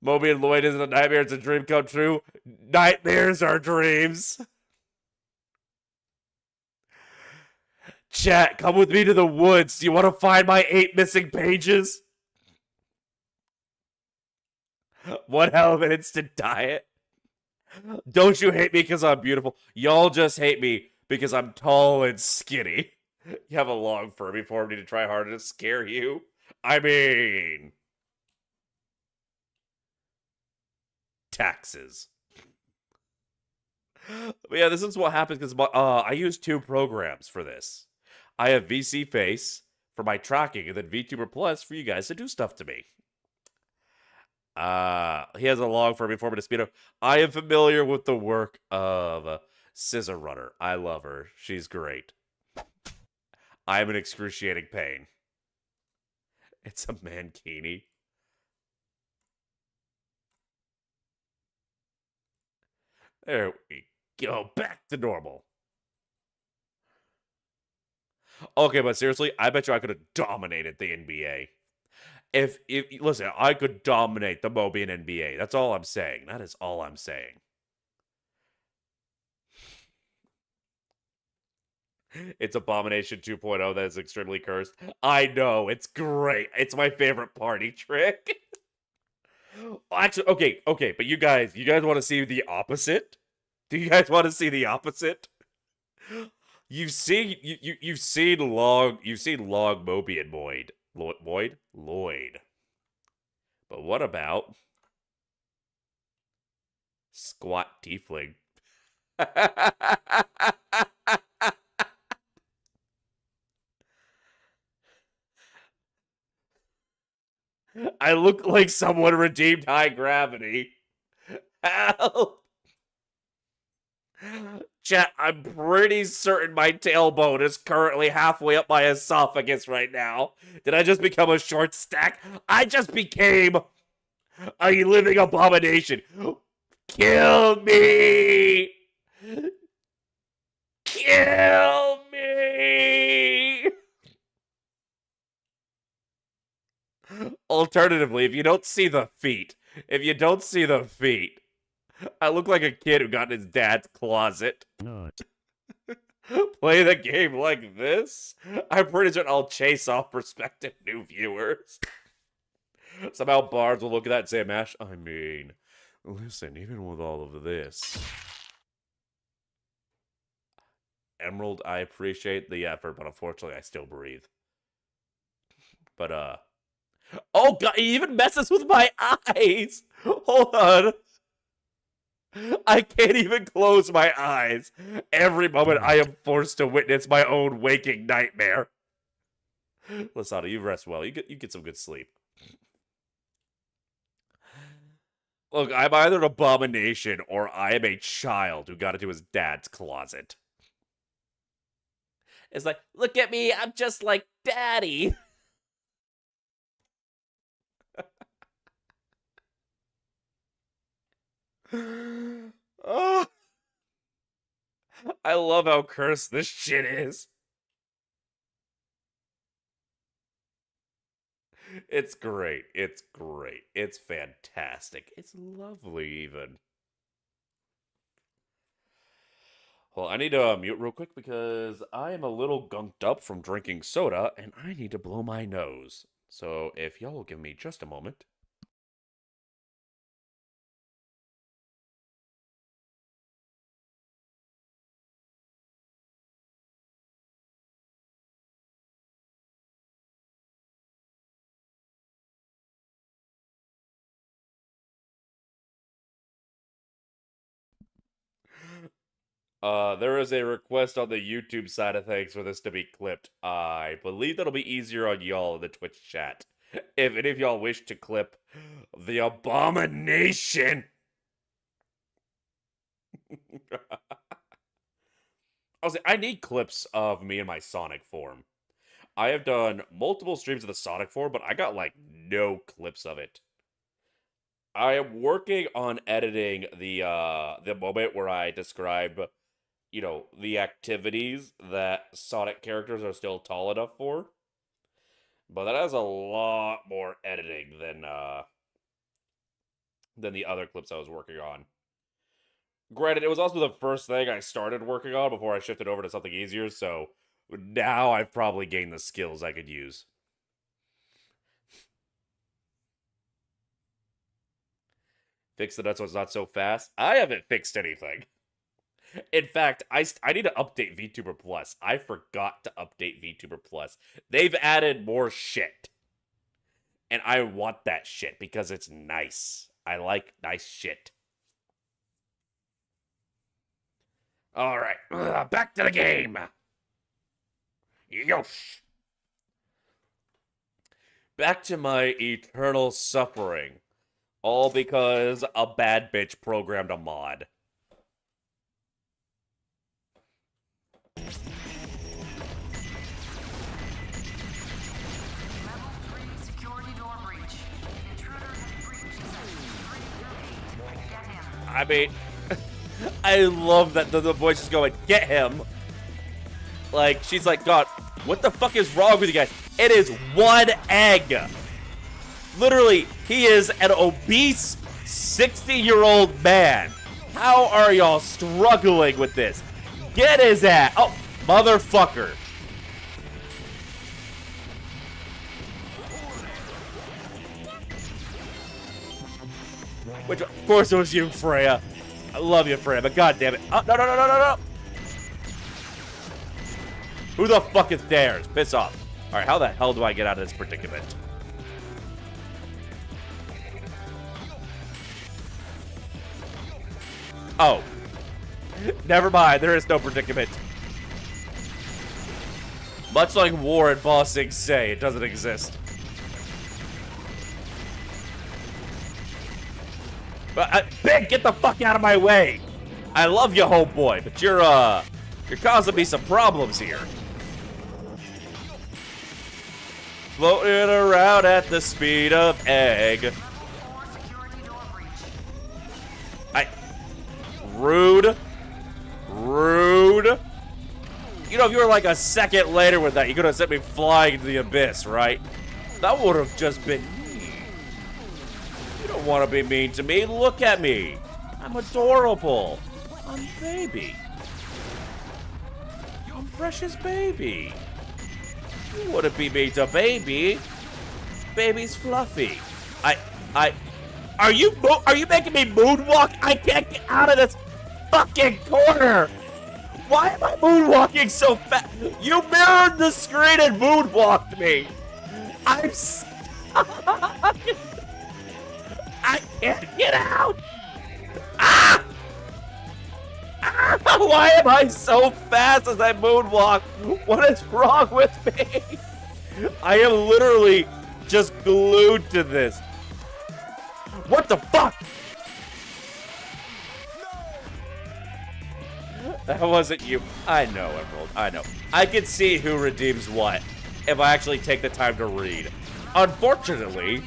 Moby and Lloyd isn't a nightmare, it's a dream come true. Nightmares are dreams. Chat, come with me to the woods. Do you want to find my 8 missing pages? One hell of an instant diet. Don't you hate me because I'm beautiful? Y'all just hate me because I'm tall and skinny. You have a long Furby form, need to try harder to scare you. I mean, taxes. But yeah, this is what happens because I use 2 programs for this. I have VC Face for my tracking, and then VTuber Plus for you guys to do stuff to me. He has a long Furby form and a speedo. I am familiar with the work of Scissor Runner. I love her. She's great. I am in excruciating pain. It's a mankini. There we go. Back to normal. Okay, but seriously, I bet you I could have dominated the NBA. If listen, I could dominate the Mobian NBA. That's all I'm saying. That is all I'm saying. It's Abomination 2.0 that is extremely cursed. I know, it's great. It's my favorite party trick. Actually, okay, but you guys want to see the opposite? Do you guys want to see the opposite? You've seen you've seen Log Mobian Lloyd. But what about Squat Tiefling? I look like someone redeemed high gravity. Help! Chat, I'm pretty certain my tailbone is currently halfway up my esophagus right now. Did I just become a short stack? I just became a living abomination. Kill me! Kill me! Alternatively, if you don't see the feet, I look like a kid who got in his dad's closet. Play the game like this? I'm pretty sure I'll chase off prospective new viewers. Somehow Bards will look at that and say, Mash, I mean, listen, even with all of this. Emerald, I appreciate the effort, but unfortunately I still breathe. But, oh god, he even messes with my eyes! Hold on. I can't even close my eyes. Every moment I am forced to witness my own waking nightmare. Lasada, you rest well. You get some good sleep. Look, I'm either an abomination or I am a child who got into his dad's closet. It's like, look at me, I'm just like daddy. Oh, I love how cursed this shit is. It's great. It's great. It's fantastic. It's lovely, even. Well, I need to mute real quick because I am a little gunked up from drinking soda and I need to blow my nose. So if y'all will give me just a moment. There is a request on the YouTube side of things for this to be clipped. I believe that'll be easier on y'all in the Twitch chat. If any of y'all wish to clip the abomination. I need clips of me in my Sonic form. I have done multiple streams of the Sonic form, but I got like no clips of it. I am working on editing the moment where I describe, you know, the activities that Sonic characters are still tall enough for. But that has a lot more editing than the other clips I was working on. Granted, it was also the first thing I started working on before I shifted over to something easier, so now I've probably gained the skills I could use. Fix the nuts so it's not so fast. I haven't fixed anything. In fact, I need to update Vtuber Plus. I forgot to update Vtuber Plus. They've added more shit. And I want that shit because it's nice. I like nice shit. Alright, back to the game. Yosh. Back to my eternal suffering. All because a bad bitch programmed a mod. I mean, I love that the voice is going, get him. Like, she's like, God, what the fuck is wrong with you guys? It is one egg. Literally, he is an obese 60-year-old man. How are y'all struggling with this? Get his ass. Oh, motherfucker. Which, of course, it was you, Freya. I love you, Freya, but god damn it. Oh, no, no, no, no, no, no. Who the fuck is dares? Piss off. Alright, how the hell do I get out of this predicament? Oh. Never mind, there is no predicament. Much like War and Bossing say, it doesn't exist. But, Big, get the fuck out of my way! I love you, homeboy, but you're causing me some problems here. Floating around at the speed of egg. Rude. Rude. You know, if you were like a second later with that, you could have sent me flying into the abyss, right? That would have just been mean. You don't want to be mean to me. Look at me. I'm adorable. I'm baby. I'm precious baby. You wouldn't be mean to baby. Baby's fluffy. Are you making me moonwalk? I can't get out of this fucking corner. Why am I moonwalking so fast? You mirrored the screen and moonwalked me. I'm stuck. I can't get out. Ah! Ah! Why am I so fast as I moonwalk? What is wrong with me? I am literally just glued to this. What the fuck? That wasn't you. I know, Emerald. I know. I can see who redeems what if I actually take the time to read. Unfortunately,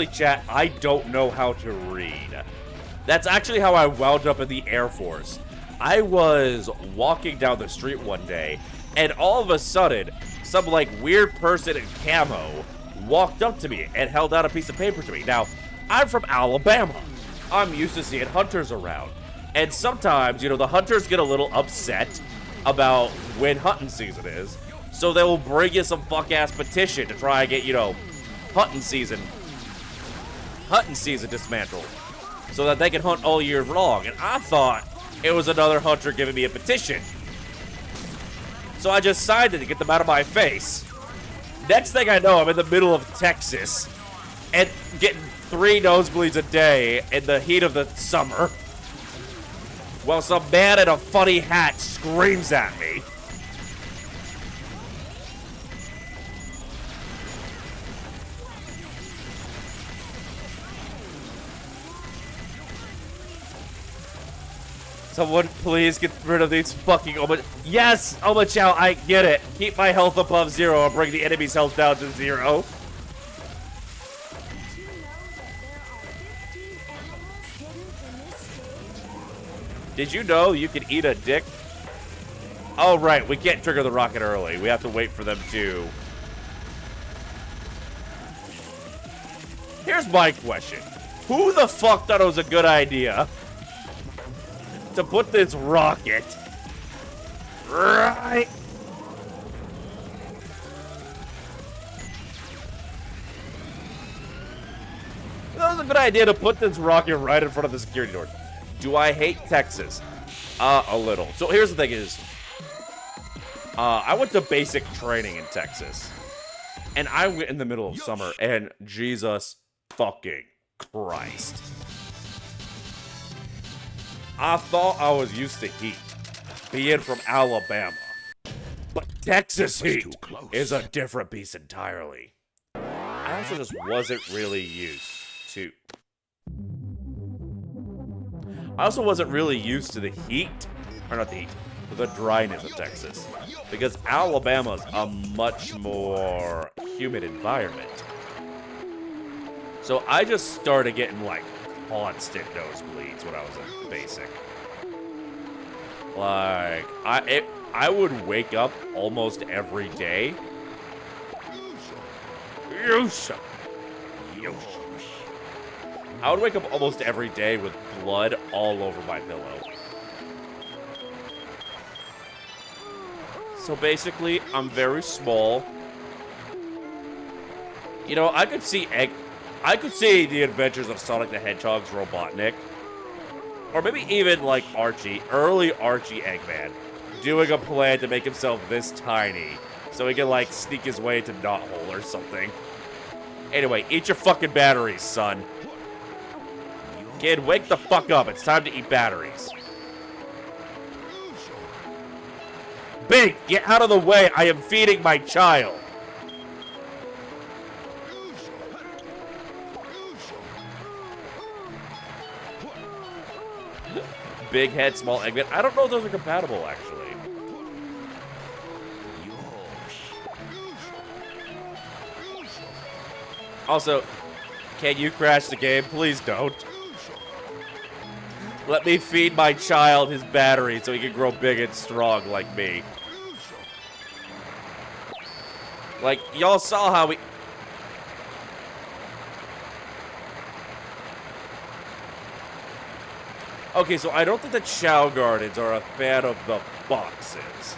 chat, I don't know how to read. That's actually how I wound up in the Air Force. I was walking down the street one day, and all of a sudden, some like weird person in camo walked up to me and held out a piece of paper to me. Now, I'm from Alabama. I'm used to seeing hunters around. And sometimes, you know, the hunters get a little upset about when hunting season is. So they will bring you some fuck-ass petition to try and get, you know, hunting season dismantled. So that they can hunt all year long. And I thought it was another hunter giving me a petition. So I just signed it to get them out of my face. Next thing I know, I'm in the middle of Texas and getting 3 nosebleeds a day in the heat of the summer while some man in a funny hat screams at me. Someone please get rid of these fucking Yes, Chow, I get it. Keep my health above 0 and bring the enemy's health down to 0. Did you know that there are 15 animals hidden in this stage? Did you know you can eat a dick? Oh, right. We can't trigger the rocket early. We have to wait for them to. Here's my question. Who the fuck thought it was a good idea to put this rocket right? That was a good idea to put this rocket right in front of the security door. Do I hate Texas? A little. So here's the thing is, I went to basic training in Texas. And I went in the middle of summer, and Jesus fucking Christ. I thought I was used to heat, being from Alabama. But Texas heat is a different beast entirely. I also just wasn't really used to... I also wasn't really used to the heat, or not the heat, the dryness of Texas. Because Alabama's a much more humid environment. So I just started getting like constant nosebleeds when I was in basic. Like, I would wake up almost every day. I would wake up almost every day with blood all over my pillow. So basically, I'm very small. You know, I could see the adventures of Sonic the Hedgehog's Robotnik. Or maybe even like Archie, early Archie Eggman, doing a plan to make himself this tiny so he can like sneak his way into Knothole or something. Anyway, eat your fucking batteries, son. Kid, wake the fuck up. It's time to eat batteries. Big, get out of the way. I am feeding my child. Big head, small Eggman. I don't know if those are compatible, actually. Also, can you crash the game? Please don't. Let me feed my child his battery so he can grow big and strong like me. Like, y'all saw how we... Okay, so I don't think the Chow Gardens are a fan of the boxes.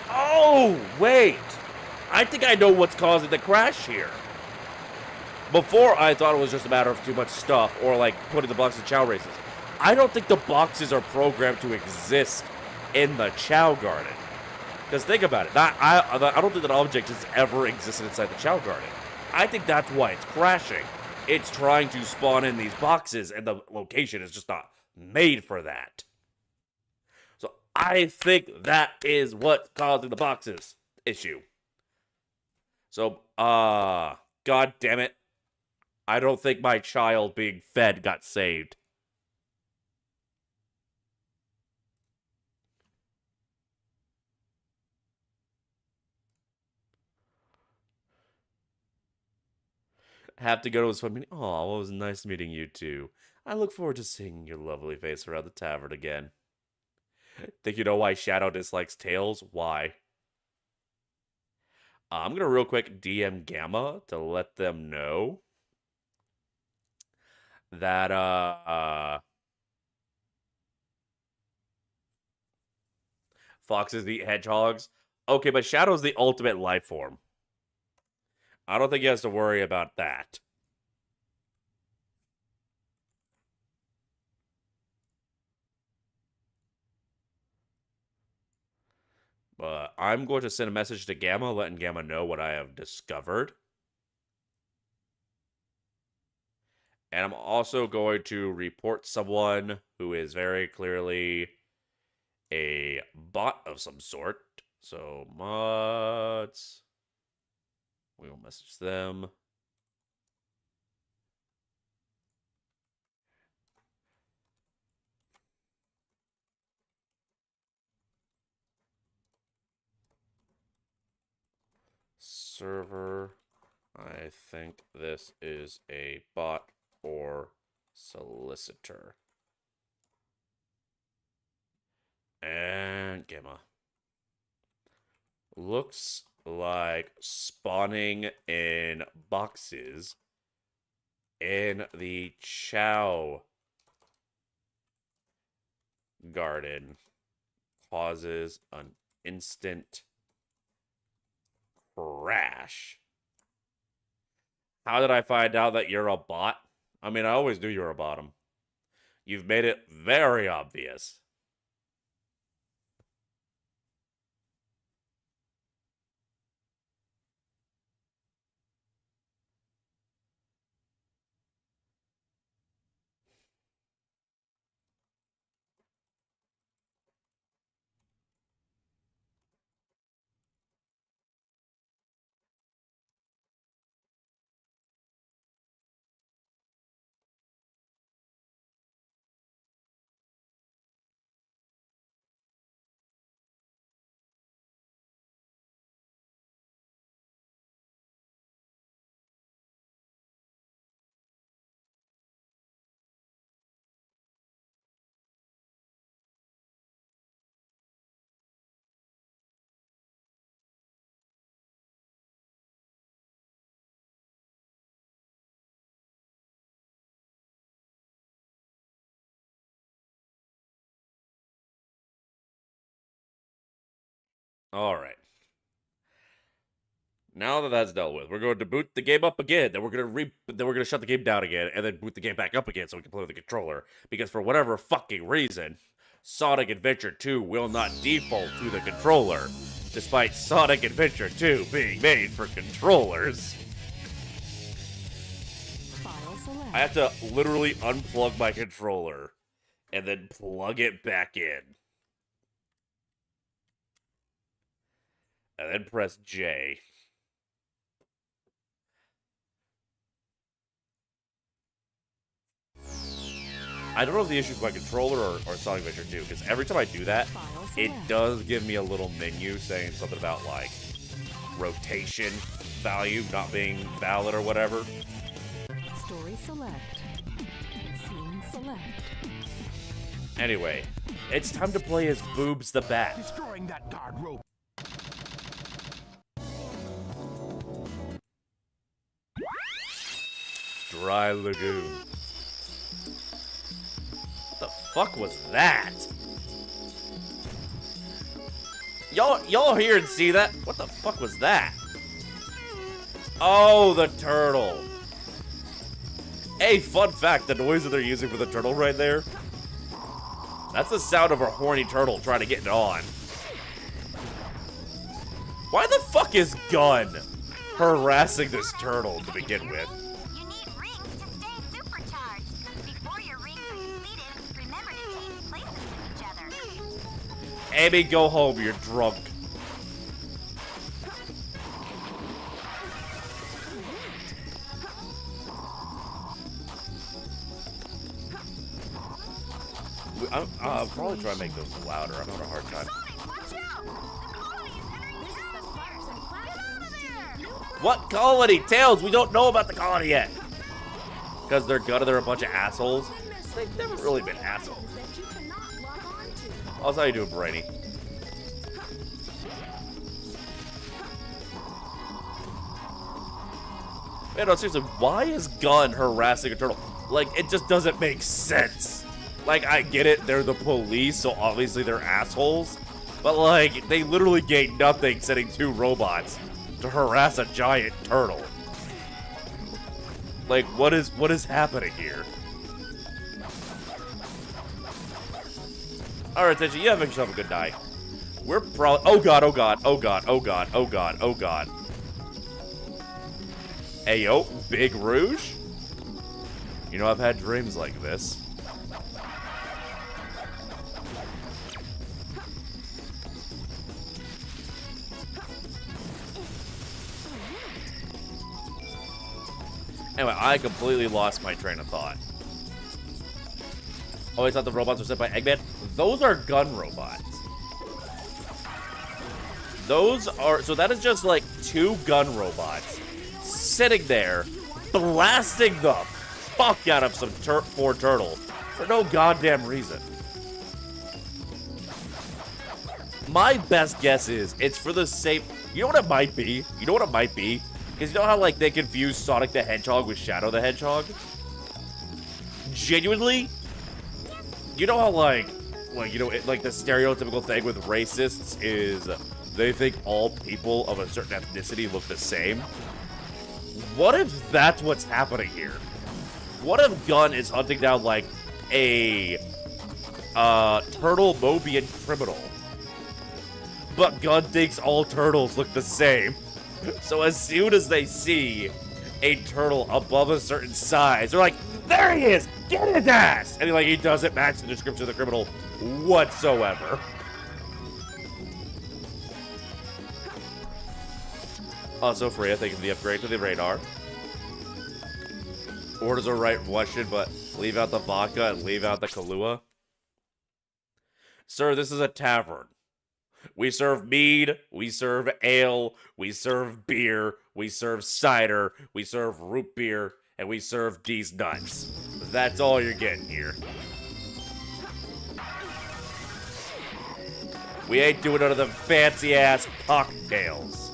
Oh, wait. I think I know what's causing the crash here. Before, I thought it was just a matter of too much stuff or, like, putting the boxes in Chow races. I don't think the boxes are programmed to exist in the Chow Garden. Because think about it. I don't think that object has ever existed inside the Chow Garden. I think that's why it's crashing. It's trying to spawn in these boxes, and the location is just not made for that. So I think that is what's causing the boxes issue. So, God damn it. I don't think my child being fed got saved. Have to go to a swim meeting. Oh, well, it was nice meeting you too. I look forward to seeing your lovely face around the tavern again. Think you know why Shadow dislikes Tails? Why? I'm gonna real quick DM Gamma to let them know that foxes eat hedgehogs. Okay, but Shadow's the ultimate life form. I don't think he has to worry about that. But I'm going to send a message to Gamma, letting Gamma know what I have discovered. And I'm also going to report someone who is very clearly a bot of some sort. So, mods. We will message them. Server. I think this is a bot or solicitor. And Gamma. Looks like spawning in boxes in the Chow garden causes an instant crash. How did I find out that you're a bot? I mean, I always knew you were a bottom. You've made it very obvious. All right. Now that that's dealt with, we're going to boot the game up again. Then we're gonna shut the game down again, and then boot the game back up again so we can play with the controller. Because for whatever fucking reason, Sonic Adventure 2 will not default to the controller, despite Sonic Adventure 2 being made for controllers. File select. I have to literally unplug my controller and then plug it back in. And then press J. I don't know if the issue is my controller or Sonic Adventure 2, because every time I do that, File it select. does give me a little menu saying something about, like, rotation value not being valid or whatever. Story select. Scene select. Anyway, it's time to play as Boobs the Bat. Destroying that guard rope. Dry Lagoon. What the fuck was that? Y'all hear and see that? What the fuck was that? Oh, the turtle. Hey, fun fact, the noise that they're using for the turtle right there, that's the sound of a horny turtle trying to get it on. Why the fuck is Gun harassing this turtle to begin with? You need rings to stay supercharged. Before your rings are depleted, remember to change places with each other. Amy, go home, you're drunk. I'll probably try to make those louder. I'm having a hard time. Sonic, watch out! The colony is entering the zone. The sparks and flashes. Get out of there! What colony? Tails, we don't know about the colony yet. Because they're a bunch of assholes. They've never really been assholes. That you cannot log on to. How's how you doing, Brainy? Man, no, seriously, why is Gunn harassing a turtle? Like, it just doesn't make sense. Like, I get it, they're the police, so obviously they're assholes. But, like, they literally gain nothing sending 2 robots to harass a giant turtle. Like, what is happening here? Alright, Tenchi, you have yourself a good night. We're probably... Oh god, oh god, oh god, oh god, oh god, oh god. Ayo, Big Rouge? You know, I've had dreams like this. Anyway, I completely lost my train of thought. Oh, I thought the robots were sent by Eggman? Those are gun robots. Those are... So that is just like 2 gun robots sitting there blasting the fuck out of some poor turtle for no goddamn reason. My best guess is it's for the same... You know what it might be? You know what it might be? Because you know how, like, they confuse Sonic the Hedgehog with Shadow the Hedgehog? Genuinely? You know how, like, you know, like, the stereotypical thing with racists is they think all people of a certain ethnicity look the same? What if that's what's happening here? What if Gunn is hunting down, like, a turtle Mobian criminal? But Gunn thinks all turtles look the same. So as soon as they see a turtle above a certain size, they're like, there he is! Get his ass! And he doesn't match the description of the criminal whatsoever. Also, Freya, thank you for the upgrade to the radar. Orders are right question, but leave out the vodka and leave out the Kahlua. Sir, this is a tavern. We serve mead, we serve ale, we serve beer, we serve cider, we serve root beer, and we serve these nuts. That's all you're getting here. We ain't doing none of them fancy-ass cocktails.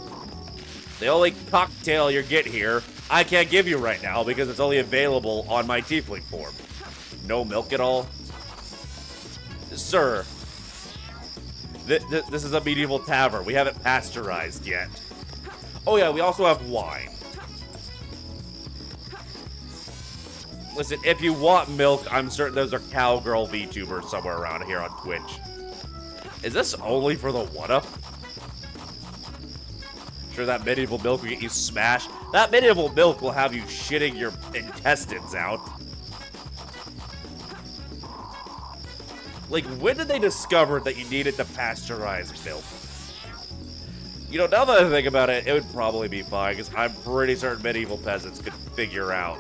The only cocktail you're getting here, I can't give you right now because it's only available on my tiefling form. No milk at all? Sir, this is a medieval tavern. We haven't pasteurized yet. Oh yeah, we also have wine. Listen, if you want milk, I'm certain there's a cowgirl VTuber somewhere around here on Twitch. Is this only for the 1-up? Sure, that medieval milk will get you smashed. That medieval milk will have you shitting your intestines out. Like, when did they discover that you needed to pasteurize milk? You know, now that I think about it, it would probably be fine, because I'm pretty certain medieval peasants could figure out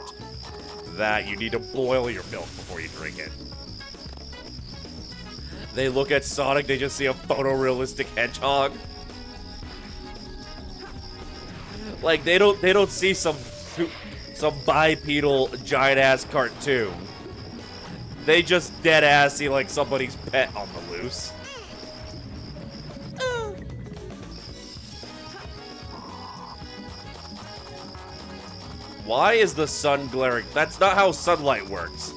that you need to boil your milk before you drink it. They look at Sonic, they just see a photorealistic hedgehog. Like, they don't see some bipedal giant-ass cartoon. They just dead-ass see, like, somebody's pet on the loose. Why is the sun glaring? That's not how sunlight works.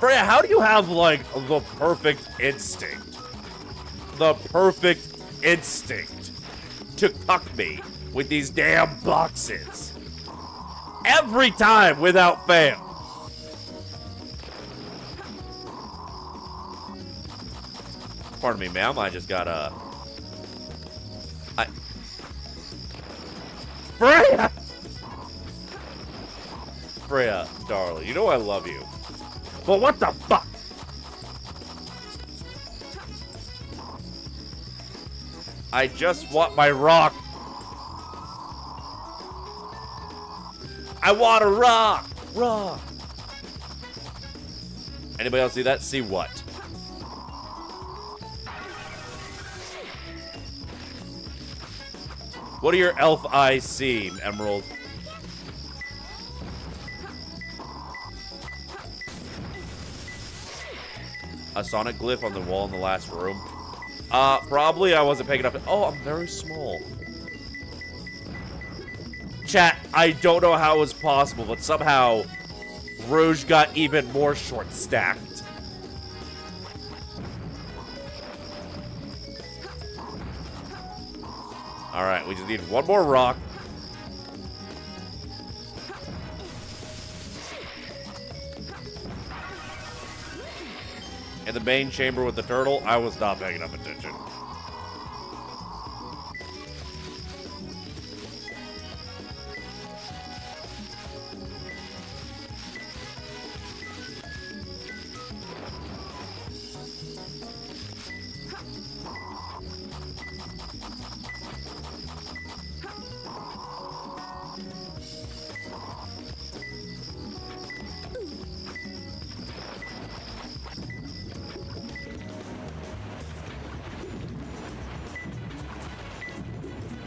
Freya, how do you have, like, the perfect instinct? The perfect instinct to cuck me with these damn boxes. Every time without fail. Pardon me, ma'am. I just got a... Freya! Freya, darling, you know I love you. But what the fuck? I just want my rock. I want a rock. Rock. Anybody else see that? See what? What do your elf eyes see, Emerald? A Sonic glyph on the wall in the last room. Probably I wasn't paying enough. Oh, I'm very small. Chat, I don't know how it was possible, but somehow Rouge got even more short-stacked. Alright, we just need one more rock. In the main chamber with the turtle, I was not paying enough attention.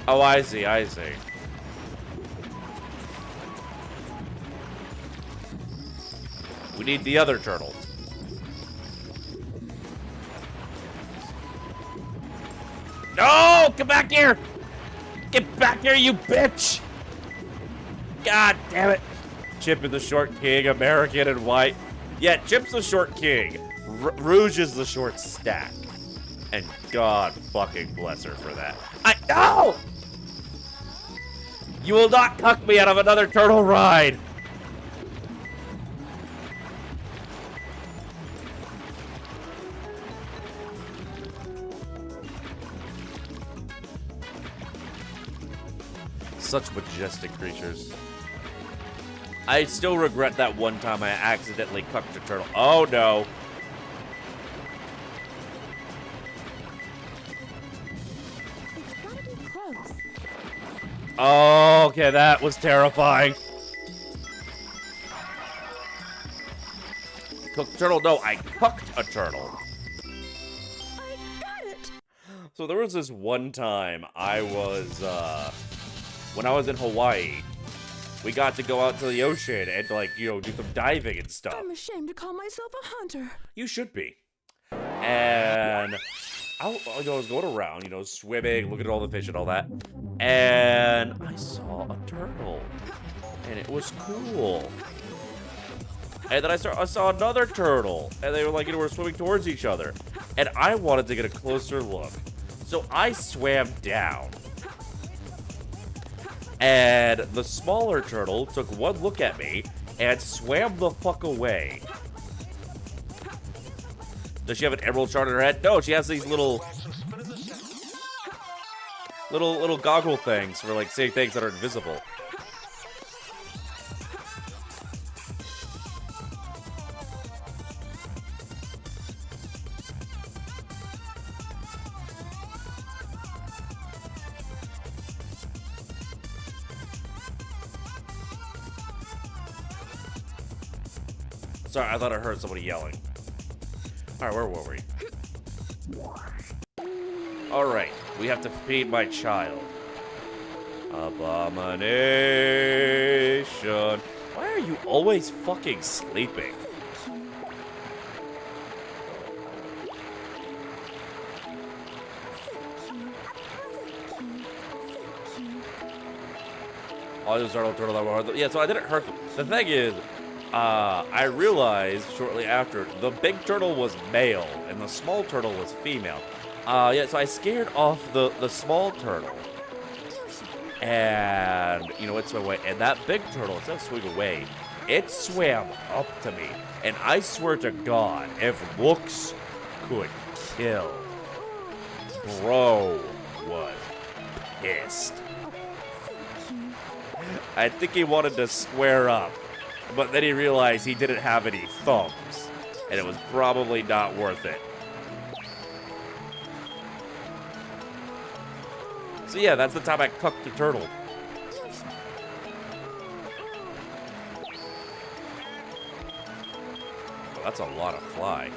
Oh, I see, I see. We need the other turtle. No! Come back here! Get back here, you bitch! God damn it. Chip is the short king, American and white. Yeah, Chip's the short king. Rouge is the short stack. And God fucking bless her for that. No! You will not cuck me out of another turtle ride! Such majestic creatures. I still regret that one time I accidentally cucked a turtle. Oh no. It's gotta be close. Oh, okay, that was terrifying. Cooked turtle? No, I cucked a turtle. I got it. So there was this one time I was, when I was in Hawaii, we got to go out to the ocean and, like, you know, do some diving and stuff. I'm ashamed to call myself a hunter. You should be. And I was going around, you know, swimming, looking at all the fish and all that. And I saw a turtle. And it was cool. And then I saw another turtle. And they were like, you know, we're swimming towards each other. And I wanted to get a closer look. So I swam down. And the smaller turtle took one look at me and swam the fuck away. Does she have an emerald shard in her head? No, she has these little goggle things for, like, seeing things that are invisible. Sorry, I thought I heard somebody yelling. Alright, where were we? Alright, we have to feed my child. Abomination. Why are you always fucking sleeping? Oh, there's our turtle that were. Yeah, so I didn't hurt them. The thing is, I realized shortly after the big turtle was male and the small turtle was female. Yeah, so I scared off the small turtle. And, you know, it swam away. And that big turtle, instead of swimming away, it swam up to me. And I swear to God, if looks could kill, bro was pissed. I think he wanted to square up. But then he realized he didn't have any thumbs, and it was probably not worth it. So yeah, that's the time I cucked the turtle. Well, that's a lot of fly.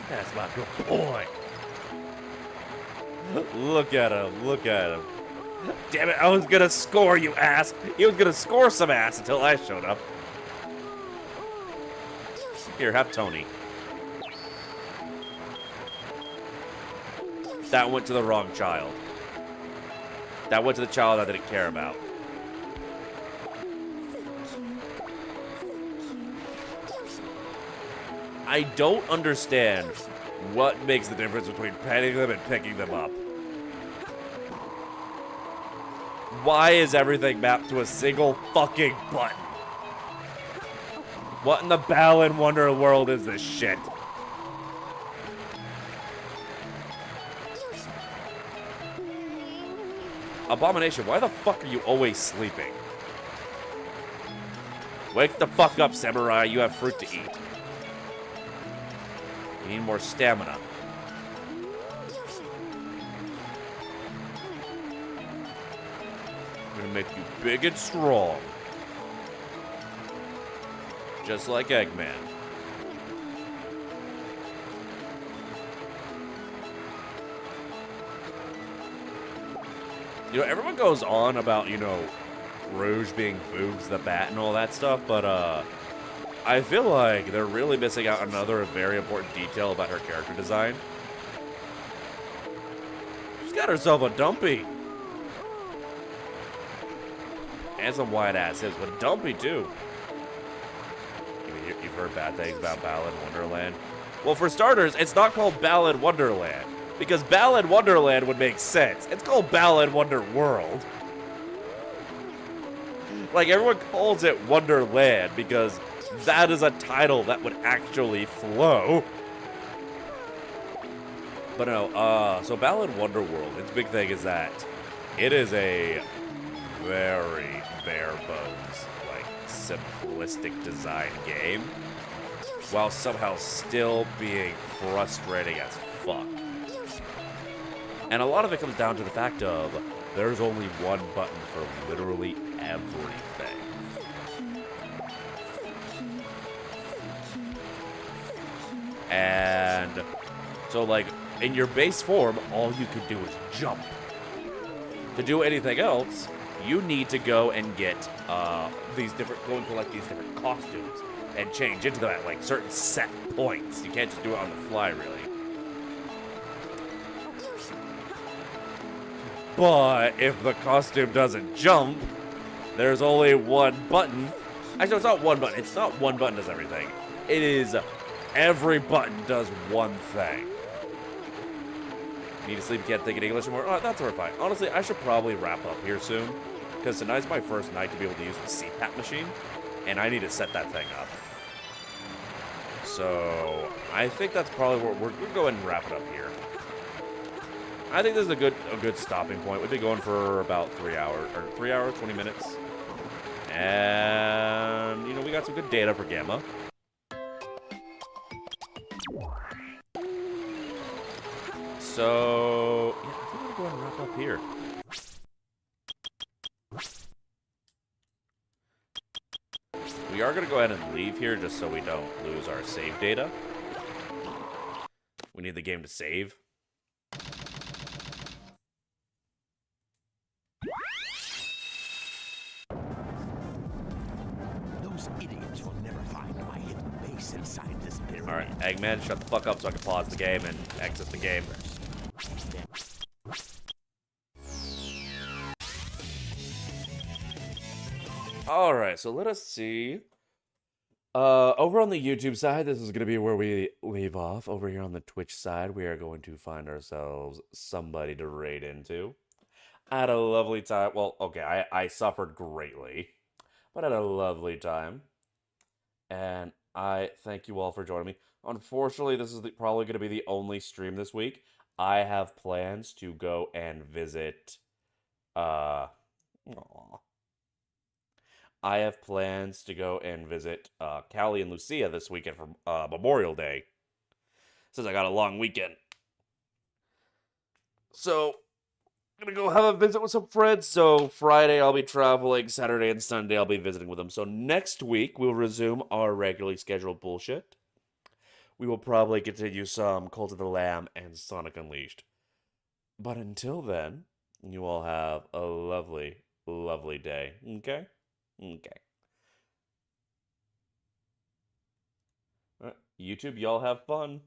That's my good boy. Look at him, look at him. Damn it, I was gonna score, you ass. He was gonna score some ass until I showed up. Here, have Tony. That went to the wrong child. That went to the child I didn't care about. I don't understand what makes the difference between petting them and picking them up. Why is everything mapped to a single fucking button? What in the Balan Wonder world is this shit? Abomination, why the fuck are you always sleeping? Wake the fuck up, Samurai. You have fruit to eat. You need more stamina. I'm gonna make you big and strong. Just like Eggman. You know, everyone goes on about, you know, Rouge being Boobs the Bat and all that stuff, but, I feel like they're really missing out on another very important detail about her character design. She's got herself a dumpy. And some wide ass hips, but dumpy too. You've heard bad things about Ballad Wonderland? Well, for starters, it's not called Ballad Wonderland, because Ballad Wonderland would make sense. It's called Ballad Wonder World. Like, everyone calls it Wonderland because that is a title that would actually flow. But no, so Ballad Wonderworld, its big thing is that it is a very bare bones, like, simplistic design game, while somehow still being frustrating as fuck. And a lot of it comes down to the fact of there's only one button for literally everything. And so, like, in your base form, all you could do is jump. To do anything else, you need to go and get go and collect these different costumes and change into them at, like, certain set points. You can't just do it on the fly, really. But if the costume doesn't jump, there's only one button. Actually, it's not one button. It's not one button does everything. It is every button does one thing. Need to sleep, can't think in English anymore? Oh, that's fine. Honestly, I should probably wrap up here soon, because tonight's my first night to be able to use the CPAP machine, and I need to set that thing up. So, I think that's probably where we're going to go ahead and wrap it up here. I think this is a good stopping point. We've been going for about 3 hours, 20 minutes. And, you know, we got some good data for Gamma. So, yeah, I think we're going to go ahead and wrap up here. We are going to go ahead and leave here just so we don't lose our save data. We need the game to save. Those idiots will never find my hidden base inside this pyramid. Alright, Eggman, shut the fuck up so I can pause the game and exit the game. Alright, so let us see. Over on the YouTube side, this is going to be where we leave off. Over here on the Twitch side, we are going to find ourselves somebody to raid into. I had a lovely time. Well, okay, I suffered greatly, but I had a lovely time. And I thank you all for joining me. Unfortunately, this is probably going to be the only stream this week. I have plans to go and visit, I have plans to go and visit Callie and Lucia this weekend for Memorial Day, since I got a long weekend. So, I'm going to go have a visit with some friends. So, Friday I'll be traveling, Saturday and Sunday I'll be visiting with them. So, next week we'll resume our regularly scheduled bullshit. We will probably continue some Cult of the Lamb and Sonic Unleashed. But until then, you all have a lovely, lovely day. Okay? Okay. All right. YouTube, y'all have fun.